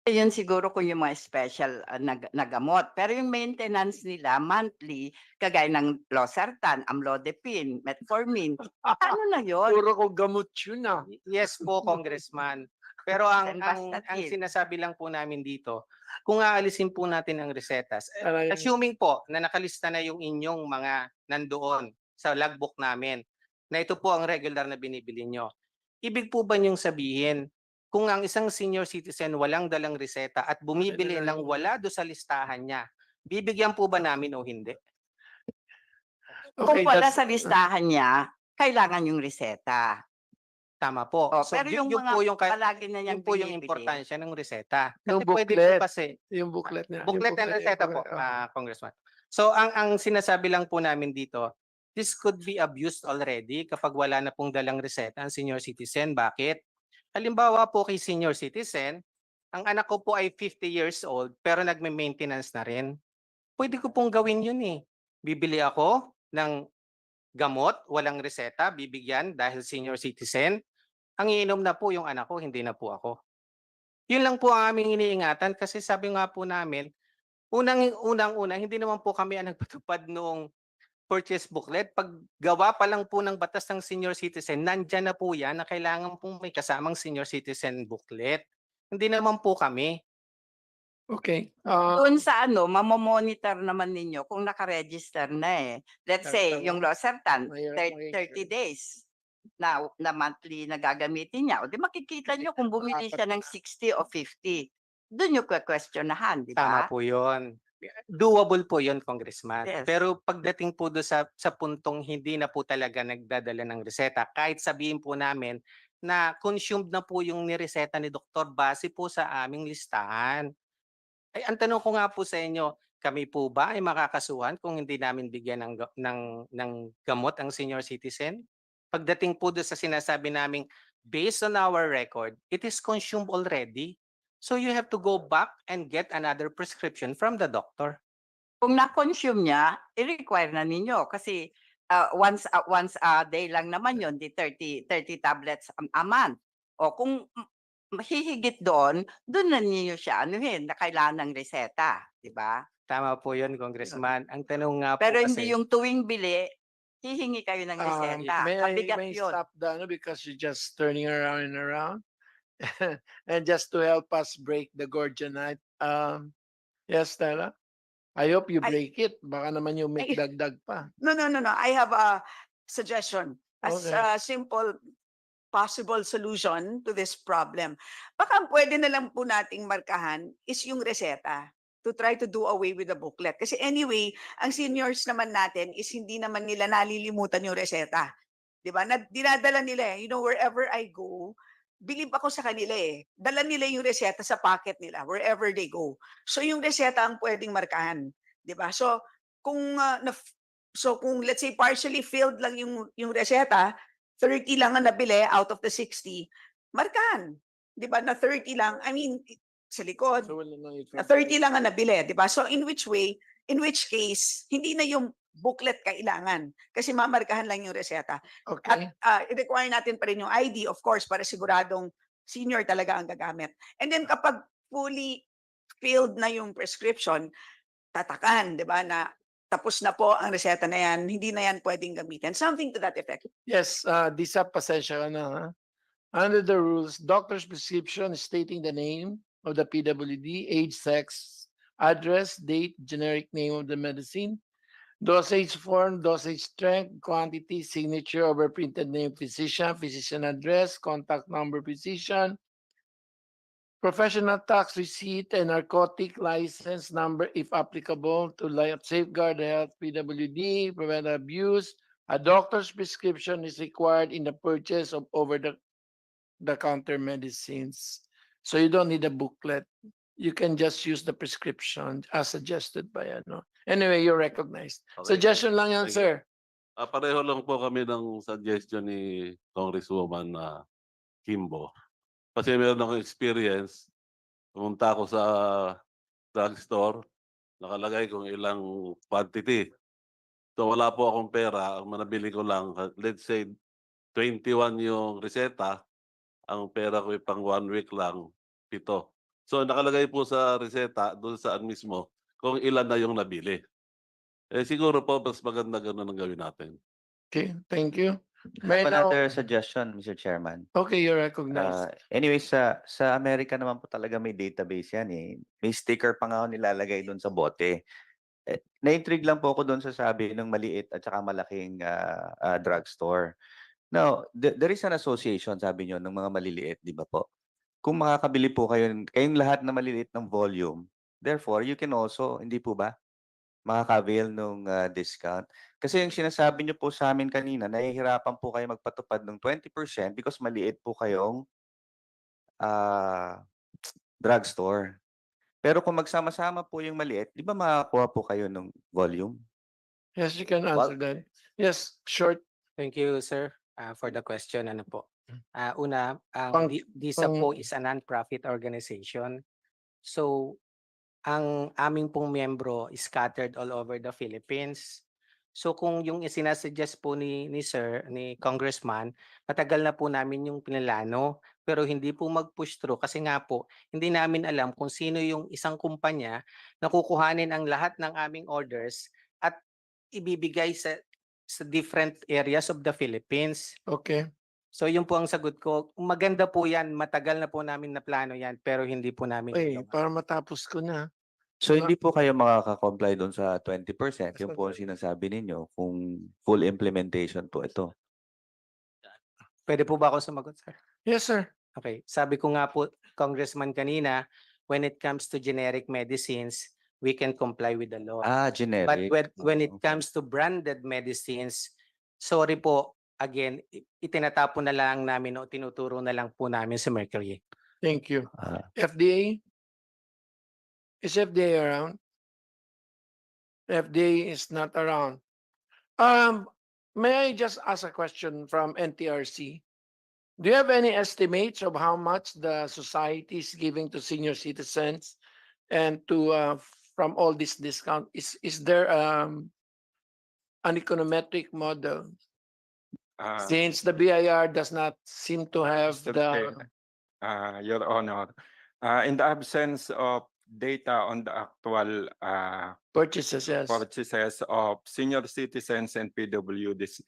Yun siguro kung yung mga special na gamot. Pero yung maintenance nila monthly, kagaya ng losartan, amlodipine, metformin, ano na yun? Puro ko gamot yun ah. Yes po, Congressman. Pero ang Simvastatin. sinasabi lang po namin dito, kung aalisin po natin ang resetas, assuming po na nakalista na yung inyong mga nandoon sa logbook namin, na ito po ang regular na binibili nyo, ibig po ba niyong sabihin, kung ang isang senior citizen walang dalang reseta at bumibili ng wala do sa listahan niya, bibigyan po ba namin o hindi? Kung wala sa listahan niya, kailangan yung reseta. Tama po. Pero yung mga palagi na niyang yun po yung binibili. importansya ng reseta. Yung Kasi pwede po booklet. kasi Yung booklet niya. booklet and reseta po, Congressman. So ang sinasabi lang po namin dito, this could be abused already kapag wala na pong dalang reseta ang senior citizen. Bakit? Halimbawa po kay senior citizen, ang anak ko po ay 50 years old pero nagme-maintenance na rin. Pwede ko pong gawin yun eh. Bibili ako ng gamot, walang reseta, bibigyan dahil senior citizen. Ang iinom na po yung anak ko, hindi na po ako. Yun lang po ang aming iniingatan kasi sabi nga po namin, unang-una, hindi naman po kami ang nagpatupad noong purchase booklet. Pag gawa pa lang po ng batas ng senior citizen, nandyan na po yan na kailangan pong may kasamang senior citizen booklet. Hindi naman po kami. Okay. Doon sa mamomonitor naman ninyo kung nakaregister na eh. Let's say, yung losartan, 30 days na monthly na gagamitin niya. O di makikita nyo kung bumili siya ng 60 o 50. Doon nyo questionahan, di ba? Tama po yun. Doable po yun, Congressman. Yes. Pero pagdating po doon sa puntong hindi na po talaga nagdadala ng reseta, kahit sabihin po namin na consumed na po yung nireseta ni Doktor base po sa aming listahan. Ay, ang tanong ko nga po sa inyo, kami po ba ay makakasuhan kung hindi namin bigyan ng gamot ang senior citizen? Pagdating po doon sa sinasabi naming, based on our record, it is consumed already. So you have to go back and get another prescription from the doctor. Kung na-consume niya, i-require na ninyo kasi once a day lang naman yon, di 30 tablets a month. O kung hihigit doon na ninyo siya na kailangan ng reseta, di ba? Tama po yun, Congressman. Ang tanong nga po Pero kasi, hindi yung tuwing bili, hihingi kayo ng reseta. Mabigat May I yun. stop the because you're just turning around and around? And just to help us break the Gorgonite, yes, Stella? I hope you Ay- break it. Baka naman yung may Ay- dagdag pa. No, no, no, no. I have a suggestion. As Okay. a simple possible solution to this problem. Baka ang pwede na lang po nating markahan is yung reseta to try to do away with the booklet. Kasi anyway, ang seniors naman natin is hindi naman nila nalilimutan yung reseta. Di ba? Dinadala nila eh. You know, wherever I go, believe ako sa kanila eh. Dala nila yung reseta sa pocket nila wherever they go. So yung reseta ang pwedeng markahan. Di ba? So kung kung let's say partially filled lang yung reseta, 30 lang ang nabili out of the 60, markahan. Di ba? Na 30 lang. I mean, sa likod, So, wala nang na 30 lang ang nabili, di ba? So in which case, hindi na yung booklet kailangan kasi mamarkahan lang yung reseta. Okay. At i-require natin pa rin yung ID, of course, para siguradong senior talaga ang gagamit. And then kapag fully filled na yung prescription, tatakan, di ba, na tapos na po ang reseta na yan, hindi na yan pwedeng gamitin. Something to that effect. Yes, Disa, pasensya ka na. Ha? Under the rules, doctor's prescription stating the name of the PWD, age, sex, address, date, generic name of the medicine, dosage form, dosage strength, quantity, signature, overprinted name physician, physician address, contact number physician, professional tax receipt and narcotic license number if applicable to safeguard the health PWD, prevent abuse. A doctor's prescription is required in the purchase of over-the-counter medicines. So you don't need a booklet. You can just use the prescription as suggested by ano. Anyway, you're recognized. Okay. Suggestion lang yan, Thank sir. Pareho lang po kami ng suggestion ni Congresswoman Kimbo. Kasi meron akong experience, pumunta ako sa drugstore, nakalagay kung ilang quantity. So wala po akong pera, ang manabili ko lang, let's say 21 yung reseta, ang pera ko pang 1 week lang, 7. So nakalagay po sa reseta, doon saan mismo, kung ilan na yung nabili. Siguro po, mas maganda ganun ang gawin natin. Okay, thank you. I May have now, another suggestion, Mr. Chairman. okay, you're recognized. Anyway, sa Amerika naman po talaga may database yan eh. May sticker pa nga ako nilalagay doon sa bote. Na-intrigue lang po ako doon sa sabi ng maliit at saka malaking drugstore. Now, there is an association, sabi nyo, ng mga maliliit, di ba po? Kung makakabili po kayong lahat na maliliit ng volume, therefore, you can also, hindi po ba, makaka-avail ng discount. Kasi yung sinasabi nyo po sa amin kanina, nahihirapan po kayo magpatupad ng 20% because maliit po kayong drugstore. Pero kung magsama-sama po yung maliit, di ba makakuha po kayo ng volume? Yes, you can answer that. Yes, short. thank you, sir, for the question. Ano po? Una, Pang- DISA pang- po is a non-profit organization. So, ang aming pong miyembro is scattered all over the Philippines. So kung yung isinasuggest po ni Congressman, matagal na po namin yung pinalano, pero hindi po mag-push through kasi nga po, hindi namin alam kung sino yung isang kumpanya na kukuhanin ang lahat ng aming orders at ibibigay sa different areas of the Philippines. Okay. So yun po ang sagot ko. Maganda po yan, matagal na po namin na plano yan, pero hindi po namin ginawa. Para matapos ko na. So hindi po kayo makaka-comply doon sa 20%, yung po ang sinasabi ninyo kung full implementation po ito. Pwede po ba ako sumagot, sir? Yes, sir. Okay, sabi ko nga po, Congressman kanina, when it comes to generic medicines, we can comply with the law. Generic. But when it comes to branded medicines, sorry po, again, itinatapon na lang namin o tinuturo na lang po namin sa Mercury. Thank you. FDA? Is FDA around? FDA is not around. May I just ask a question from NTRC? Do you have any estimates of how much the society is giving to senior citizens and to from all this discount? Is there an econometric model? Since the BIR does not seem to have Mr. the Chair, Your Honor, in the absence of data on the actual Purchases, yes. purchases of senior citizens and PWDs.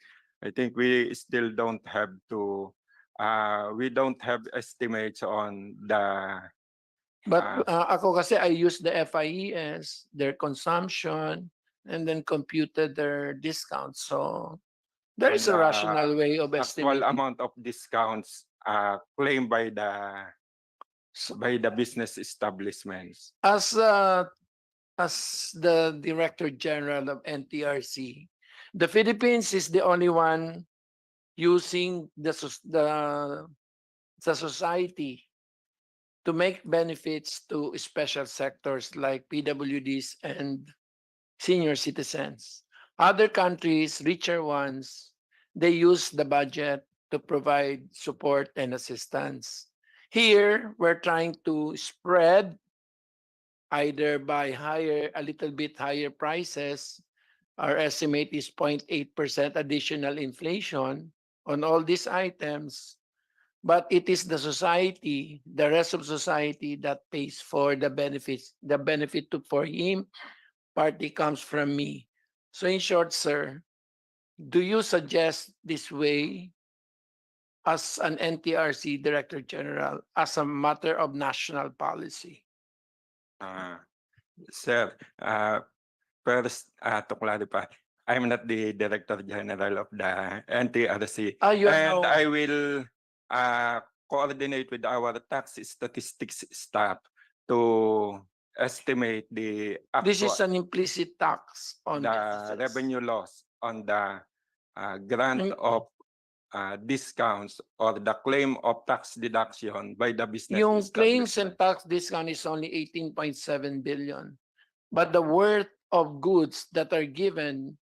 I think we still don't have estimates on the But ako kasi I use the FIES, their consumption, and then computed their discounts. So there is a rational way of actual estimating. amount of discounts claimed by the business establishments. As the Director General of NTRC, the Philippines is the only one using the society to make benefits to special sectors like PWDs and senior citizens. Other countries, richer ones, they use the budget to provide support and assistance. Here, we're trying to spread either by a little bit higher prices. Our estimate is 0.8% additional inflation on all these items. But it is the society, the rest of society that pays for the benefits. The benefit for him partly comes from me. So in short, sir, do you suggest this way as an NTRC Director General as a matter of national policy? Sir, first, to clarify, I'm not the Director General of the NTRC. You And know, I will coordinate with our tax statistics staff to estimate the this is actual an implicit tax on the businesses. revenue loss on the grant of discounts or the claim of tax deduction by the business Yung claims and establishment. tax discount is only 18.7 billion. But the worth of goods that are given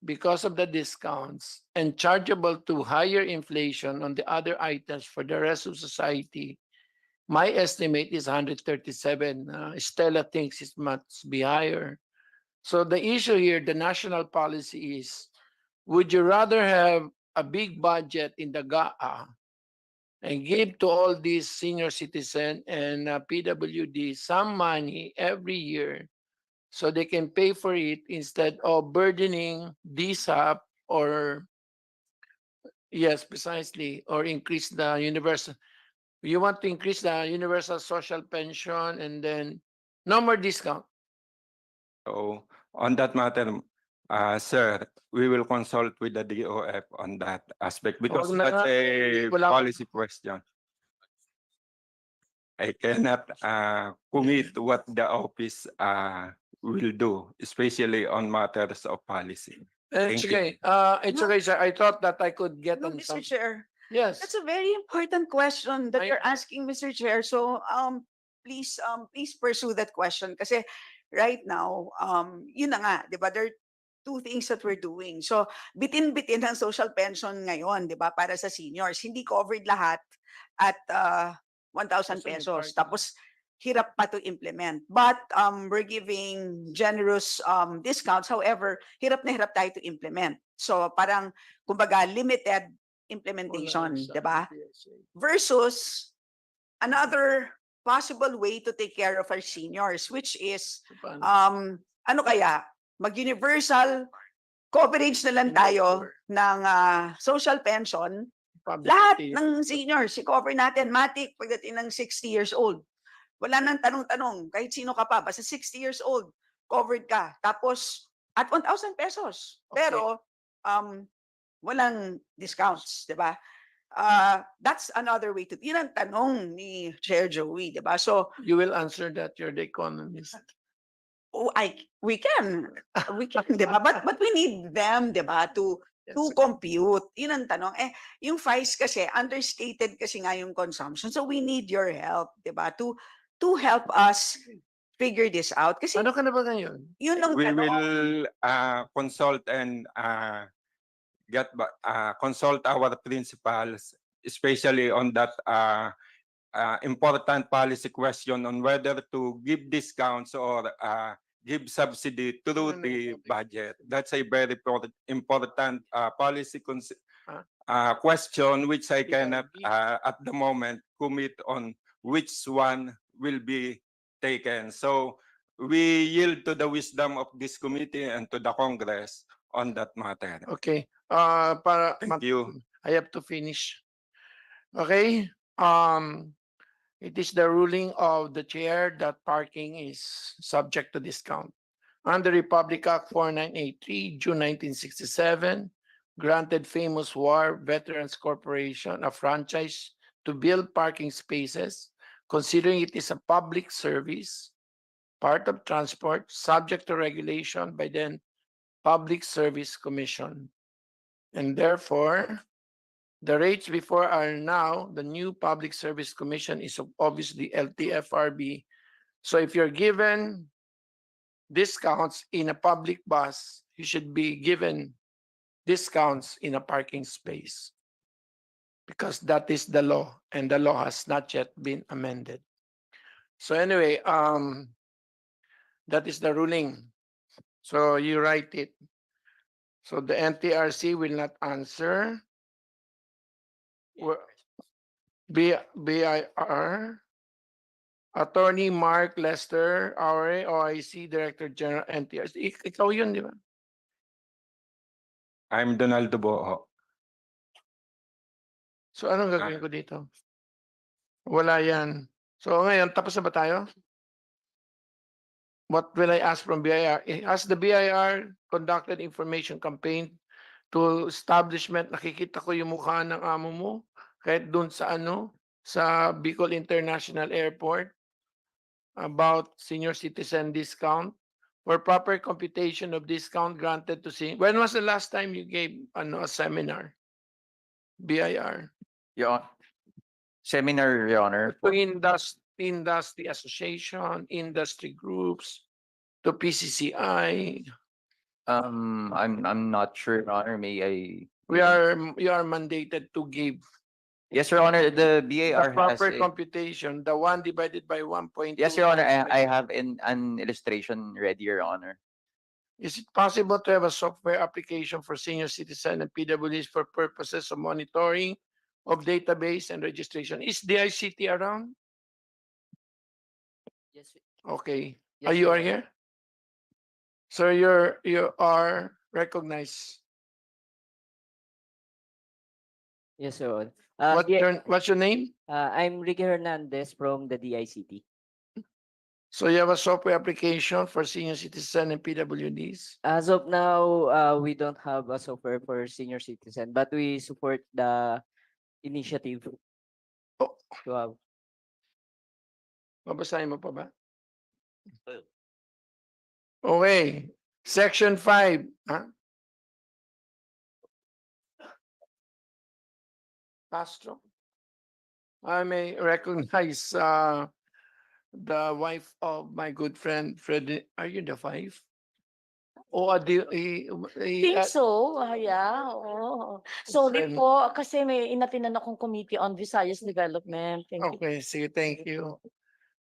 because of the discounts and chargeable to higher inflation on the other items for the rest of society, my estimate is 137. Stella thinks it must be higher. So the issue here, the national policy is, would you rather have a big budget in the GAA and give to all these senior citizen and PWD some money every year so they can pay for it instead of burdening this up or yes, precisely, or increase the universal. You want to increase the universal social pension and then no more discount. So on that matter, sir, we will consult with the DOF on that aspect because Wag na that's nga, a wala- policy question. I cannot commit what the office will do, especially on matters of policy. It's Thank you. okay. It's okay, sir. I thought that I could get No, on Mr. some. Chair, Yes. that's a very important question that I- you're asking, Mr. Chair. So please pursue that question kasi right now yun na nga, 'di ba? There are two things that we're doing. So bitin-bitin ang social pension ngayon, 'di ba? Para sa seniors, hindi covered lahat at 1,000 pesos. Tapos hirap pa to implement. But we're giving generous discounts. However, hirap na hirap tayo to implement. So parang kumbaga limited implementation, 'di ba? Versus another possible way to take care of our seniors, which is ano kaya, mag-universal coverage na lang tayo ng social pension. Lahat ng seniors, i-cover natin, matik, pagdating ng 60 years old. Wala nang tanong-tanong, kahit sino ka pa, basta 60 years old, covered ka. Tapos, at 1,000 pesos. Pero, walang discounts, di ba? That's another way to, yun ang tanong ni Chair Joey, di ba? So, You will answer that. You're the economist. we can, di ba? But we need them, di ba, to compute. Yun ang tanong. Yung FICE kasi, understated kasi nga yung consumption. So we need your help, di ba? To help us figure this out. Kasi ano ka na ba ngayon? Yun ang We tanong. will consult and consult our principals, especially on that important policy question on whether to give discounts or give subsidy through the budget. That's a very important policy question, which I cannot at the moment commit on which one will be taken. So we yield to the wisdom of this committee and to the Congress on that matter. Okay, Thank you. I have to finish. Okay, it is the ruling of the chair that parking is subject to discount. Under Republic Act 4983, June 1967, granted famous War Veterans Corporation a franchise to build parking spaces, considering it is a public service, part of transport, subject to regulation by then Public Service Commission. And therefore, the rates before are now, the new Public Service Commission is obviously LTFRB. So if you're given discounts in a public bus, you should be given discounts in a parking space, because that is the law, and the law has not yet been amended. So anyway, that is the ruling. So you write it. So the NTRC will not answer. BIR, Attorney Mark Lester, RA, OIC, Director General, NTRC. Ikaw yun, di ba? I'm Donaldo Boho. So anong gagawin ko dito? Wala yan. So ngayon, tapos na ba tayo? What will I ask from BIR? Has the BIR conducted information campaign to establishment? Nakikita ko yung mukha ng amo mo kahit dun sa sa Bicol International Airport about senior citizen discount for proper computation of discount granted to senior. When was the last time you gave a seminar? BIR. Seminar, Your Honor. To industry association, industry groups, to PCCI. I'm not sure, Your Honor. May I? You are mandated to give Yes, Your Honor. The the BAR has proper a. computation, the 1 divided by 1.2. Yes, Your Honor. times I by- have an illustration ready, Your Honor. Is it possible to have a software application for senior citizen and PWDs for purposes of monitoring of database and registration? Is DICT around? Yes, Okay. Yes, You Your are Honor. here? So you are recognized. yes, Your Honor. What's your name? I'm Ricky Hernandez from the DICT. So you have a software application for senior citizen and PWDs? As of now, we don't have a software for senior citizen, but we support the initiative to have. Babasahin mo pa ba? Okay. Section 5. Castro. I may recognize the wife of my good friend Fred. Are you the 5? O Think so, yeah, oo. Sorry Friend. po, kasi may inatinan akong committee on Visayas Development. Thank you. Okay, sige, thank you.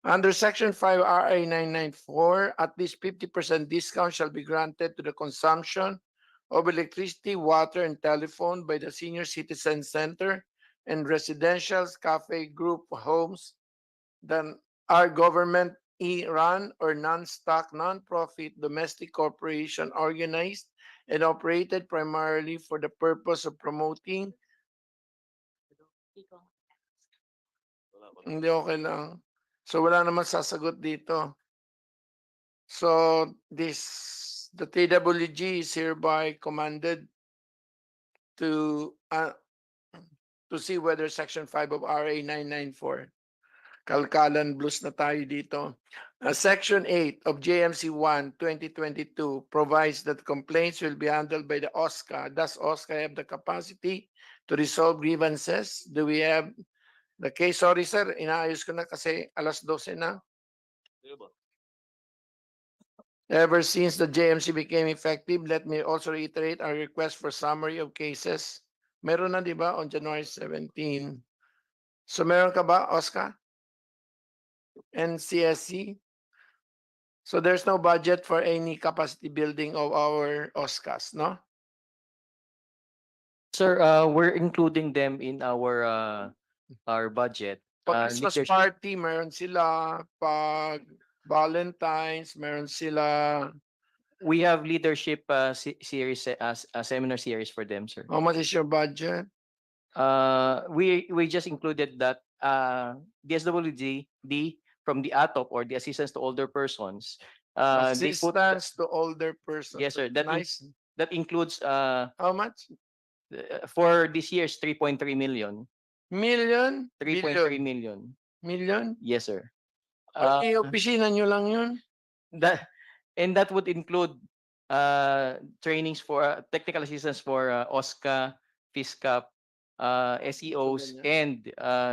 Under Section 5 RA 994, at least 50% discount shall be granted to the consumption of electricity, water, and telephone by the Senior Citizen Center and residential cafe group homes that are government run or non-stock, non-profit domestic corporation organized and operated primarily for the purpose of promoting. Hindi, okay lang. So wala naman sasagot dito. So the TWG is hereby commanded to see whether Section 5 of RA 994. Kalkalan blues na tayo dito. Section 8 of JMC 1 2022 provides that complaints will be handled by the OSCA. Does OSCA have the capacity to resolve grievances? Do we have the case? Sorry sir, inaayos ko na kasi alas 12 na. Ever since the JMC became effective, let me also reiterate our request for summary of cases. Meron na, di ba, on January 17. So meron ka ba, Oscar? NCSC? So there's no budget for any capacity building of our OSCAs, no? Sir, we're including them in our budget. Pag Christmas Leadership- party, meron sila. Pag Valentine's, meron sila. We have leadership series, seminar series for them, sir. How much is your budget? We just included that DSWD from the ATOP or the Assistance to Older Persons. They put Assistance to older persons. yes, sir. Nice. That includes How much? for this year's 3.3 million. Million? 3.3 million. Million? Yes, sir. Pati opisina nyo lang yun? That would include trainings for technical assistance for OSCA, FISCAP, SEOs, and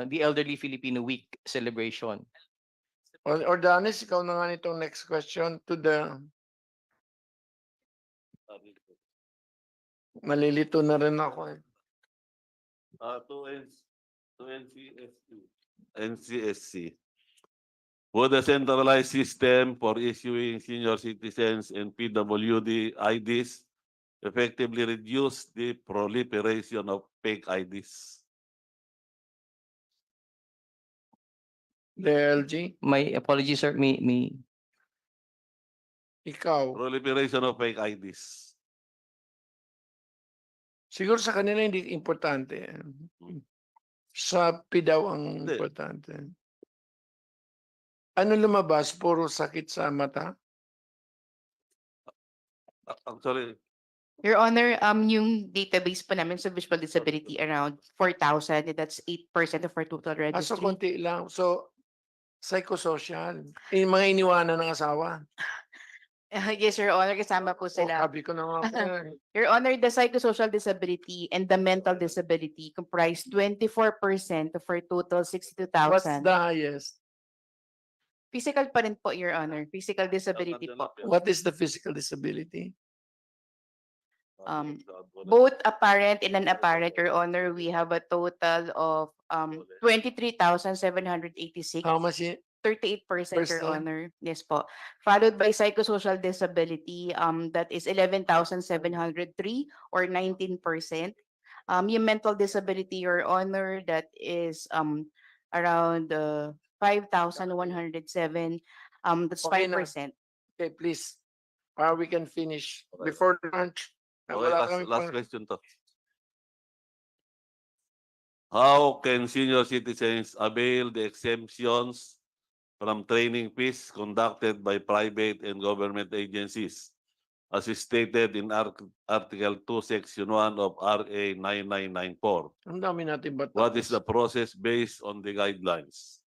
the Elderly Filipino Week celebration. Or Danis, ikaw na nga nitong next question to the... Malilito na rin ako eh. To NCSC. Would a centralized system for issuing senior citizens and PWD IDs effectively reduce the proliferation of fake IDs? The LG? My apologies, sir. Ikaw? Proliferation of fake IDs. Siguro sa kanila hindi importante. Sa PDAW ang Hindi. importante. Ano lumabas? Puro sakit sa mata? Actually, Your Honor, yung database po namin sa visual disability around 4,000, and that's 8% of our total So registry. konti lang. So, psychosocial. Yung mga iniwanan ng asawa. Yes, Your Honor, kasama po sila. Sabi ko na nga po eh. Your Honor, the psychosocial disability and the mental disability comprise 24% of our total What's 62,000. the highest? Physical pa rin po, Your Honor. Physical disability po. What is the physical disability? Both apparent and non-apparent, Your Honor, we have a total of 23,786. How much? 38%, Your Percent? Honor. Yes po. Followed by psychosocial disability, that is 11,703 or 19%. Yung mental disability, Your Honor, that is around 5,107. That's Okay na. 5%. Okay, please. We can finish before lunch. okay, Wala kami last pang- question to. How can senior citizens avail the exemptions from training fees conducted by private and government agencies, as is stated in Article 2, Section 1 of RA 9994? Ang dami natin ba? What is the process based on the guidelines?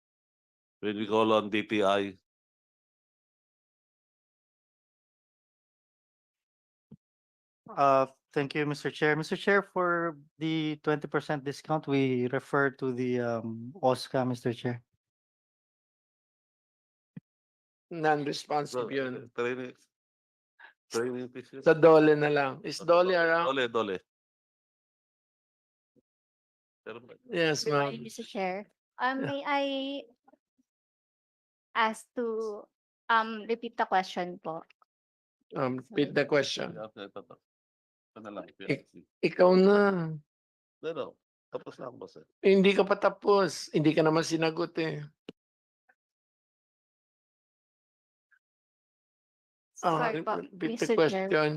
When we call on DTI, Thank you, Mr. Chair. Mr. Chair, for the 20% discount, we refer to the OSCA, Mr. Chair. Non-responsive yun. training fees. yun? Sa DOLE na lang. Is DOLE around? Dole. Pero ba- Yes, Good ma'am. morning, Mr. Chair. May I ask to repeat the question po? Repeat the question. Ito. Ito na lang. Ikaw na. No. Tapos na ako, boss. Hindi ka pa tapos. Hindi ka naman sinagot eh. Sorry po, Repeat the Mr. Chair. question.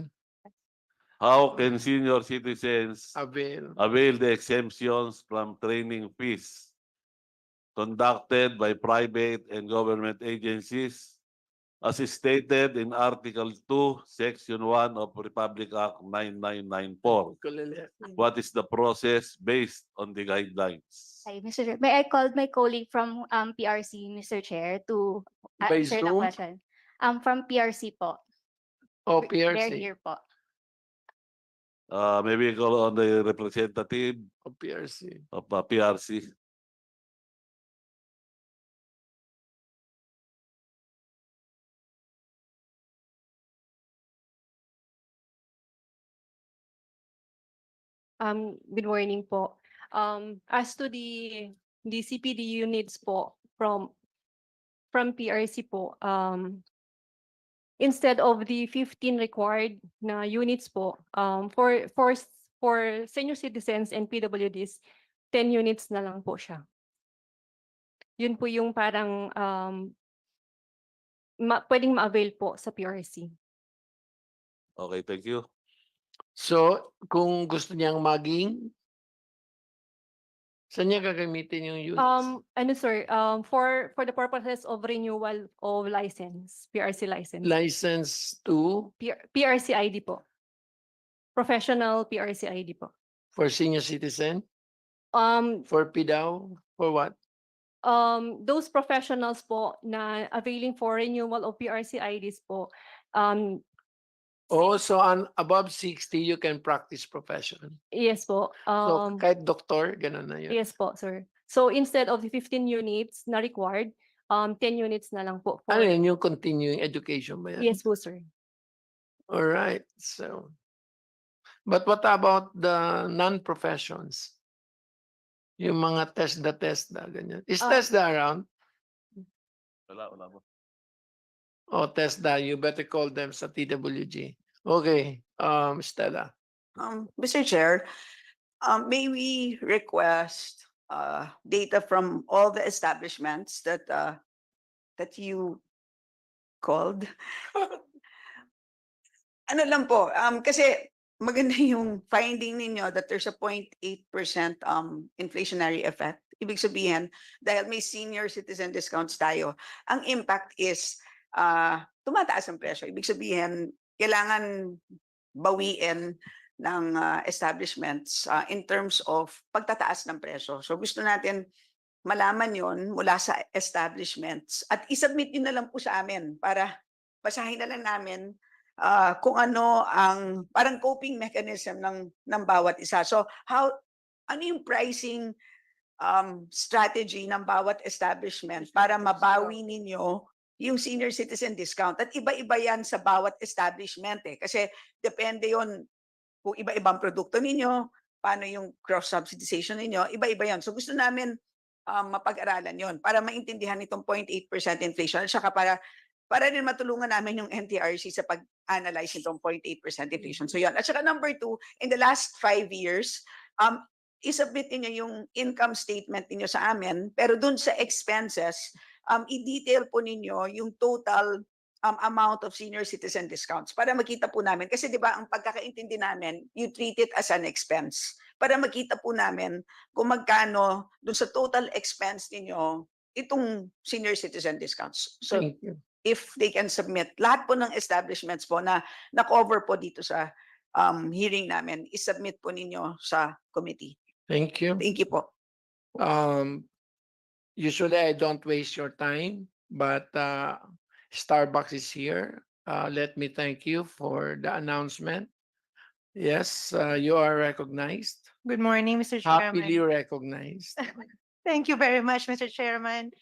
How can senior citizens Avail. avail the exemptions from training fees conducted by private and government agencies, as is stated in Article 2, Section 1 of Republic Act 9994? What is the process based on the guidelines? Hi, Mr. Chair. May I call my colleague from PRC, Mr. Chair, to By answer the Zoom? question? From PRC po. O They're PRC. here po. Maybe call on the representative O PRC. of PRC. Good morning po. As to the CPD units po from PRC po, instead of the 15 required na units po, for senior citizens and PWDs, 10 units na lang po siya. Yun po yung parang pwedeng ma-avail po sa PRC. Okay, thank you. So, kung gusto niyang maging, saan niya gagamitin yung units? Ano sir, for the purposes of renewal of license, PRC license. License to, PRC ID po. Professional PRC ID po. for senior citizen, Um, for PDAO, for what? those professionals po na availing for renewal of PRC IDs po, Oh, so on above 60, you can practice profession. yes po. So, kahit doktor, ganun na yun. Yes po, sir. So instead of the 15 units na required, 10 units na lang po for, Ano yun, yung continuing education ba yan? yes po, sir. All right, so. But what about the non-professions? Yung mga TESDA, ganyan. Is TESDA around? Wala po. Oh, TESDA, you better call them sa TWG. Okay, Stella. Mr. Chair, may we request data from all the establishments that you called? Ano lang po, kasi maganda yung finding ninyo that there's a 0.8% inflationary effect. Ibig sabihin, dahil may senior citizen discounts tayo, ang impact is tumataas ang presyo. Ibig sabihin, kailangan bawiin ng establishments in terms of pagtataas ng presyo. So gusto natin malaman yon mula sa establishments at isubmit nyo na lang po sa amin para basahin na lang namin kung ano ang parang coping mechanism ng bawat isa. So ano yung pricing strategy ng bawat establishment para mabawi ninyo yung senior citizen discount? At iba-iba yan sa bawat establishment kasi depende yon kung iba-ibang produkto ninyo, paano yung cross-subsidization ninyo, iba-iba yan. So gusto namin mapag-aralan yon para maintindihan itong 0.8% inflation at saka para din matulungan namin yung NTRC sa pag-analyze nitong 0.8% inflation. So yun. At saka number 2, in the last 5 years, isubmit niyo yung income statement niyo sa amin, pero dun sa expenses, i-detail po ninyo yung total amount of senior citizen discounts para makita po namin. Kasi di ba ang pagkakaintindi namin, you treat it as an expense. Para makita po namin kung magkano dun sa total expense ninyo itong senior citizen discounts. So Thank you. if they can submit, lahat po ng establishments po na na-cover po dito sa hearing namin, isubmit po ninyo sa committee. Thank you. Thank you po. Usually I don't waste your time, but Starbucks is here. Let me thank you for the announcement. Yes, you are recognized. Good morning, Mr. Chairman. Happily recognized. Thank you very much, Mr. Chairman.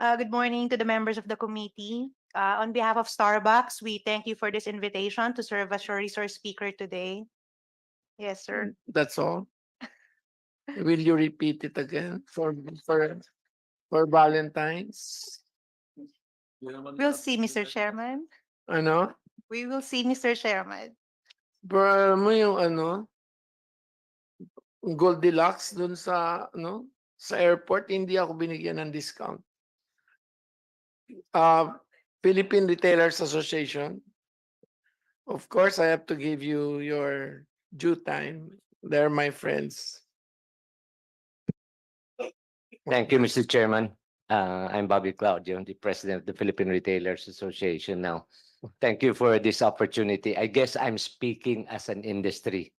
Good morning to the members of the committee. On behalf of Starbucks, we thank you for this invitation to serve as your resource speaker today. Yes, sir. That's all. Will you repeat it again for Valentine's? We'll see, Mr. Chairman. Ano? We will see, Mr. Chairman. Pero alam mo yung Goldilocks dun sa sa airport, hindi ako binigyan ng discount. Philippine Retailers Association. Of course, I have to give you your due time. They're my friends. Thank you, Mr. Chairman. I'm Bobby Claudio, the president of the Philippine Retailers Association now. Thank you for this opportunity. I guess I'm speaking as an industry.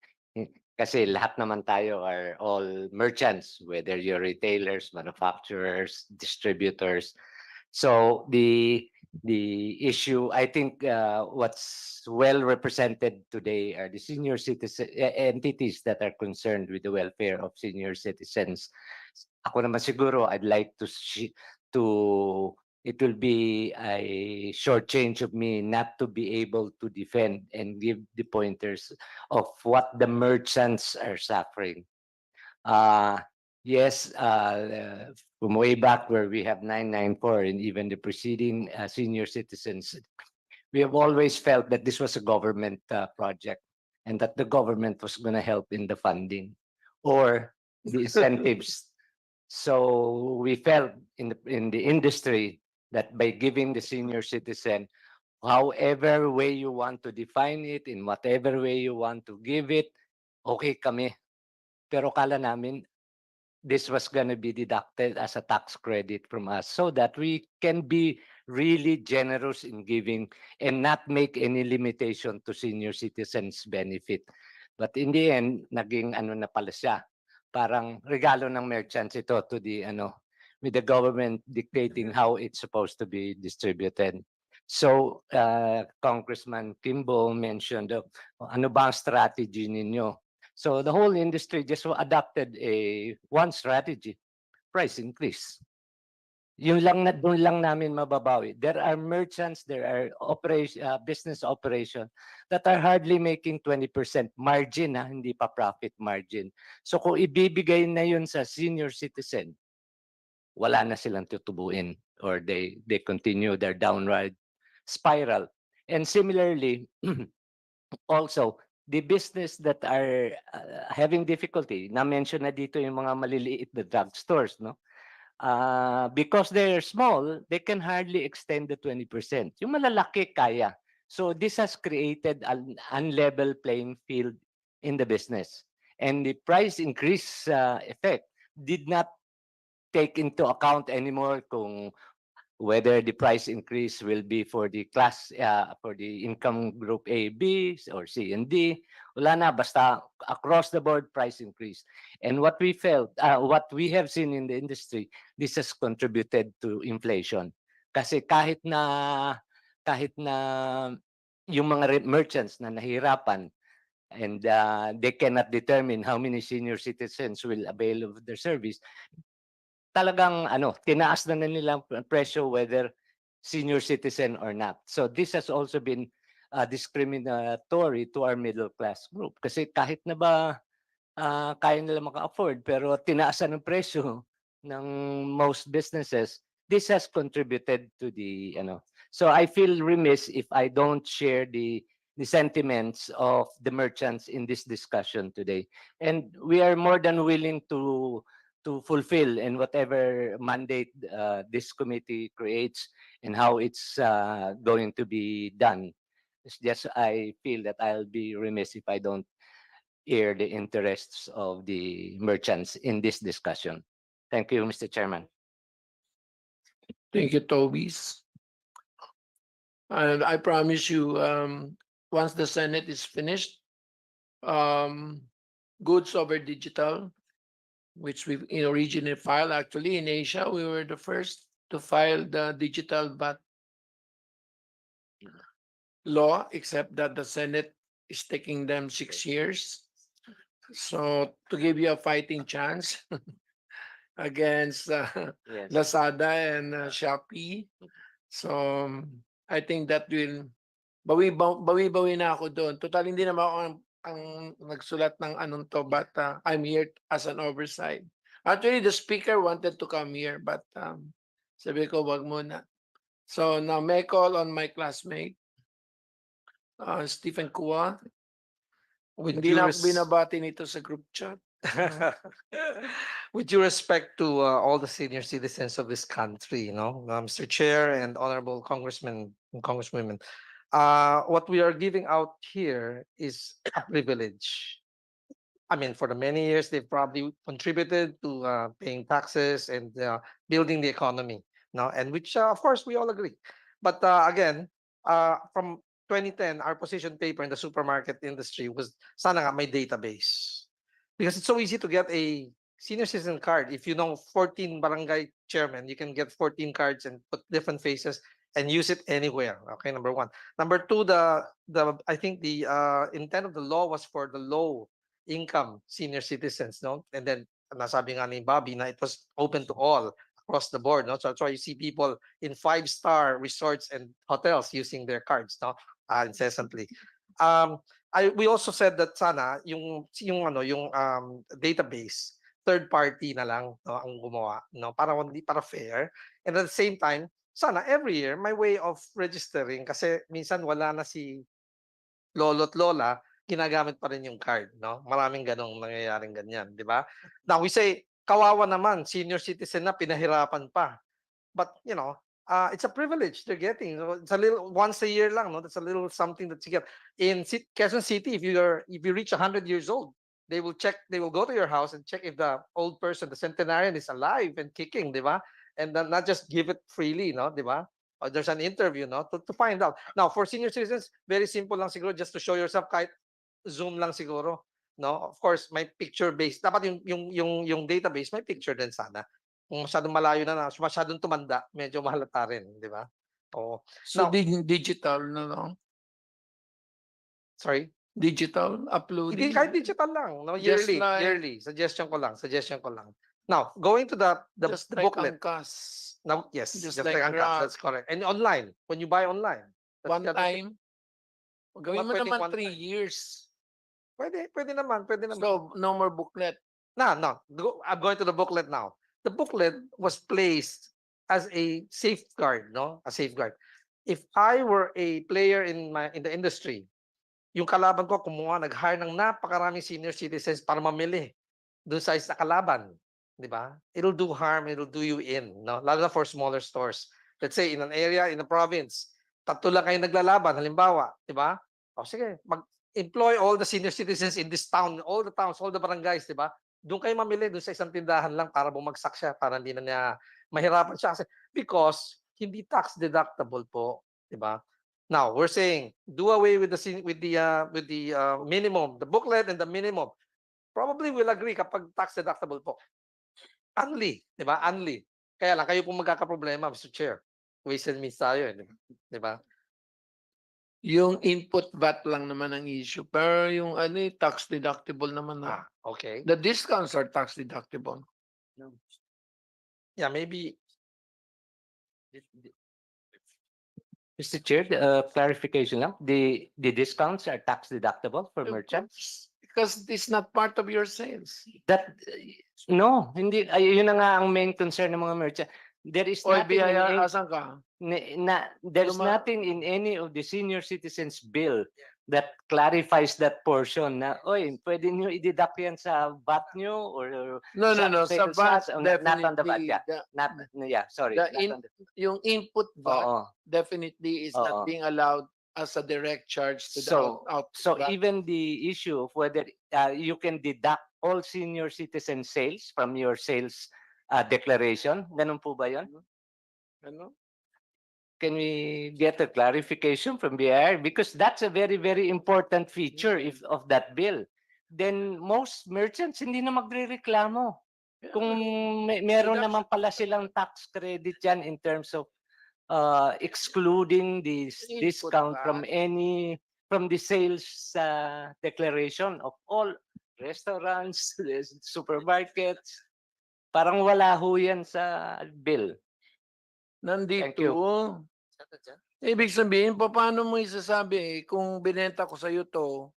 Kasi lahat naman tayo are all merchants, whether you're retailers, manufacturers, distributors. So the issue, I think what's well represented today are the senior citizen entities that are concerned with the welfare of senior citizens. Ako naman siguro, I'd like to it will be a short change of me not to be able to defend and give the pointers of what the merchants are suffering. Yes, from way back where we have 994 and even the preceding senior citizens, we have always felt that this was a government project and that the government was going to help in the funding or the incentives. So we felt in the industry that by giving the senior citizen however way you want to define it, in whatever way you want to give it, okay kami. Pero kala namin this was going to be deducted as a tax credit from us so that we can be really generous in giving and not make any limitation to senior citizens benefit. But in the end, naging ano na pala siya, parang regalo ng merchants ito to the with the government dictating how it's supposed to be distributed. So Congressman Kimbo mentioned ano ba ang strategy ninyo? So the whole industry just adopted one strategy, price increase. Yun lang na doon lang namin mababawi. There are merchants, there are business operation that are hardly making 20% margin, hindi pa profit margin. So kung ibibigay na yun sa senior citizen, wala na silang tutubuin or they continue their downward spiral. And similarly, also, the business that are having difficulty, na-mention na dito yung mga maliliit na drugstores, no? Because they're small, they can hardly extend the 20%. Yung malalaki kaya. So this has created an unlevel playing field in the business. And the price increase effect did not take into account anymore kung whether the price increase will be for the class, for the income group A, B, or C and D. Wala na, basta across the board price increase. And what we felt, what we have seen in the industry, this has contributed to inflation. Kasi kahit na yung mga merchants na nahirapan and they cannot determine how many senior citizens will avail of their service, talagang tinaas na nila ang presyo whether senior citizen or not. So this has also been discriminatory to our middle class group. Kasi kahit na ba kaya nila maka-afford pero tinaasan ng presyo ng most businesses, this has contributed to the So I feel remiss if I don't share the sentiments of the merchants in this discussion today. And we are more than willing to fulfill in whatever mandate this committee creates and how it's going to be done. It's just I feel that I'll be remiss if I don't air the interests of the merchants in this discussion. Thank you, Mr. Chairman. Thank you, Tobis. And I promise you, once the Senate is finished, goods over digital, which we originally filed. Actually, in Asia, we were the first to file the digital VAT law, except that the Senate is taking them 6 years. So to give you a fighting chance against Yes. Lazada and Shopee. So I think that will bawi-bawi na ako doon. Total hindi naman ako ang nagsulat ng anong to, but I'm here as an oversight. Actually, the speaker wanted to come here, but sabi ko wag muna. So now may I call on my classmate, Stephen Kua. Hindi na ako binabati nito sa group chat. With due respect to all the senior citizens of this country, Mr. Chair and honorable congressmen and congresswomen, what we are giving out here is a privilege. I mean, for the many years they've probably contributed to paying taxes and building the economy, and which of course we all agree. But again, from 2010, our position paper in the supermarket industry was sana nga may database. Because it's so easy to get a senior citizen card. If you know 14 barangay chairman, you can get 14 cards and put different faces and use it anywhere. Okay, number one. Number two, I think the intent of the law was for the low income senior citizens, and then nasabi nga ni Bobby na it was open to all across the board, so that's why you see people in 5-star resorts and hotels using their cards, incessantly. We also said that sana yung database third party na lang ang gumawa, para fair, and at the same time sana every year may way of registering kasi minsan wala na si lolo't lola, ginagamit pa rin yung card, maraming ganong nangyayaring ganyan, di ba? Now we say kawawa naman senior citizen na pinahirapan pa, but it's a privilege they're getting. So it's a little once a year lang, no? That's a little something that you get. In Quezon City, if you reach 100 years old, they will go to your house and check if the old person, the centenarian, is alive and kicking, di ba? And then not just give it freely, no, di ba? Or there's an interview, no, to find out. Now, for senior citizens, very simple lang siguro, just to show yourself, kahit Zoom lang siguro, no? Of course, may picture based. Dapat yung database may picture din sana. Kung masyadong malayo na, masyadong tumanda, medyo mahalata rin, di ba? Oo. So Now, digital na lang. sorry? Digital Hindi, uploading. kahit digital lang, no? Just Yearly, like- yearly. Suggestion ko lang. Now, going to the Just like booklet. Angkas. Now, yes, Just just like like Angkas, Grab. that's correct. And online, when you buy online. that's One the other time. thing. Gawin mo Pwedeng naman one 3 time. years. Pwede naman. So, no more booklet. No. I'm going to the booklet now. The booklet was placed as a safeguard, no? A safeguard. If I were a player in the industry, yung kalaban ko kumuha, nag-hire ng napakaraming senior citizens para mamili doon sa isa kalaban, di ba? It'll do harm, it'll do you in, no? Lalo na for smaller stores. Let's say in an area, in a province, 3 lang kayo naglalaban, halimbawa, di ba? O sige, mag-employ all the senior citizens in this town, all the towns, all the barangays, di ba? Doon kayo mamili doon sa isang tindahan lang para bumagsak siya, para hindi na niya mahirapan siya kasi because hindi tax deductible po, di ba? Now, we're saying do away with the minimum, the booklet and the minimum. Probably will agree kapag tax deductible po. Annually, di ba? Annually. Kaya lang kayo pong magkakaproblema, Mr. Chair. Ways and means tayo, di ba? Yung input VAT lang naman ang issue. Pero yung tax deductible naman na. Okay. The discounts are tax deductible. Yeah, maybe. Mr. Chair, clarification lang. The discounts are tax deductible for merchants? Because it's not part of your sales. That no, hindi yun na nga ang main concern ng mga merchant. There is Oy, nothing in biyaya, any, asan ka? there's nothing in any of the senior citizens bill that clarifies that portion na oy, pwede niyo i-deduct yan sa VAT niyo or No. Sa sales VAT, tax, not on the VAT, definitely. sorry. Yung input VAT Oo. definitely is not Oo. being allowed as a direct charge to the out. So VAT. even the issue of whether you can deduct all senior citizen sales from your sales declaration, ganun po ba yun? Ano? Can we get a clarification from BIR? Because that's a very, very important feature of that bill. Then most merchants hindi na magrereklamo. Kung meron naman pala silang tax credit yan in terms of excluding this discount from the sales declaration of all restaurants, supermarkets. Parang wala ho yan sa bill. Nandito. Thank you. Ibig sabihin, paano mo isasabi kung binenta ko sa iyo to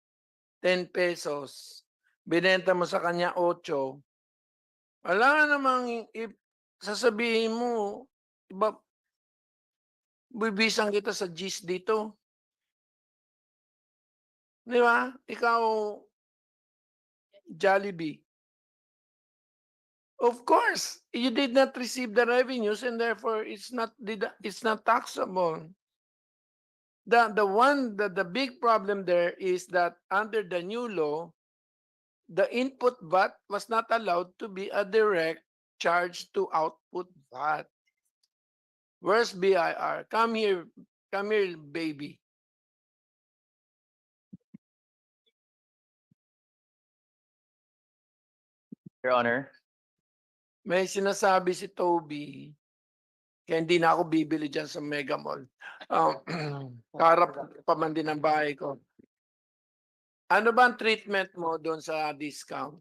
10 pesos, binenta mo sa kanya 8, wala namang sasabihin mo, iba, bibisang kita sa gist dito. Di ba? Ikaw, Jollibee. Of course, you did not receive the revenues and therefore it's not taxable. The big problem there is that under the new law, the input VAT was not allowed to be a direct charge to output VAT. Where's BIR? Come here, baby. Your Honor. May sinasabi si Toby, kaya hindi na ako bibili dyan sa Mega Mall. Karap pa man din ang bahay ko. Ano ba ang treatment mo doon sa discount?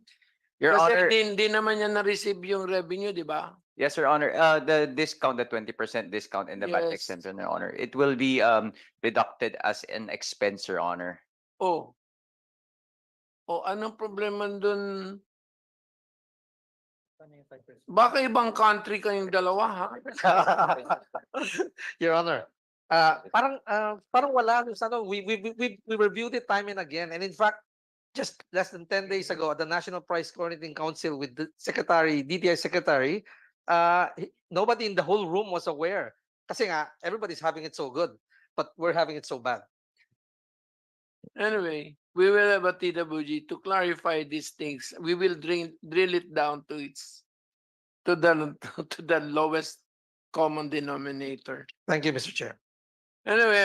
Your Kasi Honor. hindi naman niya na-receive yung revenue, di ba? Yes, Your Honor. The discount, the 20% discount in the VAT Yes. exemption, Your Honor, it will be deducted as an expense, Your Honor. Oh. O anong problema doon? Baka ibang country kayong dalawa, ha? Your Honor, parang wala we reviewed it time and again, and in fact, just less than 10 days ago, the National Price Coordinating Council with the DTI secretary, nobody in the whole room was aware. Kasi nga, everybody's having it so good, but we're having it so bad. Anyway, we will have a TWG to clarify these things. We will drill it down to to the lowest common denominator. Thank you, Mr. Chair. Anyway,